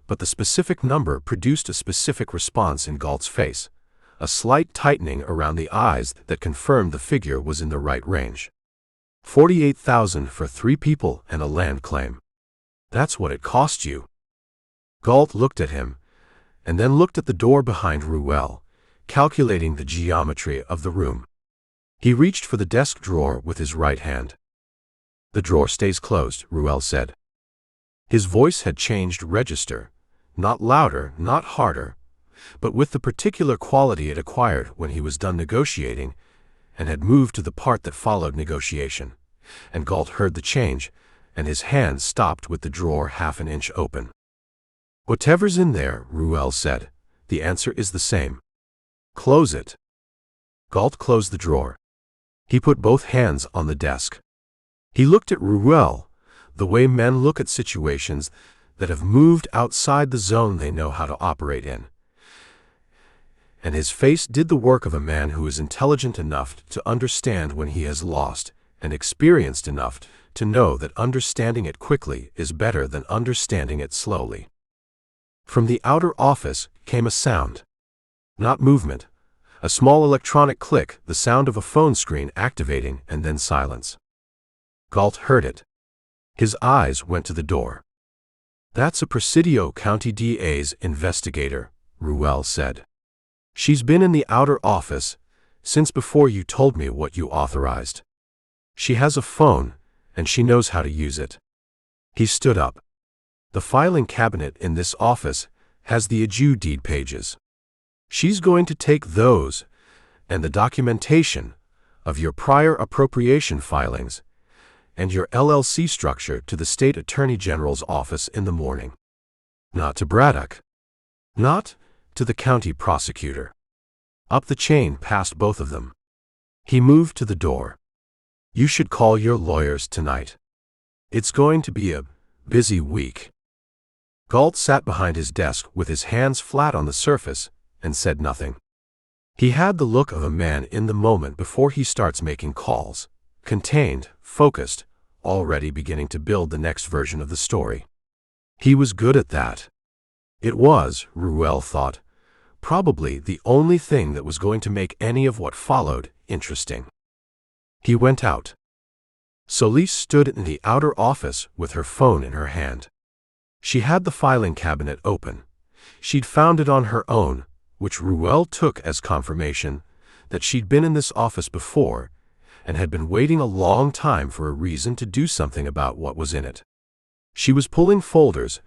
but the specific number produced a specific response in Galt's face, a slight tightening around the eyes that confirmed the figure was in the right range. 48,000 for 3 people and a land claim. That's what it cost you. Galt looked at him, and then looked at the door behind Ruell, calculating the geometry of the room. He reached for the desk drawer with his right hand. The drawer stays closed, Ruell said. His voice had changed register, not louder, not harder, but with the particular quality it acquired when he was done negotiating and had moved to the part that followed negotiation, and Galt heard the change, and his hand stopped with the drawer half an inch open. Whatever's in there, Ruell said, the answer is the same. Close it. Galt closed the drawer. He put both hands on the desk. He looked at Ruell, the way men look at situations that have moved outside the zone they know how to operate in. And his face did the work of a man who is intelligent enough to understand when he has lost, and experienced enough to know that understanding it quickly is better than understanding it slowly. From the outer office came a sound. Not movement. A small electronic click, the sound of a phone screen activating, and then silence. Galt heard it. His eyes went to the door. That's a Presidio County DA's investigator, Ruell said. She's been in the outer office since before you told me what you authorized. She has a phone, and she knows how to use it. He stood up. The filing cabinet in this office has the Aju deed pages. She's going to take those and the documentation of your prior appropriation filings and your LLC structure to the State Attorney General's office in the morning. Not to Braddock. Not to the county prosecutor. Up the chain past both of them. He moved to the door. You should call your lawyers tonight. It's going to be a busy week. Galt sat behind his desk with his hands flat on the surface and said nothing. He had the look of a man in the moment before he starts making calls, contained, focused, already beginning to build the next version of the story. He was good at that. It was, Ruell thought, probably the only thing that was going to make any of what followed interesting. He went out. Solis stood in the outer office with her phone in her hand. She had the filing cabinet open. She'd found it on her own, which Ruell took as confirmation that she'd been in this office before and had been waiting a long time for a reason to do something about what was in it. She was pulling folders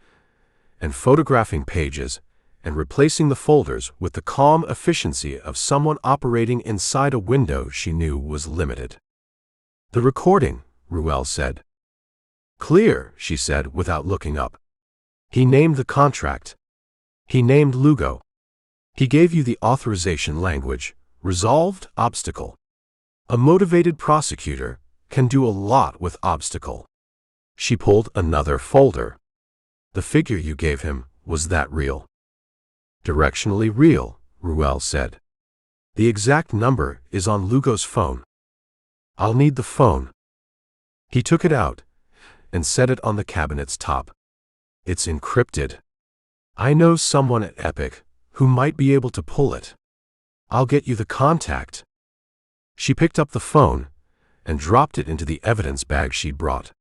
and photographing pages and replacing the folders with the calm efficiency of someone operating inside a window she knew was limited. The recording, Ruell said. Clear, she said without looking up. He named the contract. He named Lugo. He gave you the authorization language, resolved obstacle. A motivated prosecutor can do a lot with obstacle. She pulled another folder. The figure you gave him, was that real? Directionally real, Ruell said. The exact number is on Lugo's phone. I'll need the phone. He took it out and set it on the cabinet's top. It's encrypted. I know someone at Epic who might be able to pull it. I'll get you the contact. She picked up the phone and dropped it into the evidence bag she'd brought.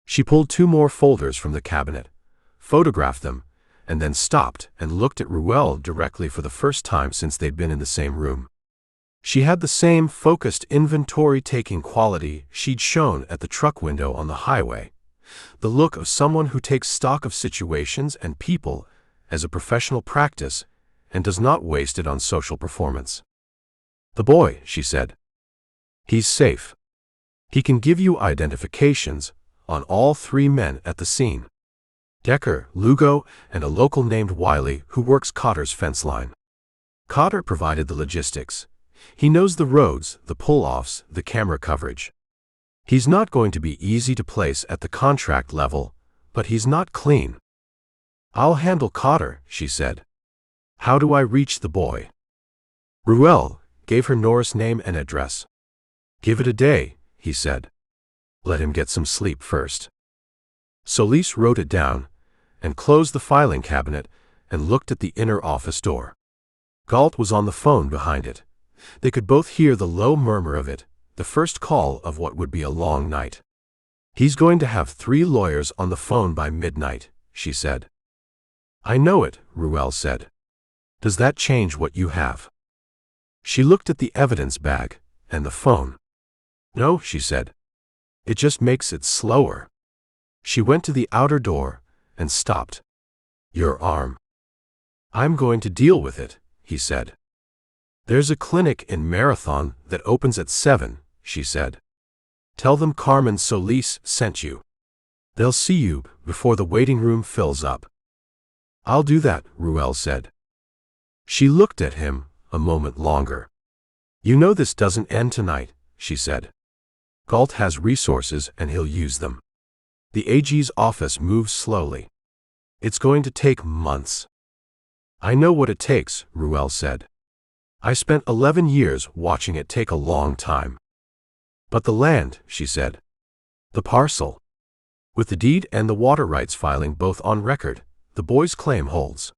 She pulled 2 more folders from the cabinet, photographed them, and then stopped and looked at Ruell directly for the first time since they'd been in the same room. She had the same focused inventory-taking quality she'd shown at the truck window on the highway, the look of someone who takes stock of situations and people as a professional practice and does not waste it on social performance. "The boy," she said. "He's safe. He can give you identifications on all 3 men at the scene. Decker, Lugo, and a local named Wiley who works Cotter's fence line. Cotter provided the logistics. He knows the roads, the pull-offs, the camera coverage. He's not going to be easy to place at the contract level, but he's not clean." "I'll handle Cotter," she said. "How do I reach the boy?" Ruell gave her Noir's name and address. "Give it a day," he said. "Let him get some sleep first." Solis wrote it down and closed the filing cabinet and looked at the inner office door. Galt was on the phone behind it. They could both hear the low murmur of it, the first call of what would be a long night. "He's going to have 3 lawyers on the phone by midnight," she said. "I know it," Ruell said. "Does that change what you have?" She looked at the evidence bag and the phone. "No," she said. "It just makes it slower." She went to the outer door and stopped. "Your arm." "I'm going to deal with it," he said. "There's a clinic in Marathon that opens at 7, she said. "Tell them Carmen Solis sent you. They'll see you before the waiting room fills up." "I'll do that," Ruell said. She looked at him a moment longer. "You know this doesn't end tonight," she said. "Galt has resources and he'll use them. The AG's office moves slowly. It's going to take months." "I know what it takes," Ruell said. "I spent 11 years watching it take a long time." "But the land," she said. "The parcel. With the deed and the water rights filing both on record, the boy's claim holds.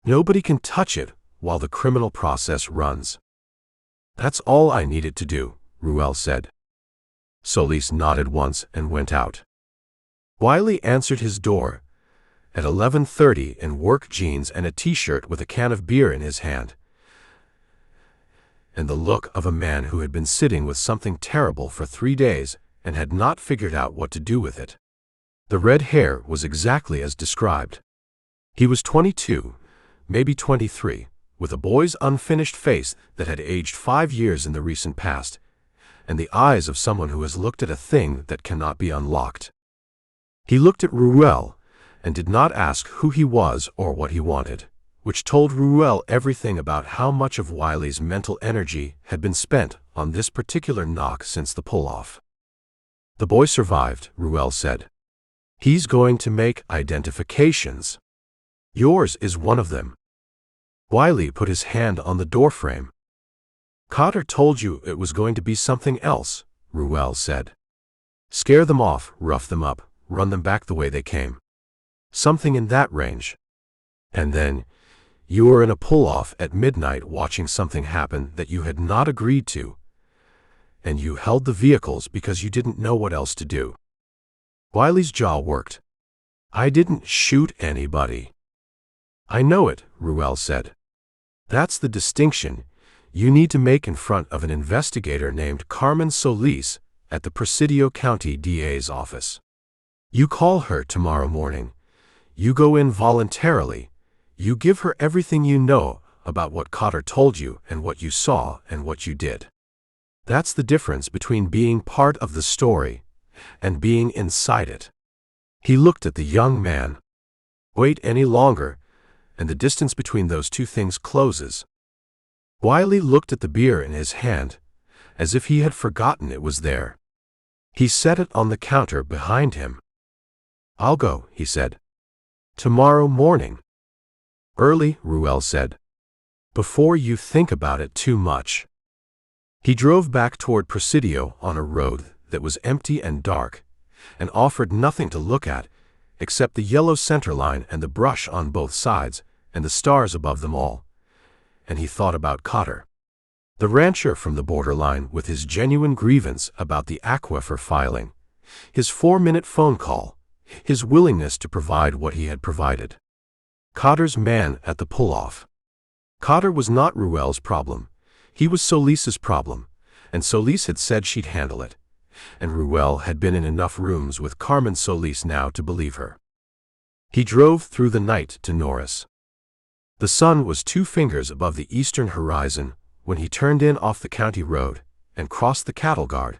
Nobody can touch it while the criminal process runs." "That's all I needed to do," Ruell said. Solis nodded once and went out. Wiley answered his door at 11:30 in work jeans and a t-shirt with a can of beer in his hand, and the look of a man who had been sitting with something terrible for 3 days and had not figured out what to do with it. The red hair was exactly as described. He was 22, maybe 23, with a boy's unfinished face that had aged 5 years in the recent past, and the eyes of someone who has looked at a thing that cannot be unlocked. He looked at Ruell and did not ask who he was or what he wanted, which told Ruell everything about how much of Wiley's mental energy had been spent on this particular knock since the pull-off. "The boy survived," Ruell said. "He's going to make identifications. Yours is one of them." Wiley put his hand on the doorframe. "Cotter told you it was going to be something else," Ruell said. "Scare them off, rough them up, run them back the way they came. Something in that range. And then you were in a pull-off at midnight watching something happen that you had not agreed to, and you held the vehicles because you didn't know what else to do." Wiley's jaw worked. "I didn't shoot anybody." "I know it," Ruell said. "That's the distinction you need to make in front of an investigator named Carmen Solis at the Presidio County DA's office. You call her tomorrow morning. You go in voluntarily. You give her everything you know about what Cotter told you and what you saw and what you did. That's the difference between being part of the story and being inside it." He looked at the young man. "Wait any longer, and the distance between those two things closes." Wiley looked at the beer in his hand, as if he had forgotten it was there. He set it on the counter behind him. "I'll go," he said. "Tomorrow morning." "Early," Ruell said. "Before you think about it too much." He drove back toward Presidio on a road that was empty and dark, and offered nothing to look at except the yellow center line and the brush on both sides and the stars above them all, and he thought about Cotter. The rancher from the borderline with his genuine grievance about the aquifer filing, his 4-minute phone call, his willingness to provide what he had provided. Cotter's man at the pull-off. Cotter was not Ruell's problem. He was Solis's problem, and Solis had said she'd handle it, and Ruell had been in enough rooms with Carmen Solis now to believe her. He drove through the night to Norris. The sun was 2 fingers above the eastern horizon when he turned in off the county road and crossed the cattle guard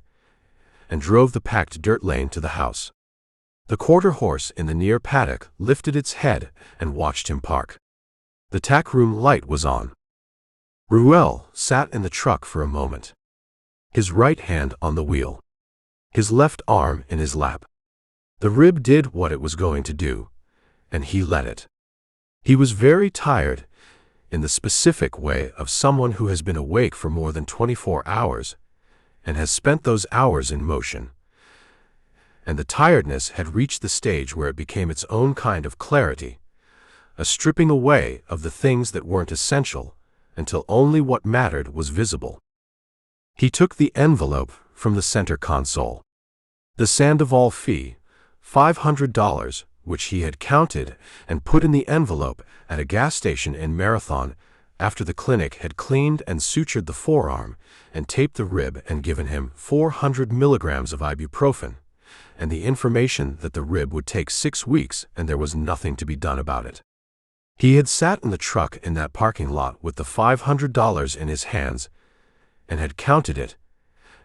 and drove the packed dirt lane to the house. The quarter horse in the near paddock lifted its head and watched him park. The tack room light was on. Ruell sat in the truck for a moment, his right hand on the wheel, his left arm in his lap. The rib did what it was going to do, and he let it. He was very tired, in the specific way of someone who has been awake for more than 24 hours and has spent those hours in motion. And the tiredness had reached the stage where it became its own kind of clarity, a stripping away of the things that weren't essential until only what mattered was visible. He took the envelope from the center console. The Sandoval fee, $500, which he had counted and put in the envelope at a gas station in Marathon after the clinic had cleaned and sutured the forearm and taped the rib and given him 400 milligrams of ibuprofen, and the information that the rib would take 6 weeks and there was nothing to be done about it. He had sat in the truck in that parking lot with the $500 in his hands and had counted it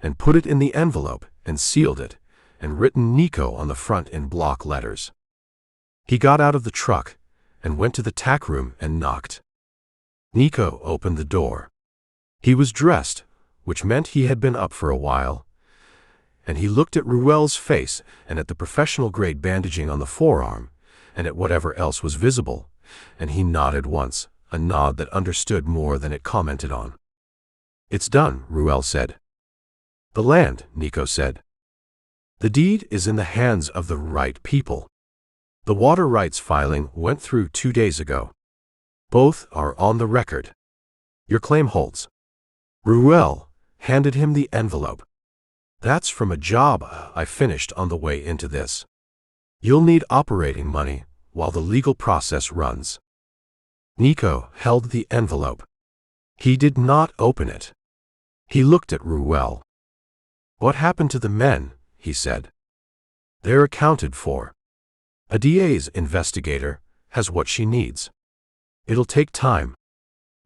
and put it in the envelope and sealed it and written Nico on the front in block letters. He got out of the truck and went to the tack room and knocked. Nico opened the door. He was dressed, which meant he had been up for a while, and he looked at Ruell's face and at the professional-grade bandaging on the forearm and at whatever else was visible, and he nodded once, a nod that understood more than it commented on. "It's done," Ruell said. "The land," Nico said. "The deed is in the hands of the right people. The water rights filing went through 2 days ago. Both are on the record. Your claim holds." Ruell handed him the envelope. "That's from a job I finished on the way into this. You'll need operating money while the legal process runs." Nico held the envelope. He did not open it. He looked at Ruell. "What happened to the men?" he said. "They're accounted for. A DA's investigator has what she needs. It'll take time."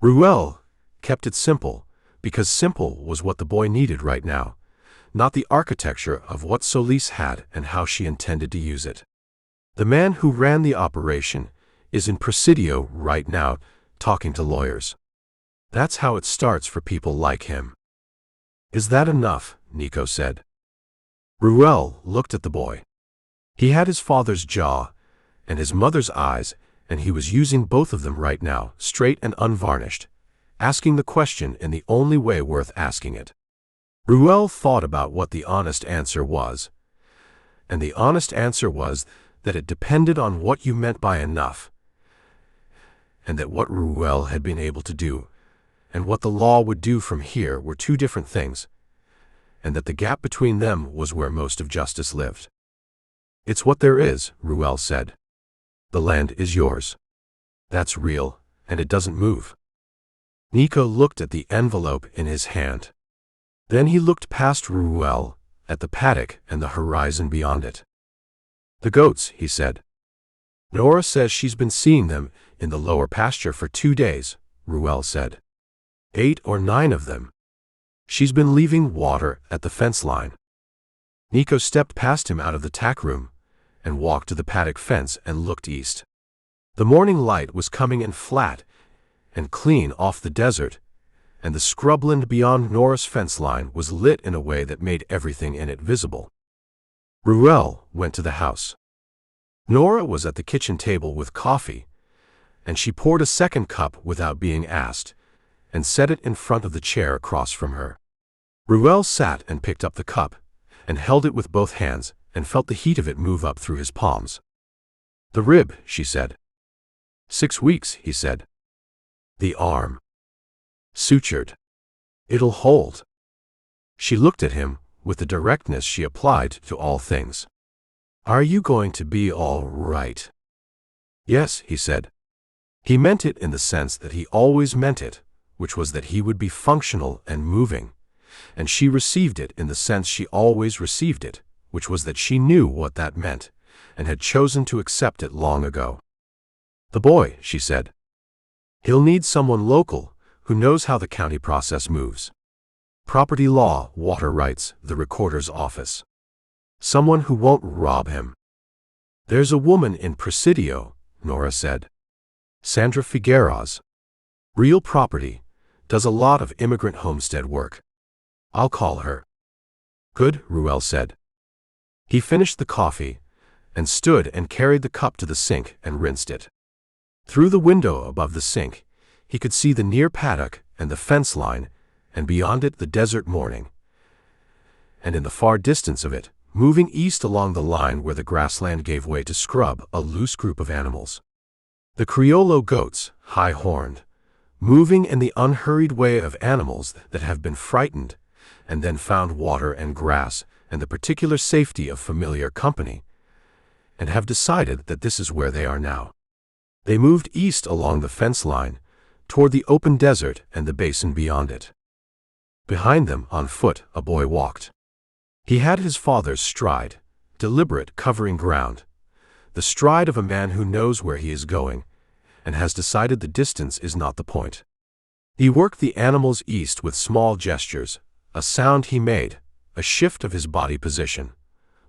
Ruell kept it simple, because simple was what the boy needed right now, not the architecture of what Solis had and how she intended to use it. The man who ran the operation is in Presidio right now, talking to lawyers. That's how it starts for people like him. "Is that enough?" Nico said. Ruell looked at the boy. He had his father's jaw and his mother's eyes, and he was using both of them right now, straight and unvarnished, asking the question in the only way worth asking it. Ruell thought about what the honest answer was, and the honest answer was that it depended on what you meant by enough, and that what Ruell had been able to do and what the law would do from here were 2 different things, and that the gap between them was where most of justice lived. "It's what there is," Ruell said. "The land is yours. That's real, and it doesn't move." Nico looked at the envelope in his hand. Then he looked past Ruell at the paddock and the horizon beyond it. "The goats," he said. "Nora says she's been seeing them in the lower pasture for 2 days," Ruell said. 8 or 9 of them. She's been leaving water at the fence line." Nico stepped past him out of the tack room and walked to the paddock fence and looked east. The morning light was coming in flat and clean off the desert, and the scrubland beyond Nora's fence line was lit in a way that made everything in it visible. Ruell went to the house. Nora was at the kitchen table with coffee, and she poured a second cup without being asked and set it in front of the chair across from her. Ruell sat and picked up the cup and held it with both hands and felt the heat of it move up through his palms. "The rib," she said. 6 weeks, he said. "The arm." "Sutured." It'll hold. She looked at him with the directness she applied to all things. Are you going to be all right? Yes, he said. He meant it in the sense that he always meant it, which was that he would be functional and moving, and she received it in the sense she always received it, which was that she knew what that meant, and had chosen to accept it long ago. The boy, she said. He'll need someone local who knows how the county process moves. Property law, water rights, the recorder's office. Someone who won't rob him. There's a woman in Presidio, Nora said. Sandra Figueroa. Real property, does a lot of immigrant homestead work. I'll call her. Good, Ruell said. He finished the coffee, and stood and carried the cup to the sink and rinsed it. Through the window above the sink, he could see the near paddock and the fence line, and beyond it the desert morning. And in the far distance of it, moving east along the line where the grassland gave way to scrub, a loose group of animals. The Criollo goats, high-horned, moving in the unhurried way of animals that have been frightened, and then found water and grass and the particular safety of familiar company, and have decided that this is where they are now. They moved east along the fence line, toward the open desert and the basin beyond it. Behind them, on foot, a boy walked. He had his father's stride, deliberate, covering ground, the stride of a man who knows where he is going, and has decided the distance is not the point. He worked the animals east with small gestures, a sound he made, a shift of his body position,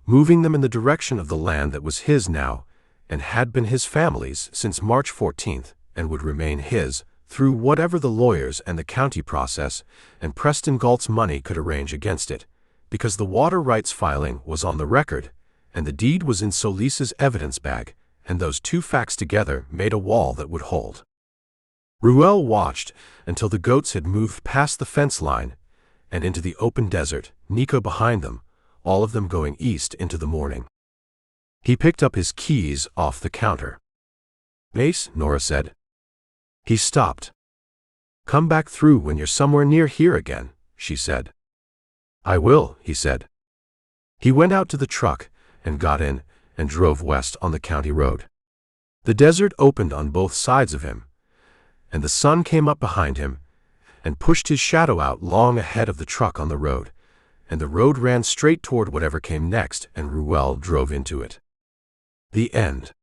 moving them in the direction of the land that was his now, and had been his family's since March 14th, and would remain his, through whatever the lawyers and the county process and Preston Galt's money could arrange against it, because the water rights filing was on the record, and the deed was in Solis's evidence bag, and those two facts together made a wall that would hold. Ruell watched until the goats had moved past the fence line and into the open desert, Nico behind them, all of them going east into the morning. He picked up his keys off the counter. Mace, Nora said. He stopped. Come back through when you're somewhere near here again, she said. I will, he said. He went out to the truck and got in and drove west on the county road. The desert opened on both sides of him, and the sun came up behind him and pushed his shadow out long ahead of the truck on the road, and the road ran straight toward whatever came next, and Ruell drove into it. The end.